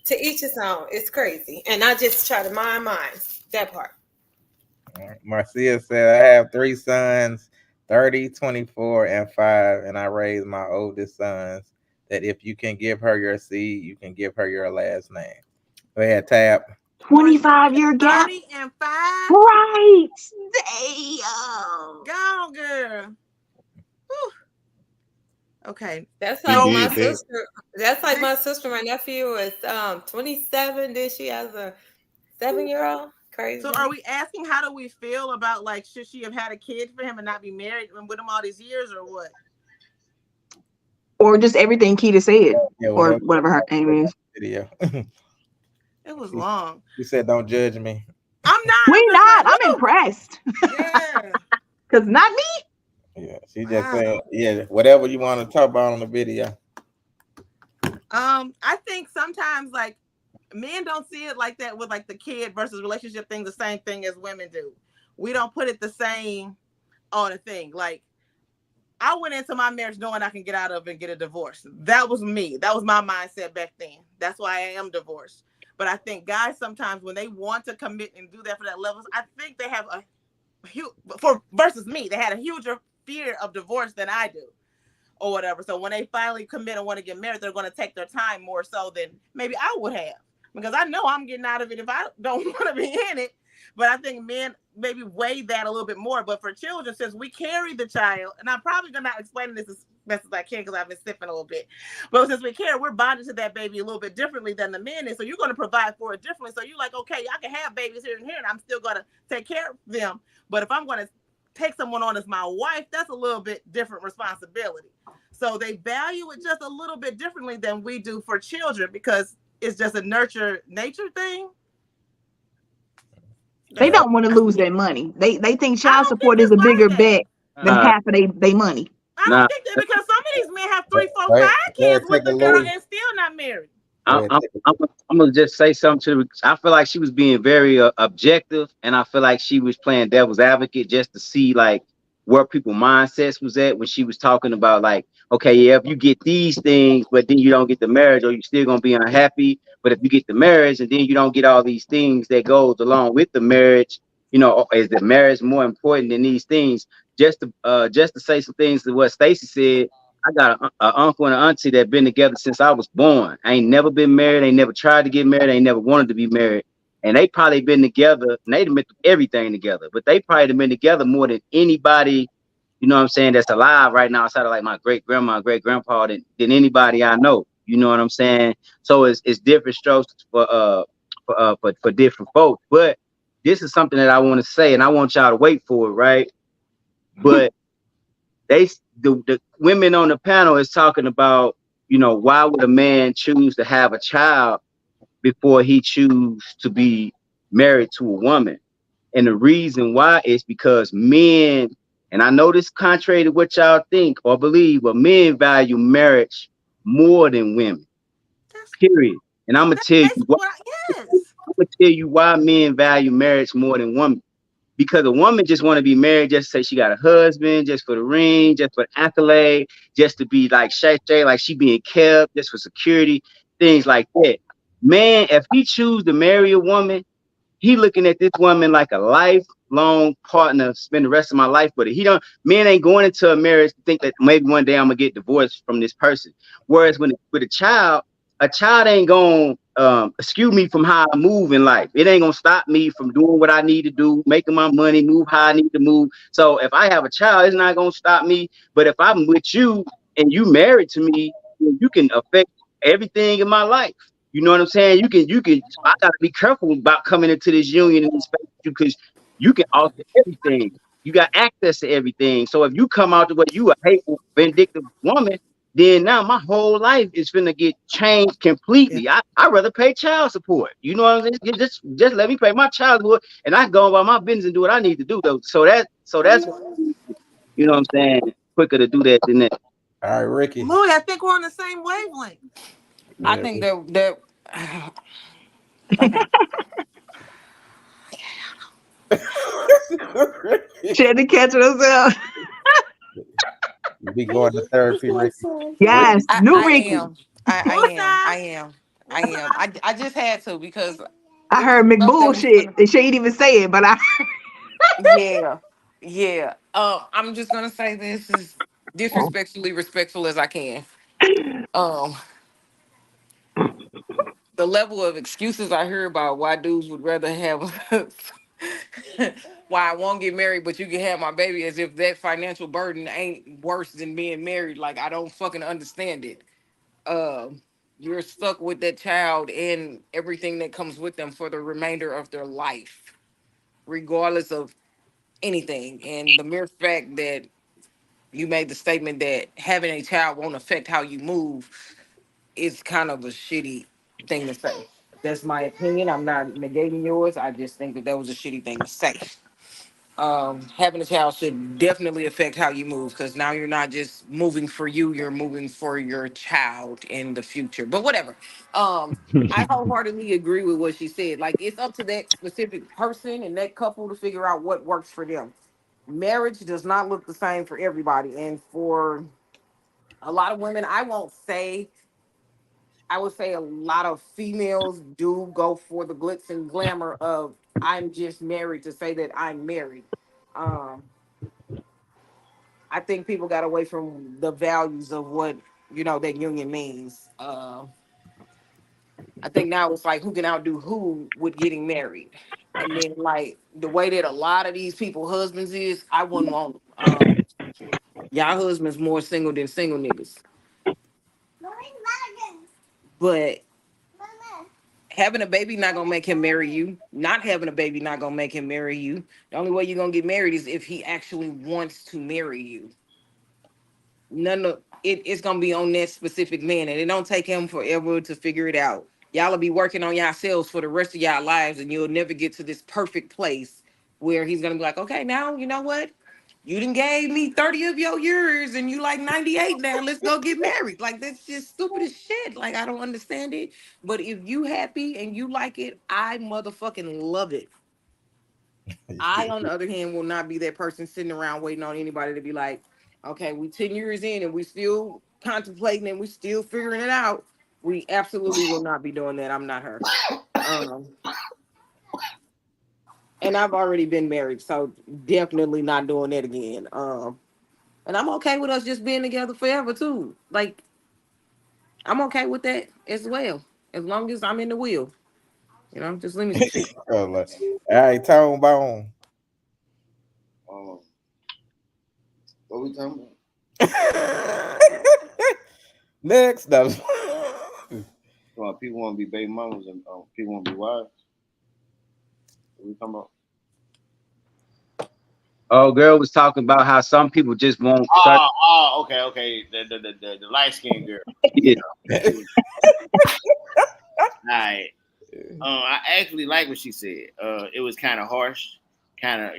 to each his own. It's crazy. And I just try to mind mine, that part. Marcia said, I have 3 sons, 30, 24, and 5, and I raised my oldest sons that if you can give her your seed, you can give her your last name. Go ahead, Tab. 25-year gap. 30 and 5? Right. Damn. Go, girl. Whew. Okay. That's like my sister. That's like my sister. My nephew is 27. Then she has a 7-year-old. Crazy. So are we asking how do we feel about, like, should she have had a kid for him and not be married with him all these years, or what? Or just everything Keita said, or whatever her name is. Video. It was long. You said don't judge me. I'm not. We not. I'm impressed. Yeah. Cause not me. Yeah, she just said, yeah, whatever you want to talk about on the video. I think sometimes like men don't see it like that with like the kid versus relationship thing, the same thing as women do. We don't put it the same on a thing. Like, I went into my marriage knowing I can get out of it and get a divorce. That was me. That was my mindset back then. That's why I am divorced. But I think guys sometimes when they want to commit and do that for that level, I think they have a huge, versus me, they had a huger fear of divorce than I do or whatever. So when they finally commit and want to get married, they're going to take their time more so than maybe I would have, because I know I'm getting out of it if I don't want to be in it. But I think men maybe weigh that a little bit more. But for children, since we carry the child, and I'm probably going to explain this as best as I can because I've been sipping a little bit. But since we carry, we're bonded to that baby a little bit differently than the men is. So you're going to provide for it differently. So you're like, okay, I can have babies here and here, and I'm still going to take care of them. But if I'm going to take someone on as my wife, that's a little bit different responsibility. So they value it just a little bit differently than we do for children because it's just a nature thing. They don't want to lose their money. They think I child don't think support is it's a bigger like that. bet than half of they money. I Nah, don't think that because some of these men have 3, 4, Go 5 ahead, kids with take a the girl little. and still not married. Go I'm, ahead, I'm, take I'm, I'm gonna just say something to. I feel like she was being very objective, and I feel like she was playing devil's advocate just to see like where people mindsets was at when she was talking about like, okay, yeah, if you get these things, but then you don't get the marriage, or you still gonna be unhappy. But if you get the marriage and then you don't get all these things that goes along with the marriage, is the marriage more important than these things? Just to say some things to what Stacy said. I got a uncle and an auntie that been together since I was born. I ain't never been married. Ain't never tried to get married. Ain't never wanted to be married. And they probably been together. And they done been through everything together. But they probably done been together more than anybody, you know what I'm saying, that's alive right now outside of like my great grandma, great grandpa than anybody I know. You know what I'm saying? So it's different strokes for different folks. But this is something that I want to say, and I want y'all to wait for it, right? But the women on the panel is talking about, why would a man choose to have a child before he choose to be married to a woman? And the reason why is because men, and I know this contrary to what y'all think or believe, but men value marriage more than women. Period. And I'm gonna tell you why. I'm gonna tell you why men value marriage more than women. Because a woman just want to be married just to say she got a husband, just for the ring, just for the accolade, just to be like Shay, like she being kept, just for security, things like that. Man, if he choose to marry a woman, he looking at this woman like a lifelong partner, spend the rest of my life with her. Men ain't going into a marriage to think that maybe one day I'm gonna get divorced from this person. Whereas with a child ain't gonna excuse me from how I move in life. It ain't gonna stop me from doing what I need to do, making my money, move how I need to move. So if I have a child, it's not gonna stop me. But if I'm with you and you married to me, you can affect everything in my life. You know what I'm saying? You can. I gotta be careful about coming into this union and this space because you can alter everything. You got access to everything. So if you come out the way you a hateful, vindictive woman, then now my whole life is finna get changed completely. Yeah. I'd rather pay child support. You know what I'm saying? Just let me pay my child support and I go about my business and do what I need to do though. So that's you know what I'm saying, quicker to do that than that. All right, Ricky. Louis, I think we're on the same wavelength. I think that She had to catch herself. We going to therapy, Ricky. Yes, new I Ricky. am. I just had to because I it was heard some stuff that was McBullshit, and she ain't even say it, but I. yeah. I'm just gonna say this as disrespectfully respectful as I can. Um, the level of excuses I hear about why dudes would rather have why I won't get married, but you can have my baby, as if that financial burden ain't worse than being married. Like I don't fucking understand it. You're stuck with that child and everything that comes with them for the remainder of their life, regardless of anything. And the mere fact that you made the statement that having a child won't affect how you move is kind of a shitty thing to say. That's my opinion. I'm not negating yours. I just think that was a shitty thing to say. Having a child should definitely affect how you move because now you're not just moving for you, you're moving for your child in the future. But whatever. I wholeheartedly agree with what she said. Like it's up to that specific person and that couple to figure out what works for them. Marriage does not look the same for everybody. And for a lot of women, I would say a lot of females do go for the glitz and glamour of I'm just married to say that I'm married. Um, I think people got away from the values of what that union means. I think now it's like who can outdo who with getting married, and then like the way that a lot of these people husbands is, I wouldn't want y'all husbands more single than single niggas. But Having a baby not gonna make him marry you. Not having a baby not gonna make him marry you. The only way you're gonna get married is if he actually wants to marry you. None of it's gonna be on that specific man, and it don't take him forever to figure it out. Y'all will be working on yourselves for the rest of y'all lives, and you'll never get to this perfect place where he's gonna be like, okay, now you know what? You done gave me 30 of your years and you like 98 now. Let's go get married. Like that's just stupid as shit. Like I don't understand it. But if you happy and you like it, I motherfucking love it. I, on the other hand, will not be that person sitting around waiting on anybody to be like, okay, we 10 years in and we still contemplating and we still figuring it out. We absolutely will not be doing that. I'm not her. Um, and I've already been married, so definitely not doing that again. And I'm okay with us just being together forever too. Like I'm okay with that as well, as long as I'm in the wheel. You know, just let me some shit. All right, Tone Bone. Um, what we talking about? Next, no. Well, people want to be baby mamas and people want to be wives. What we talking about? Oh, girl was talking about how some people just won't. Okay. The light skinned girl. Yeah. All right. I actually like what she said. It was kind of harsh, kind of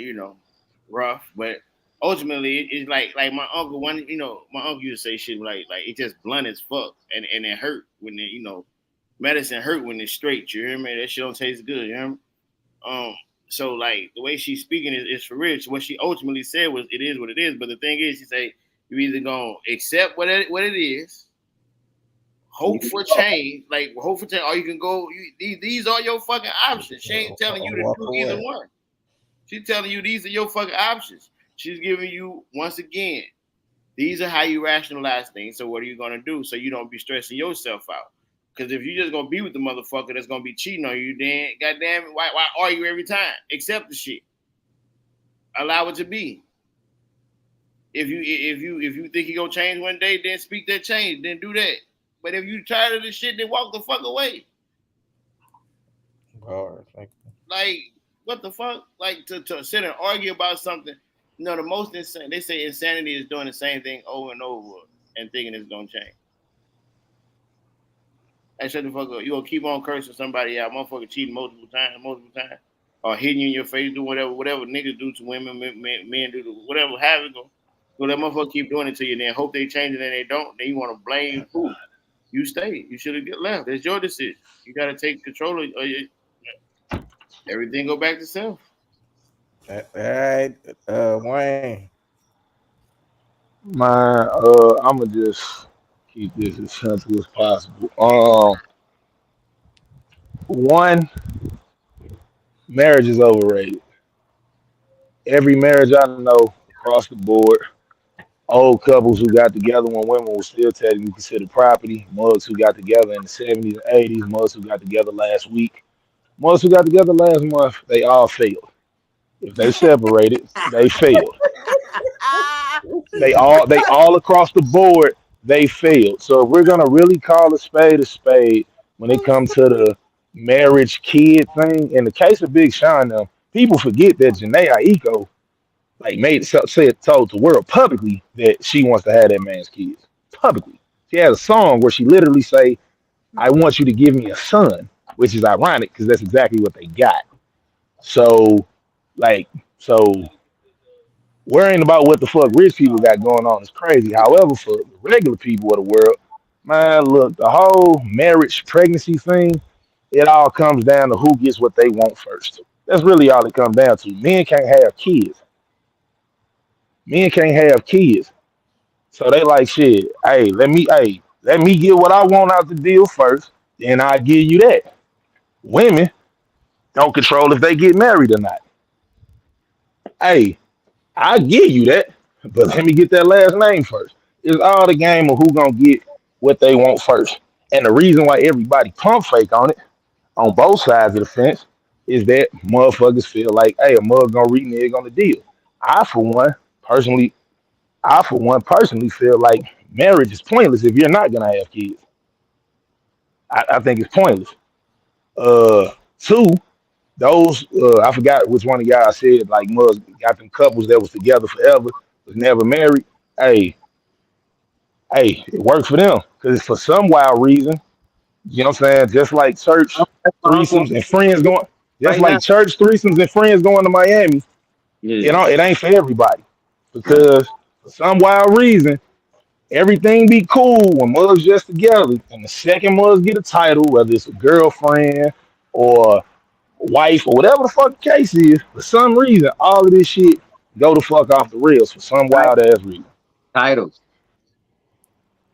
rough, but ultimately it's like my uncle. My uncle used to say shit like it just blunt as fuck, and it hurt when medicine hurt when it's straight. You hear me? That shit don't taste good. You hear me? So like the way she's speaking is for real. So what she ultimately said was, "It is what it is." But the thing is, she say you either gonna accept what it is, hope for change, or you can go. These are your fucking options. She ain't telling you to do either one. She's telling you these are your fucking options. She's giving you, once again, these are how you rationalize things. So what are you gonna do so you don't be stressing yourself out? Because if you're just gonna be with the motherfucker that's gonna be cheating on you, then goddamn it, why argue every time? Accept the shit. Allow it to be. If you think he gonna change one day, then speak that change, then do that. But if you tired of this shit, then walk the fuck away. Like, what the fuck? Like to sit and argue about something. The most insane. They say insanity is doing the same thing over and over and thinking it's gonna change. Hey, shut the fuck up. You gonna keep on cursing somebody out, motherfucker cheating multiple times, or hitting you in your face, do whatever niggas do to women, men do to whatever, have it go. So that motherfucker keep doing it to you, then hope they change it and they don't. Then you want to blame who? You stay. You should have get left. It's your decision. You got to take control of your, everything. Go back to self. All right, Wayne. I'ma just keep this as simple as possible. One, marriage is overrated. Every marriage I know across the board, old couples who got together when women were still technically considered property, mugs who got together in the 70s and 80s, mugs who got together last week, mugs who got together last month, they all failed. If they separated, they failed. They all across the board, they failed. So if we're gonna really call a spade when it comes to the marriage kid thing, in the case of Big Sean, now people forget that Janae Aiko told the world publicly that she wants to have that man's kids. Publicly. She has a song where she literally say, I want you to give me a son, which is ironic because that's exactly what they got. So, so worrying about what the fuck rich people got going on is crazy. However, for the regular people of the world, man, look, the whole marriage pregnancy thing, it all comes down to who gets what they want first. That's really all it comes down to. Men can't have kids. Men can't have kids. So they like shit. Let me get what I want out the deal first, then I give you that. Women don't control if they get married or not. Hey, I give you that, but let me get that last name first. It's all the game of who gonna get what they want first. And the reason why everybody pump fake on it, on both sides of the fence, is that motherfuckers feel like, hey, a mug gonna renege on the deal. I for one personally feel like marriage is pointless if you're not gonna have kids. I think it's pointless. Two, those I forgot which one of y'all said like Muggs got them couples that was together forever, was never married. Hey, hey, it worked for them because for some wild reason, you know what I'm saying? Just like church That's what I'm going threesomes and friends going, just right now. like church threesomes and friends going to Miami, Yeah. you know, it ain't for everybody Right. because for some wild reason, everything be cool when mugs just together, and the second mugs get a title, whether it's a girlfriend or wife or whatever the fuck the case is, for some reason, all of this shit go the fuck off the rails for some Right. wild ass reason. Titles.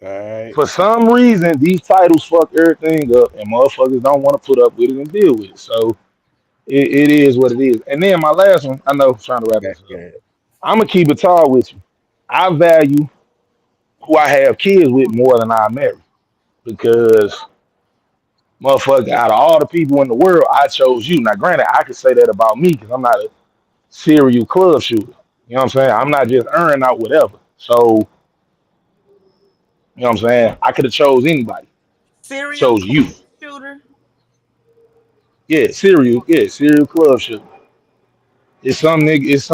All right. For some reason, these titles fuck everything up, and motherfuckers don't want to put up with it and deal with it. So it is what it is. And then my last one, I know, trying to wrap Okay, this up. good. I'm gonna keep it tall with you. I value who I have kids with more than I marry because motherfucker, out of all the people in the world, I chose you. Now, granted, I could say that about me because I'm not a serial club shooter. You know what I'm saying? I'm not just earning out whatever. So, you know what I'm saying? I could have chose anybody. Serial Chose you. shooter. Yeah, serial club shooter. It's some nigga, it's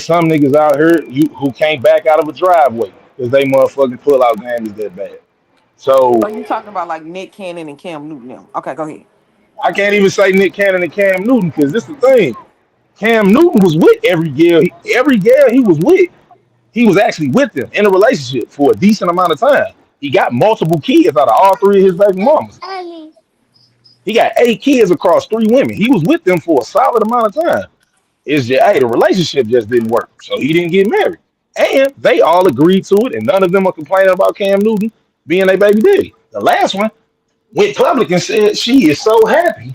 some niggas out here you who can't back out of a driveway because they motherfucking pull out game is that bad. So So you talking about like Nick Cannon and Cam Newton now? Okay, go ahead. I can't even say Nick Cannon and Cam Newton because this the thing. Cam Newton was with every girl he was with. He was actually with them in a relationship for a decent amount of time. He got multiple kids out of all three of his baby mamas. He got 8 kids across 3 women. He was with them for a solid amount of time. It's just, hey, the relationship just didn't work, so he didn't get married. And they all agreed to it, and none of them are complaining about Cam Newton being their baby daddy. The last one went public and said she is so happy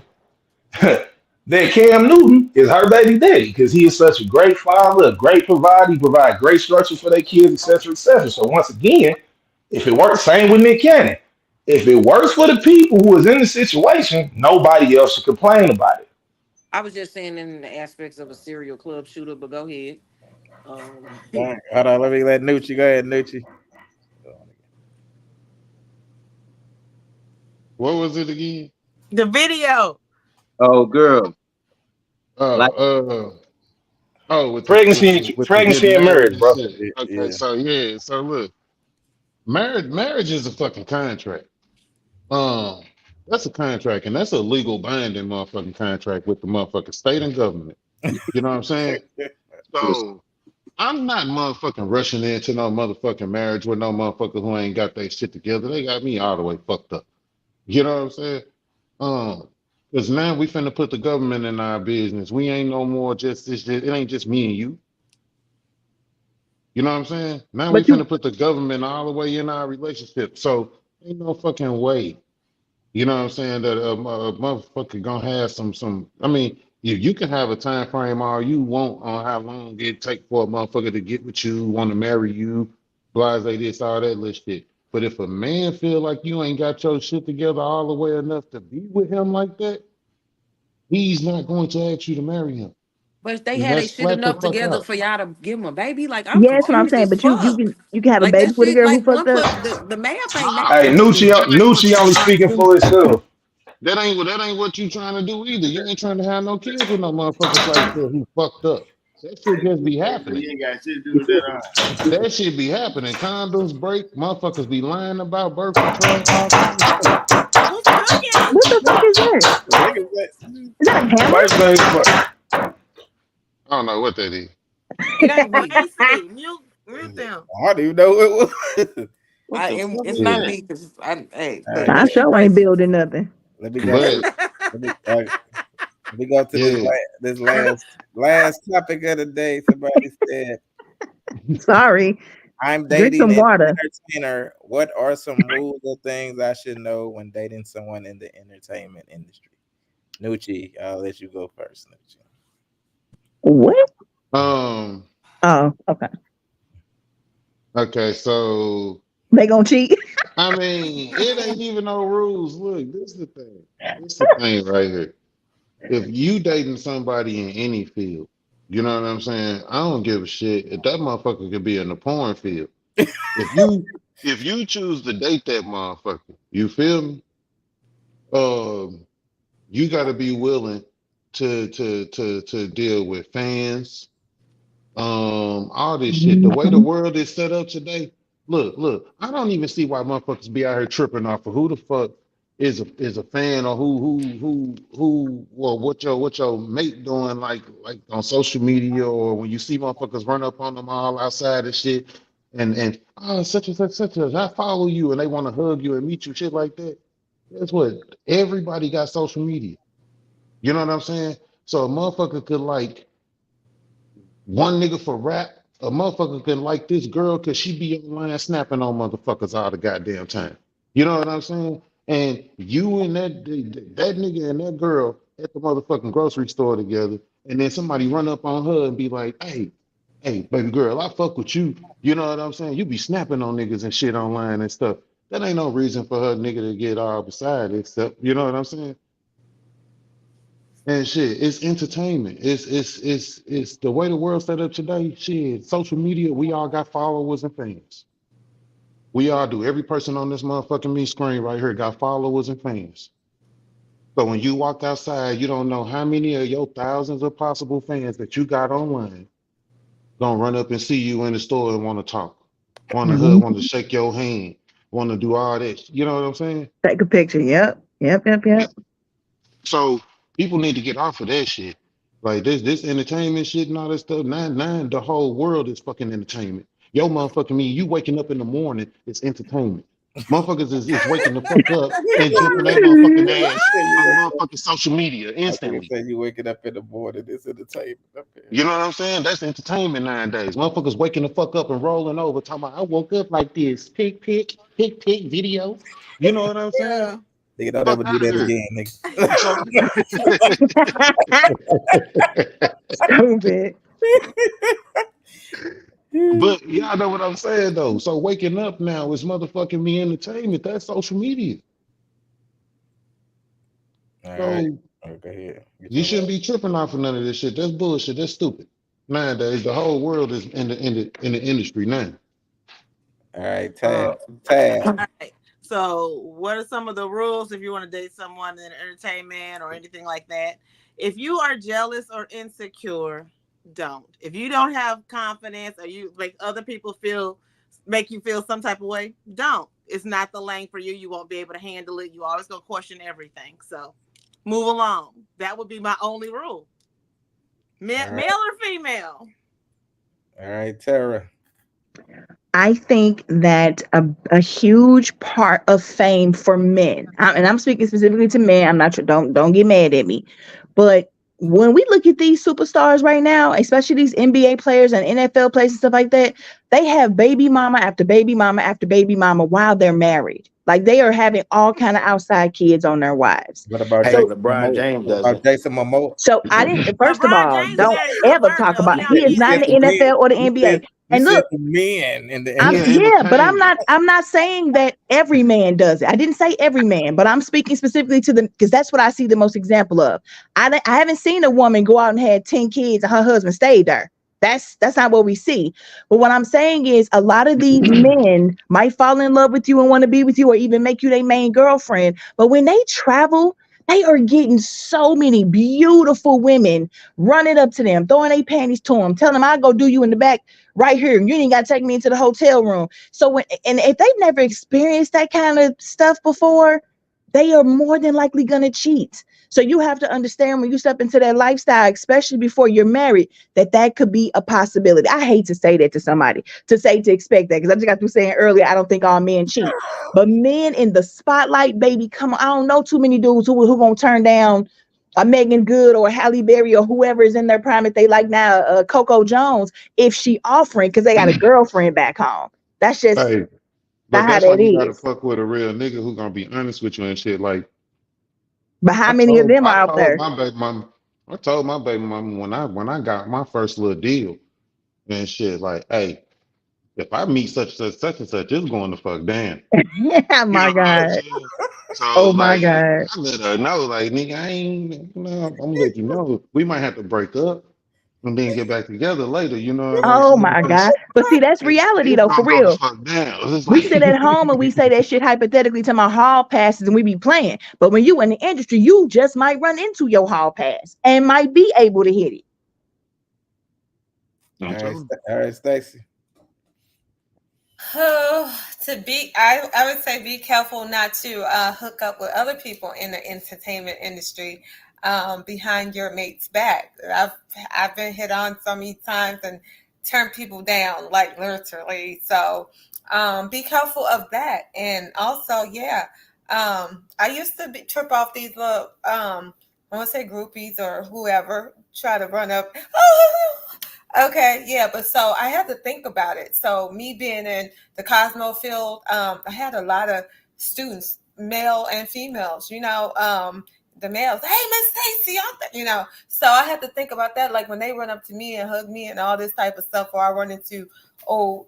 that Cam Newton is her baby daddy because he is such a great father, a great provider. He provides great structure for their kids, etc., etc. So once again, if it works, same with Nick Cannon. If it works for the people who is in the situation, nobody else should complain about it. I was just saying in the aspects of a serial club shooter, but go ahead. All right, hold on, let me let Nucci go ahead, Nucci. What was it again? The video. Oh, girl. Like With pregnancy and marriage marriage, and bro. shit. Okay, Yeah. so look, marriage is a fucking contract. That's a contract, and that's a legal binding motherfucking contract with the motherfucking state and government. You know what I'm saying? So I'm not motherfucking rushing into no motherfucking marriage with no motherfucker who ain't got their shit together. They got me all the way fucked up. You know what I'm saying? Because now we finna put the government in our business. We ain't no more it ain't just me and you. You know what I'm saying? Now we But you finna put the government all the way in our relationship. So ain't no fucking way. You know what I'm saying? That a motherfucker gonna have some. I mean, you can have a time frame all you want on how long it take for a motherfucker to get with you, want to marry you, blase this, all that little shit. But if a man feel like you ain't got your shit together all the way enough to be with him like that, he's not going to ask you to marry him. But if they And had their that's shit flat the enough fuck together out. for y'all to give him a baby, like I'm yeah, that's what I'm confused saying. as But you fuck. you can have a Like baby that with a shit, girl who like one fucked up. plus the math ain't Hey, mathing. Nucci only speaking for himself. That ain't what you trying to do either. You ain't trying to have no kids with no motherfuckers like that who fucked up. That shit just be happening. You ain't got shit to do with that. That shit be happening. Condoms break. Motherfuckers be lying about birth control, all kind of shit. Who's cooking? What the fuck is that? Niggas that Is that a hammer? First thing, I don't know what that is. It ain't me. Lacey, mute them. I don't even know what it was. What the fuck It's is not that? me because hey, All look, right, I let's be sure ain't racist. building nothing. let me go. But Let me, let me go to yeah, this last topic of the day. Somebody said, Sorry. "I'm Drink dating some an water. entertainer. What are some rules or things I should know when dating someone in the entertainment industry?" Nucci, I'll let you go first. Nucci. What? um, Oh, okay. okay, so They gonna cheat? I mean, it ain't even no rules. Look, this is the thing. This is the thing right here. If you dating somebody in any field, you know what I'm saying? I don't give a shit if that motherfucker could be in the porn field. If you choose to date that motherfucker, you feel me? Um, You got to be willing to deal with fans, all this shit. The way the world is set up today, look, I don't even see why motherfuckers be out here tripping off of who the fuck is a fan, or who well what your mate doing, like on social media, or when you see motherfuckers run up on them all outside and shit, and oh, such I follow you, and they want to hug you and meet you, shit like that. Guess what? Everybody got social media. You know what I'm saying? So a motherfucker could like one nigga for rap. A motherfucker can like this girl because she be online snapping on motherfuckers all the goddamn time. You know what I'm saying? And you and that nigga and that girl at the motherfucking grocery store together, and then somebody run up on her and be like, hey, baby girl, I fuck with you. You know what I'm saying? You be snapping on niggas and shit online and stuff. That ain't no reason for her nigga to get all beside except, you know what I'm saying? And shit, it's entertainment. It's the way the world's set up today. Shit, social media, we all got followers and fans. We all do. Every person on this motherfucking me screen right here got followers and fans. So when you walk outside, you don't know how many of your thousands of possible fans that you got online gonna run up and see you in the store and want to talk, want to hug, want to shake your hand, want to do all that. You know what I'm saying? Take a picture. Yep. So people need to get off of that shit. Like this entertainment shit and all that stuff. Nine, the whole world is fucking entertainment. Yo, motherfucking me, you waking up in the morning, it's entertainment. Motherfuckers is waking the fuck up and jumping their motherfucking ass on motherfucking social media instantly. Say you waking up in the morning, it's entertainment. Okay. You know what I'm saying? That's entertainment nowadays. Motherfuckers waking the fuck up and rolling over, talking about I woke up like this. Pick video. You know what I'm saying? Nigga, don't ever do that again, nigga. But y'all know what I'm saying though. So waking up now is motherfucking me entertainment. That's social media. All right. Go ahead. You shouldn't be tripping off of none of this shit. That's bullshit. That's stupid. Nowadays, the whole world is in the industry now. All right, All right. So, what are some of the rules if you want to date someone in entertainment or anything like that? If you are jealous or insecure, don't. If you don't have confidence or you make other people make you feel some type of way, don't. It's not the lane for you. You won't be able to handle it. You always gonna question everything. So, move along. That would be my only rule. Male or female? All right, Tara. I think that a huge part of fame for men, and I'm speaking specifically to men. I'm not sure. Don't get mad at me, but when we look at these superstars right now, especially these NBA players and NFL players and stuff like that, they have baby mama after baby mama after baby mama while they're married. Like they are having all kind of outside kids on their wives. What about LeBron James does it? Jason Momoa? So I didn't. First of all, don't ever talk about. He is not in the NFL or the NBA. And look, men in the but I'm not saying that every man does it. I didn't say every man, but I'm speaking specifically to them because that's what I see the most example of. I haven't seen a woman go out and had 10 kids and her husband stayed there. That's not what we see. But what I'm saying is a lot of these men might fall in love with you and want to be with you or even make you their main girlfriend. But when they travel, they are getting so many beautiful women running up to them, throwing their panties to them, telling them, I'll go do you in the back right here. You ain't got to take me into the hotel room. So if they've never experienced that kind of stuff before, they are more than likely going to cheat. So you have to understand when you step into that lifestyle, especially before you're married, that could be a possibility. I hate to say that to somebody, to expect that, because I just got through saying earlier, I don't think all men cheat. But men in the spotlight, baby, come on. I don't know too many dudes who going to turn down a Megan Good or Halle Berry or whoever is in their prime that they like now, Coco Jones, if she offering because they got a girlfriend back home. That's just but that's why you gotta fuck with a real nigga who gonna be honest with you and shit. Like, but how many of them are out there? I told my baby mama when I got my first little deal and shit, like, hey, if I meet such and such, it's going to fuck down. My God. So, oh my God. I let her know, like, nigga, I'm gonna let you know we might have to break up. and then get back together later. You know what I'm Oh saying? my But God. But see, that's reality it's though, for gonna go the real. fuck down. It's We like, sit at home and we say that shit hypothetically to my hall passes and we be playing. But when you in the industry, you just might run into your hall pass and might be able to hit it. All I'm right, telling all right, Stacy. Oh, I would say be careful not to hook up with other people in the entertainment industry behind your mate's back. I've been hit on so many times and turned people down, like literally. So be careful of that. And also, I used to trip off these little I want to say groupies or whoever try to run up. Okay, yeah, but so I had to think about it. So me being in the Cosmo field, I had a lot of students, male and females. The males, hey Miss Stacy, So I had to think about that, like when they run up to me and hug me and all this type of stuff, or I run into old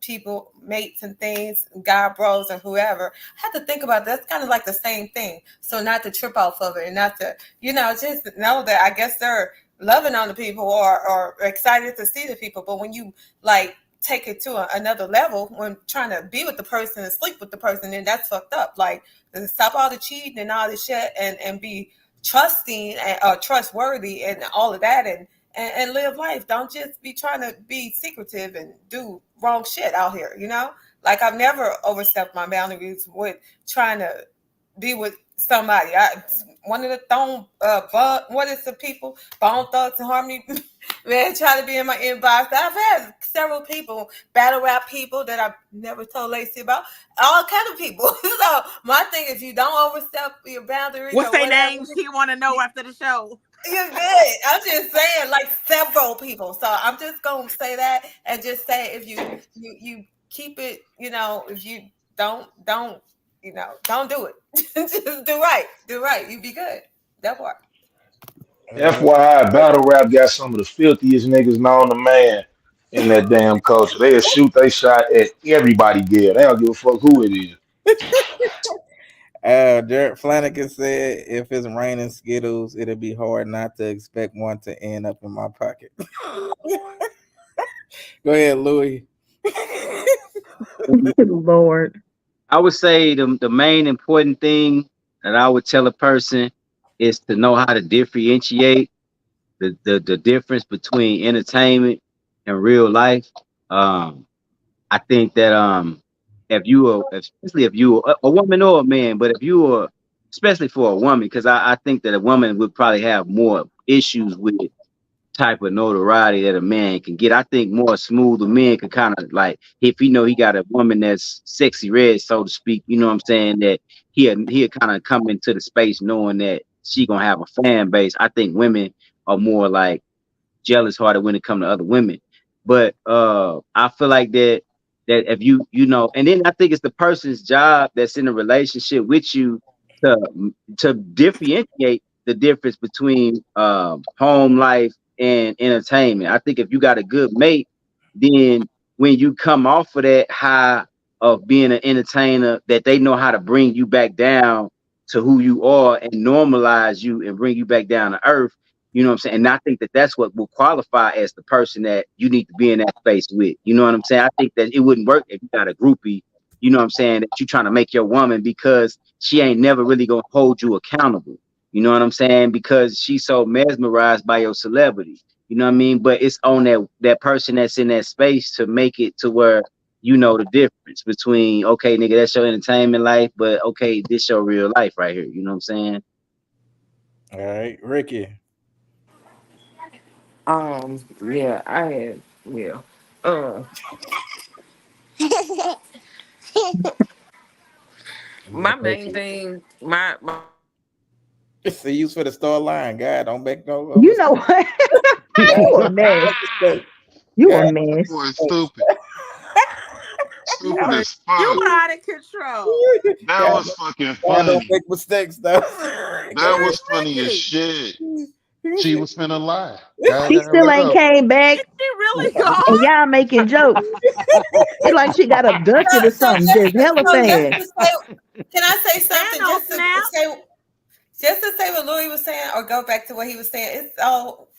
people, mates and things, guy bros or whoever. I had to think about that. That's kind of like the same thing. So not to trip off of it and not to, just know that I guess they're loving on the people or excited to see the people. But when you like take it to another level, when trying to be with the person and sleep with the person, then that's fucked up. Like, stop all the cheating and all this shit and be trusting or trustworthy and all of that and live life. Don't just be trying to be secretive and do wrong shit out here, Like, I've never overstepped my boundaries with trying to be with somebody. One of the Bone Thugs and Harmony, man, try to be in my inbox. I've had several people, battle rap people that I've never told Lacey about, all kind of people. So my thing is, you don't overstep your boundaries. What's their names? He want to know after the show. You're good. I'm just saying, like, several people. So I'm just gonna say that and just say, if you keep it, if you don't do it. Just do right. You be good. That part. FYI, battle rap got some of the filthiest niggas known to man in that damn culture. They'll shoot they shot at everybody there. They don't give a fuck who it is. Derek Flanagan said, if it's raining Skittles, it'll be hard not to expect one to end up in my pocket. Go ahead, Louis. Lord. I would say the main important thing that I would tell a person is to know how to differentiate the difference between entertainment and real life. I think that especially if you are a woman or a man, but if you are, especially for a woman, because I think that a woman would probably have more issues with type of notoriety that a man can get. I think more smoother men can kind of, like, if he got a woman that's sexy red, so to speak, you know what I'm saying, that he'll kind of come into the space knowing that she gonna have a fan base. I think women are more like jealous hearted when it comes to other women. But I feel like that if you and then I think it's the person's job that's in a relationship with you to differentiate the difference between home life and entertainment. I think if you got a good mate, then when you come off of that high of being an entertainer, that they know how to bring you back down to who you are and normalize you and bring you back down to earth. You know what I'm saying? And I think that that's what will qualify as the person that you need to be in that space with. You know what I'm saying? I think that it wouldn't work if you got a groupie, you know what I'm saying, that you're trying to make your woman because she ain't never really going to hold you accountable. You know what I'm saying? Because she's so mesmerized by your celebrity. You know what I mean? But it's on that person that's in that space to make it to where you know the difference between, okay, nigga, that's your entertainment life, but okay, this your real life right here. You know what I'm saying? All right, Ricky. Yeah, I had, yeah. My main thing, my It's the use for the store line. God, don't make no. You know what? You a mess. You a mess. boy, stupid. Stupid as fuck. You are out of control. That was fucking God, don't funny. make mistakes, though. That was funny as shit. She was finna lie. She still ain't came back. She really gone? And y'all making jokes. It's like she got abducted or something. Just hella fast. Can I say something just to say what Louis was saying, or go back to what he was saying?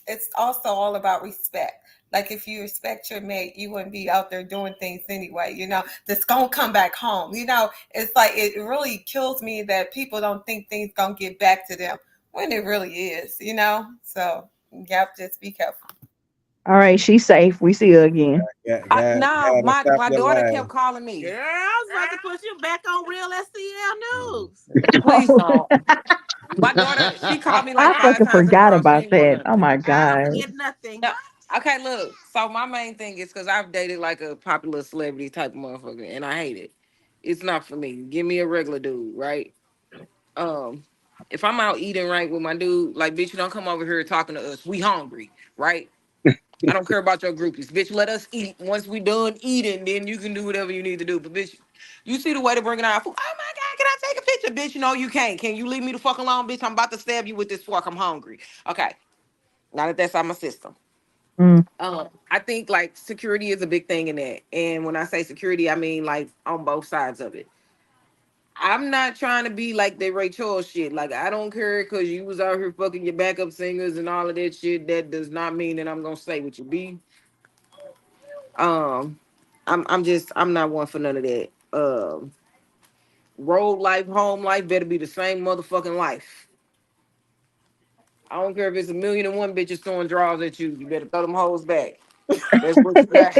it's also all about respect. Like if you respect your mate, you wouldn't be out there doing things anyway, that's gonna come back home. It's like it really kills me that people don't think things gonna get back to them when it really is. So yep, just be careful. All right, she's safe. We see her again. No, Gotta stop my your daughter kept line. calling me. Girl, I was about to put you back on real STL news. Please don't. My daughter, she called me like I five fucking times in a forgot row. She about ain't want that. Oh nothing. my I don't god. forget nothing. No. Okay, look. So my main thing is because I've dated like a popular celebrity type of motherfucker, and I hate it. It's not for me. Give me a regular dude, right? Um, if I'm out eating right with my dude, like bitch, you don't come over here talking to us. We hungry, right? I don't care about your groupies, bitch. Let us eat. Once we done eating, then you can do whatever you need to do. But bitch, you see the way to bring it out food. Oh my god, can I take a picture, bitch? No, you can't. Can you leave me the fuck alone, bitch? I'm about to stab you with this fork. I'm hungry. Okay, now that that's out my system. Mm. I think like security is a big thing in that. And when I say security, I mean like on both sides of it. I'm not trying to be like the Ray Charles shit. Like I don't care because you was out here fucking your backup singers and all of that shit. That does not mean that I'm gonna stay with you. Um, I'm not one for none of that. Road life, home life better be the same motherfucking life. I don't care if it's 1,000,001 bitches throwing draws at you. You better throw them hoes back. That's what you got.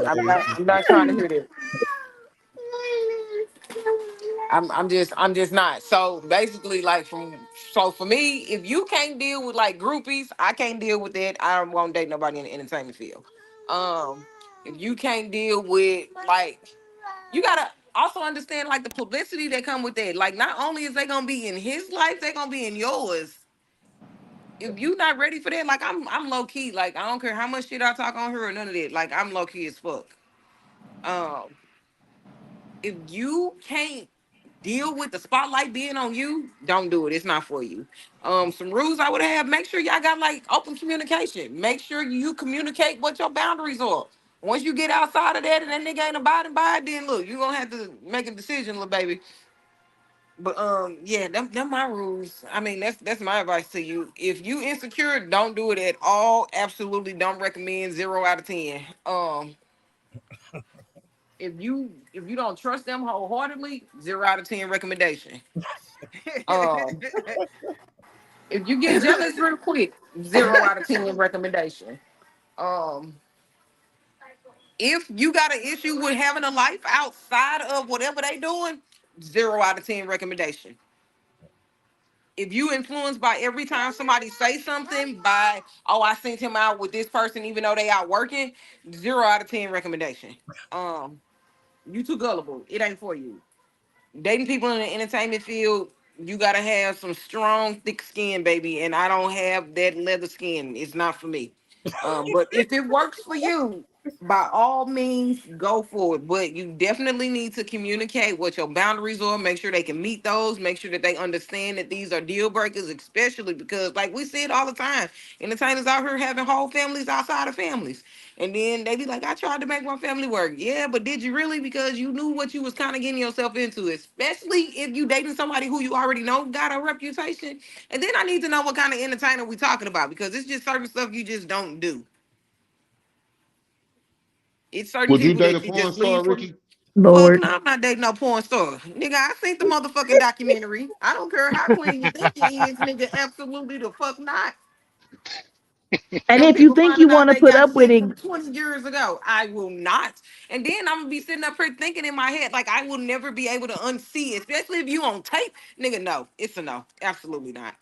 I'm not trying to hear that. I'm just not. So basically, like so for me, if you can't deal with like groupies, I can't deal with that. I won't date nobody in the entertainment field. If you can't deal with like, you gotta also understand like the publicity that come with that. Like, not only is they gonna be in his life, they gonna be in yours. If you not ready for that, like I'm low key. Like I don't care how much shit I talk on her or none of that. Like I'm low key as fuck. Um, if you can't deal with the spotlight being on you, don't do it. It's not for you. Some rules I would have: make sure y'all got like open communication. Make sure you communicate what your boundaries are. Once you get outside of that and that nigga ain't abiding by it, then look, you gonna have to make a decision, little baby. But yeah, them my rules. I mean, that's my advice to you. If you insecure, don't do it at all. Absolutely don't recommend. 0 out of 10. If you don't trust them wholeheartedly, 0 out of 10 recommendation. Um, if you get jealous real quick, 0 out of 10 recommendation. Um, if you got an issue with having a life outside of whatever they doing, 0 out of 10 recommendation. If you influenced by every time somebody say something by, oh, I sent him out with this person even though they out working, 0 out of 10 recommendation. Um, you too gullible. It ain't for you. Dating people in the entertainment field, you gotta have some strong, thick skin, baby. And I don't have that leather skin. It's not for me. But if it works for you, by all means, go for it. But you definitely need to communicate what your boundaries are. Make sure they can meet those. Make sure that they understand that these are deal breakers, especially because, like we said all the time, entertainers out here having whole families outside of families. And then they be like, I tried to make my family work. Yeah, but did you really? Because you knew what you was kind of getting yourself into, especially if you dating somebody who you already know got a reputation. And then I need to know what kind of entertainer we talking about because it's just certain stuff you just don't do. It's certain Would you people date a that you porn just star, leave from. Ricky? Fuck Lord. no, I'm not dating no porn star. Nigga, I seen the motherfucking documentary. I don't care how clean you think it is, nigga. Absolutely the fuck not. And Them if you people think you finding out want to they put got up with sex it, from 20 years ago. I will not. And then I'm gonna be sitting up here thinking in my head, like I will never be able to unsee, especially if you on tape. Nigga, no. It's a no. Absolutely not.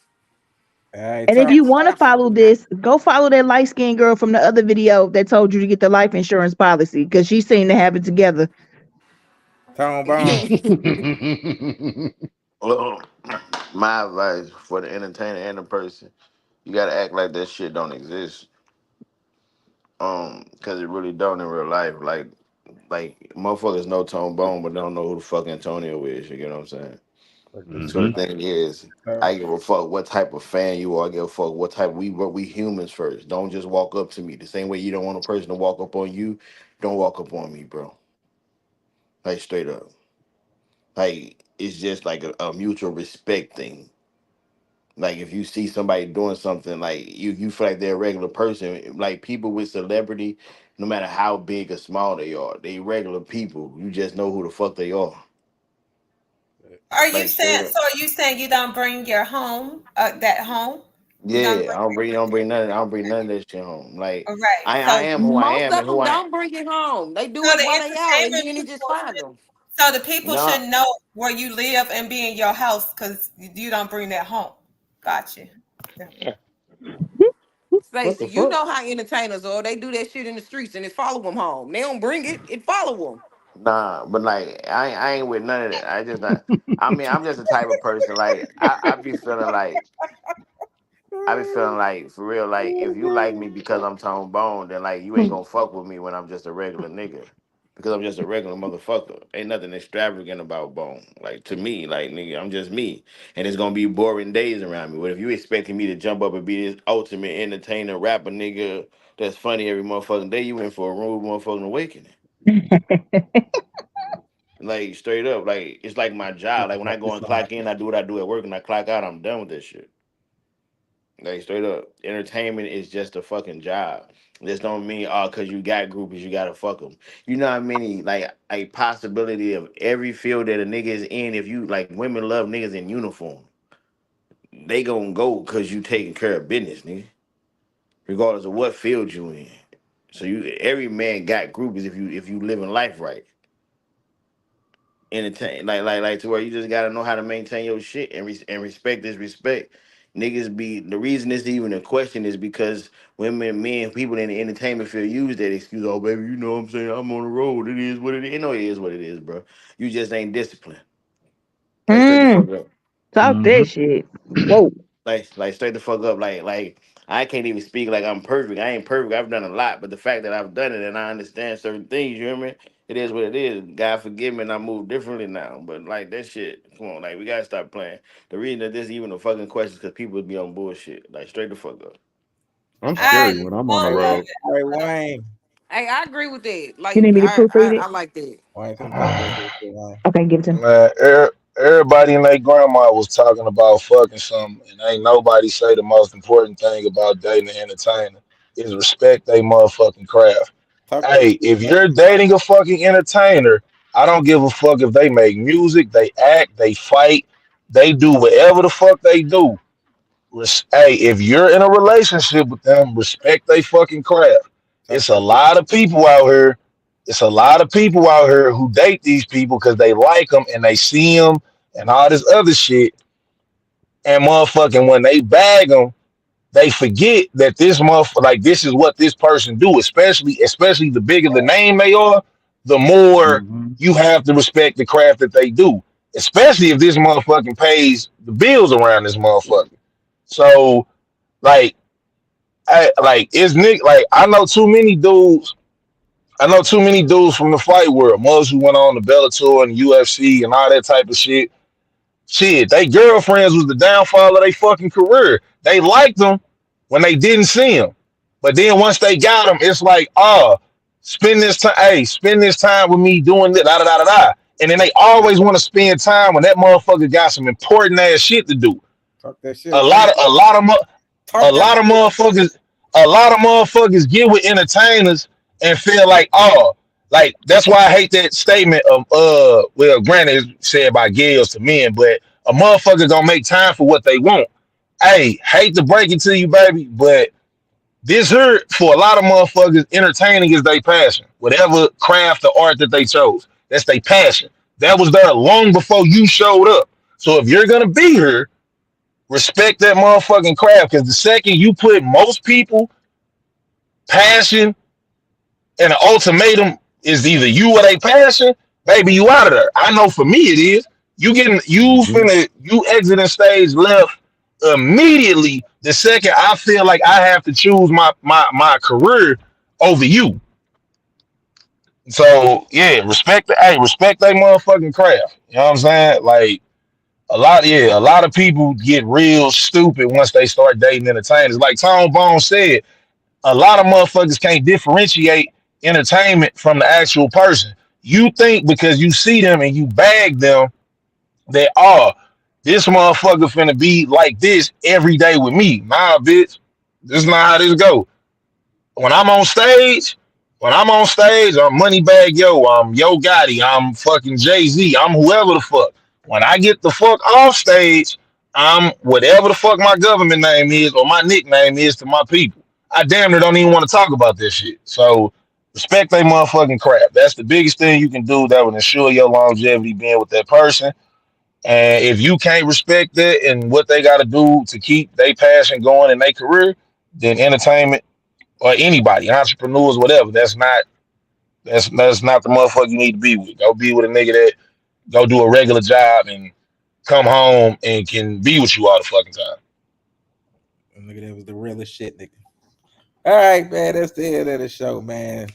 All right, and if talk. you want to follow Absolutely not. this, go follow that light skinned girl from the other video that told you to get the life insurance policy because she seemed to have it together. Tone Bone. Well, my advice for the entertainer and the person, you gotta act like that shit don't exist. Cause it really don't in real life. Like motherfuckers know Tone Bone, but don't know who the fuck Antonio is. You get what I'm saying? So the Hmm. thing is, I give a fuck what type of fan you are. I give a fuck what type we humans first. Don't just walk up to me. The same way you don't want a person to walk up on you, don't walk up on me, bro. Like straight up. Like it's just like a mutual respect thing. Like if you see somebody doing something, like you feel like they're a regular person. Like people with celebrity, no matter how big or small they are, they regular people. You just know who the fuck they are. Are you Like straight saying up. so? Are you saying you don't bring your home, that home? You don't Yeah, bring I don't bring none of that shit home. Like right. I So am who I Most am of and who them I don't bring it home. They do so it the while they out, and entertainment then it just people find should them. so the people no should know where you live and be in your house because you don't bring that home. Gotcha. Yeah. what the Stacey, you fuck? know how entertainers are. They do that shit in the streets and it follow them home. They don't bring it, it follow them. Nah, but like I ain't with none of that. I just not. I mean, I'm just the type of person like I be feeling like I be feeling like for real, like if you like me because I'm tone bone, then like you ain't gonna fuck with me when I'm just a regular nigga. Because I'm just a regular motherfucker. Ain't nothing extravagant about bone. Like to me, like nigga, I'm just me. And it's gonna be boring days around me. But if you expecting me to jump up and be this ultimate entertainer rapper nigga that's funny every motherfucking day, you in for a rude motherfucking awakening. Like straight up. Like it's like my job. Like when I go and clock in, I do what I do at work and I clock out, I'm done with this shit. Like straight up, entertainment is just a fucking job. This don't mean cause you got groupies, you gotta fuck them. You know how many like a possibility of every field that a nigga is in. If you like, women love niggas in uniform. They gonna go cause you taking care of business, nigga. Regardless of what field you in. So you every man got groupies if you living life right. Entertain like to where you just gotta know how to maintain your shit and and respect is respect. Niggas be the reason it's even a question is because women, men, people in the entertainment field use that excuse. Oh baby, you know what I'm saying? I'm on the road. It is what it is. You know it is what it is, bro. You just ain't disciplined. Like straight the fuck up. Talk that shit. Whoa. Like straight the fuck up. Like I can't even speak like I'm perfect. I ain't perfect. I've done a lot, but the fact that I've done it and I understand certain things, you hear me? It is what it is. God forgive me, and I move differently now. But like that shit, come on, like we gotta stop playing. The reason that this even a fucking question is because people be on bullshit. Like straight the fuck up. I'm I scary when I'm on the don't love road. Hey it. Wayne, Hey, I agree with that. You Like need me to proofread I it? like that. Wayne finna pop that shit, Wayne. Okay, give it to me. Man, everybody and their grandma was talking about fucking something, and ain't nobody say the most important thing about dating an entertainer is respect they motherfucking craft. Talk that Hey, shit. if you're dating a fucking entertainer, I don't give a fuck if they make music, they act, they fight, they do whatever the fuck they do. Hey, if you're in a relationship with them, respect they fucking craft. Talk It's a that shit. lot of people out here. It's a lot of people out here who date these people because they like them and they see them and all this other shit. And motherfucking when they bag them, they forget that this motherfucker, like this is what this person do. Especially the bigger the name they are, the more Hmm. you have to respect the craft that they do. Especially if this motherfucking pays the bills around this motherfucker. So like like is Nick like I know too many dudes from the fight world, Muzz who went on the Bellator and UFC and all that type of shit. Shit, they girlfriends was the downfall of their fucking career. They liked them when they didn't see them, but then once they got them, it's like, oh, spend this time with me doing this, da da da da da. And then they always want to spend time when that motherfucker got some important ass shit to do. Talk that shit, A Wayne. lot of a lot of a Talk that lot of shit. motherfuckers, a lot of motherfuckers get with entertainers and feel like, oh, like that's why I hate that statement of well, granted it's said by girls to men, but a motherfucker gonna make time for what they want. Hey, hate to break it to you, baby, but this hurt for a lot of motherfuckers, entertaining is their passion. Whatever craft or art that they chose, that's their passion. That was there long before you showed up. So if you're gonna be here, respect that motherfucking craft. Because the second you put most people passion and an ultimatum is either you or they passion, baby, you out of there. I know for me it is. Hmm. You exiting stage left immediately the second I feel like I have to choose my career over you. So yeah, respect that motherfucking craft. You know what I'm saying? Like a lot of people get real stupid once they start dating entertainers. Like Tone Bone said, a lot of motherfuckers can't differentiate entertainment from the actual person. You think because you see them and you bag them that, oh, This motherfucker finna be like this every day with me. Nah, bitch. This is not how this go. When I'm on stage, I'm Moneybag Yo, I'm Yo Gotti, I'm fucking Jay-Z, I'm whoever the fuck. When I get the fuck off stage, I'm whatever the fuck my government name is or my nickname is to my people. I damn near don't even want to talk about this shit. So respect they motherfucking crap. That's the biggest thing you can do that would ensure your longevity being with that person. And if you can't respect that and what they got to do to keep their passion going in their career, then entertainment or anybody, entrepreneurs, whatever, that's not the motherfucker you need to be with. Go be with a nigga that go do a regular job and come home and can be with you all the fucking time. Nigga, that was the realest shit, nigga. All right, man. That's the end of the show, man.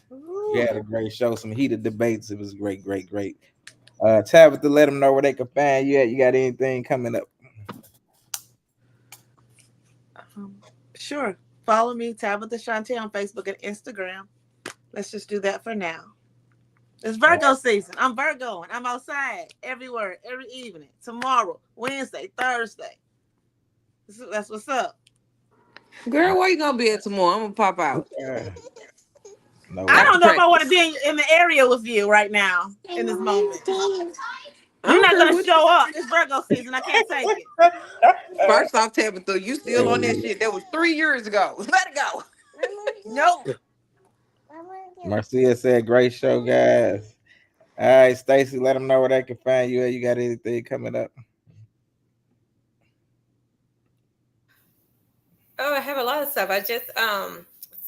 We had a great show, some heated debates. It was great, great, great. Tabitha, let them know where they can find you at. You got anything coming up? Sure. Follow me, Tabitha Shantae, on Facebook and Instagram. Let's just do that for now. It's Virgo season. I'm Virgoing. I'm outside everywhere, every evening. Tomorrow, Wednesday, Thursday. That's what's up. Girl, where you gonna be at tomorrow? I'm gonna pop out. No, I don't know if I want to be in the area with you right now in this moment. You're not gonna show up. It's Virgo season. I can't take it. First off, Tabitha, you still on that shit? That was 3 years ago. Let it go. Nope. Marcia said, great show, guys. All right, Stacy, let them know where they can find you at. You got anything coming up? Oh, I have a lot of stuff. I just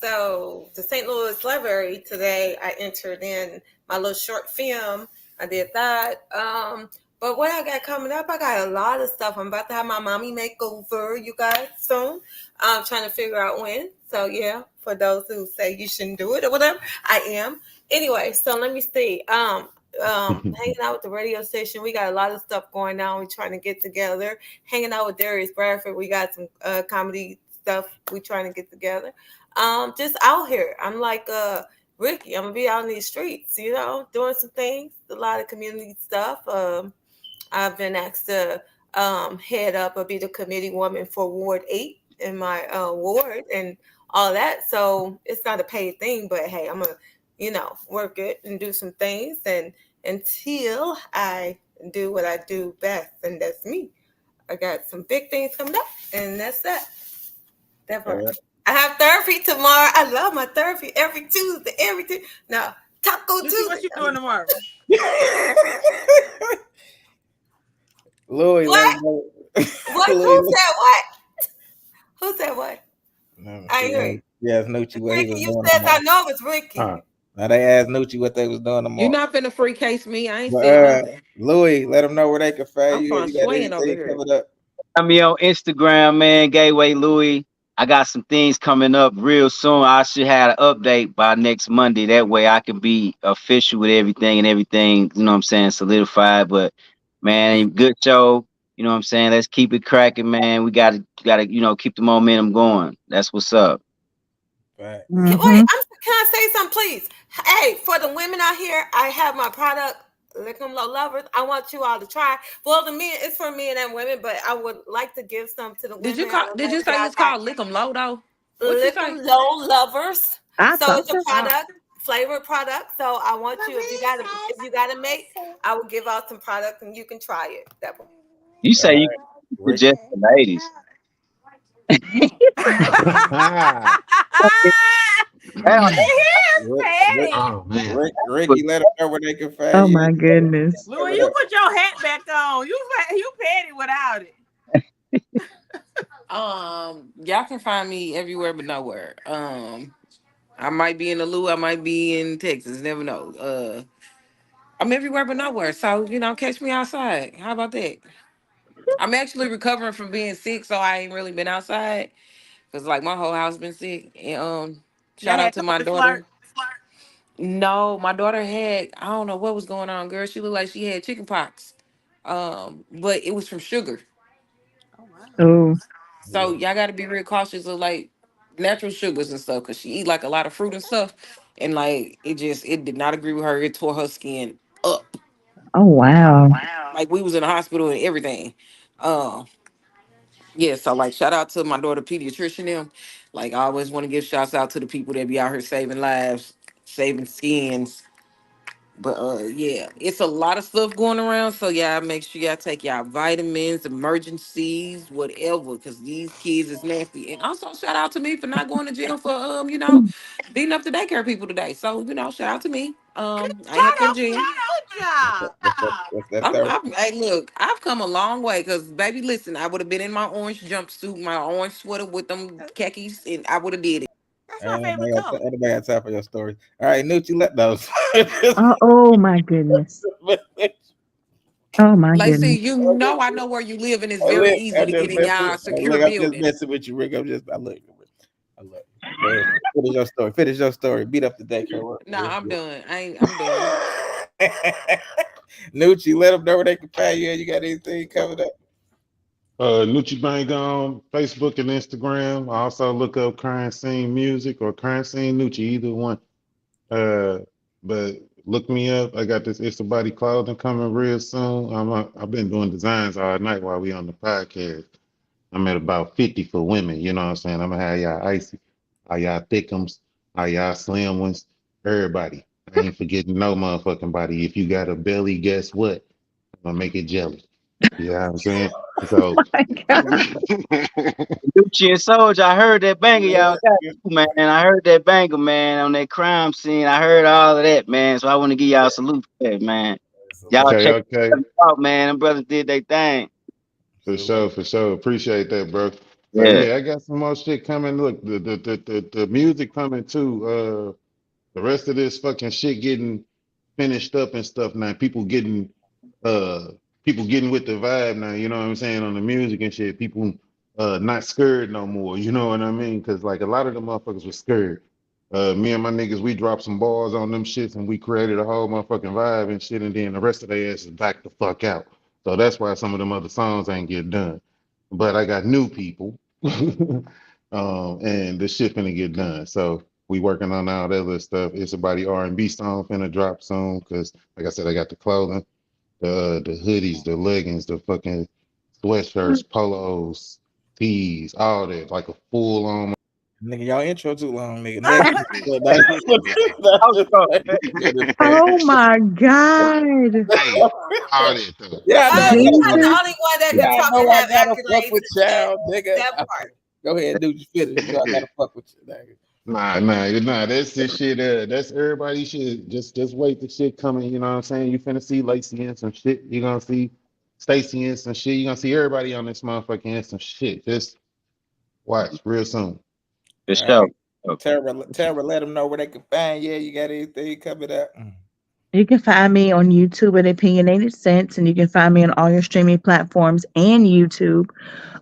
so the St. Louis Library today, I entered in my little short film. I did that. But what I got coming up, I got a lot of stuff. I'm about to have my mommy makeover, you guys, soon. I'm trying to figure out when. So yeah, for those who say you shouldn't do it or whatever, I am. Anyway, so let me see. Hanging out with the radio station, we got a lot of stuff going on. We're trying to get together. Hanging out with Darius Bradford, we got some comedy stuff we trying to get together. Just out here. I'm like Ricky. I'm gonna be out in these streets, doing some things, a lot of community stuff. I've been asked to head up or be the committee woman for Ward 8 in my ward and all that. So it's not a paid thing, but hey, I'm gonna, work it and do some things and until I do what I do best, and that's me. I got some big things coming up, and that's that. That part. Right. I have therapy tomorrow. I love my therapy every Tuesday. No, Taco Tuesday. What you doing tomorrow? Louis, what? What? Who said what? Who said what? No, I heard. Yeah, it's Nucci. Ricky, you said tomorrow. I know it's Ricky. Now they asked Nucci what they was doing tomorrow. You're not finna free case me. I ain't saying nothing. Louis, let them know where they can find you. I'm swaying over here. Coming up? I'm me on Instagram, man. Gateway Louis. I got some things coming up real soon. I should have an update by next Monday. That way I can be official with everything and everything, solidified. But man, good show. You know what I'm saying? Let's keep it cracking, man. We gotta, keep the momentum going. That's what's up. Right. Wait, can I say something, please? Hey, for the women out here, I have my product, Lick 'em Low Lovers. I want you all to try. Well, the men, it's for men and women, but I would like to give some to the women. Did you say it's called Lick 'em Low though? Lick 'em Low Lovers. So it's a product, flavored product. So I want you, if you gotta make, I will give out some product and you can try it. That way. You say you suggest the ladies. Ricky, let them know where they can find you. Oh my goodness. Louis, you put your hat back on. You petty without it. Y'all can find me everywhere but nowhere. I might be in the Lou, I might be in Texas, never know. I'm everywhere but nowhere. So, catch me outside. How about that? I'm actually recovering from being sick, so I ain't really been outside. Cause my whole house been sick. And shout out to my daughter. No, my daughter had, I don't know what was going on, girl. She looked like she had chicken pox. But it was from sugar. Oh. So y'all gotta be real cautious of natural sugars and stuff, cause she eat a lot of fruit and stuff. And it did not agree with her. It tore her skin up. Oh wow. We was in the hospital and everything. Yeah, so like shout out to my daughter pediatrician them. Like I always want to give shouts out to the people that be out here saving lives, saving skins. But yeah, it's a lot of stuff going around. So yeah, make sure y'all take y'all vitamins, emergencies, whatever, because these kids is nasty. And also shout out to me for not going to jail for beating up the daycare people today. So shout out to me. I ain't have to go to jail. Good job. What's that third? Hey, look, I've come a long way because, baby, listen, I would have been in my orange jumpsuit, my orange sweater with them khakis, and I would have did it. That's my favorite color. Anybody got time for your story? All right, Nucci, let those. Oh my goodness. Oh my Lacey, goodness. I know where you live, and it's very easy to get in y'all secure I'm just building. messing with you, Rick. I look. Finish your story. Beat up the daycare. Nah, I'm done. I'm done. Nucci, let them know where they can find you. You got anything coming up? Nucci Bang on Facebook and Instagram. I also look up Crime Scene Music or Crime Scene Nucci, either one. But look me up. I got this It's a Body clothing coming real soon. I've been doing designs all night while we on the podcast. I'm at about 50 for women. You know what I'm saying? I'm gonna have y'all icy, all y'all thickums, all y'all slim ones, everybody. I ain't forgetting no motherfucking body. If you got a belly, guess what? I'm gonna make it jelly. You know what I'm saying? So Gucci and Soldier, I heard that banger y'all got, man. I heard that banger, man, on that crime scene. I heard all of that, man. So I want to give y'all a salute for that, man. Y'all check it out, man. Them brothers did their thing. For sure. Appreciate that, bro. So Yeah. I got some more shit coming. Look, the music coming too. The rest of this fucking shit getting finished up and stuff now. People getting with the vibe now, you know what I'm saying, on the music and shit. People not scared no more, you know what I mean? Because like a lot of the motherfuckers were scared. Me and my niggas, we dropped some bars on them shits and we created a whole motherfucking vibe and shit, and then the rest of their asses back the fuck out. So that's why some of them other songs ain't get done. But I got new people and the shit finna get done. So we working on all that other stuff. It's about the R&B song finna drop soon because like I said, I got the clothing, the hoodies, the leggings, the fucking sweatshirts, polos, tees, all that, like a full on. Nigga, y'all intro too long, nigga. Oh my God. Hey, all that though. Yeah, I'm not the only one that can talk and have accolades. With y'all, nigga. That part. Go ahead, dude. You finish. I gotta fuck with you, nigga. Nah. That's this shit. That's everybody shit. Just wait the shit coming. You know what I'm saying? You finna see Lacey and some shit. You gonna see Stacy and some shit. You gonna see everybody on this motherfucking and some shit. Just watch real soon. For sure. Tara, let them know where they can find you. You got anything coming up? You can find me on YouTube at Opinionated Sense, and you can find me on all your streaming platforms and YouTube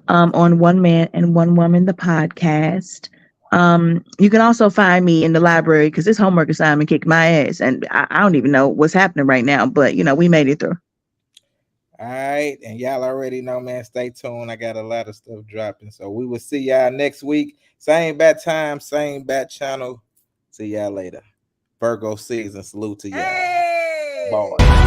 on One Man and One Woman, the podcast. You can also find me in the library because this homework assignment kicked my ass, and I don't even know what's happening right now, but we made it through. All right, and y'all already know, man. Stay tuned. I got a lot of stuff dropping, so we will see y'all next week. Same bad time, same bad channel. See y'all later. Virgo season. Salute to y'all. Hey. Bye.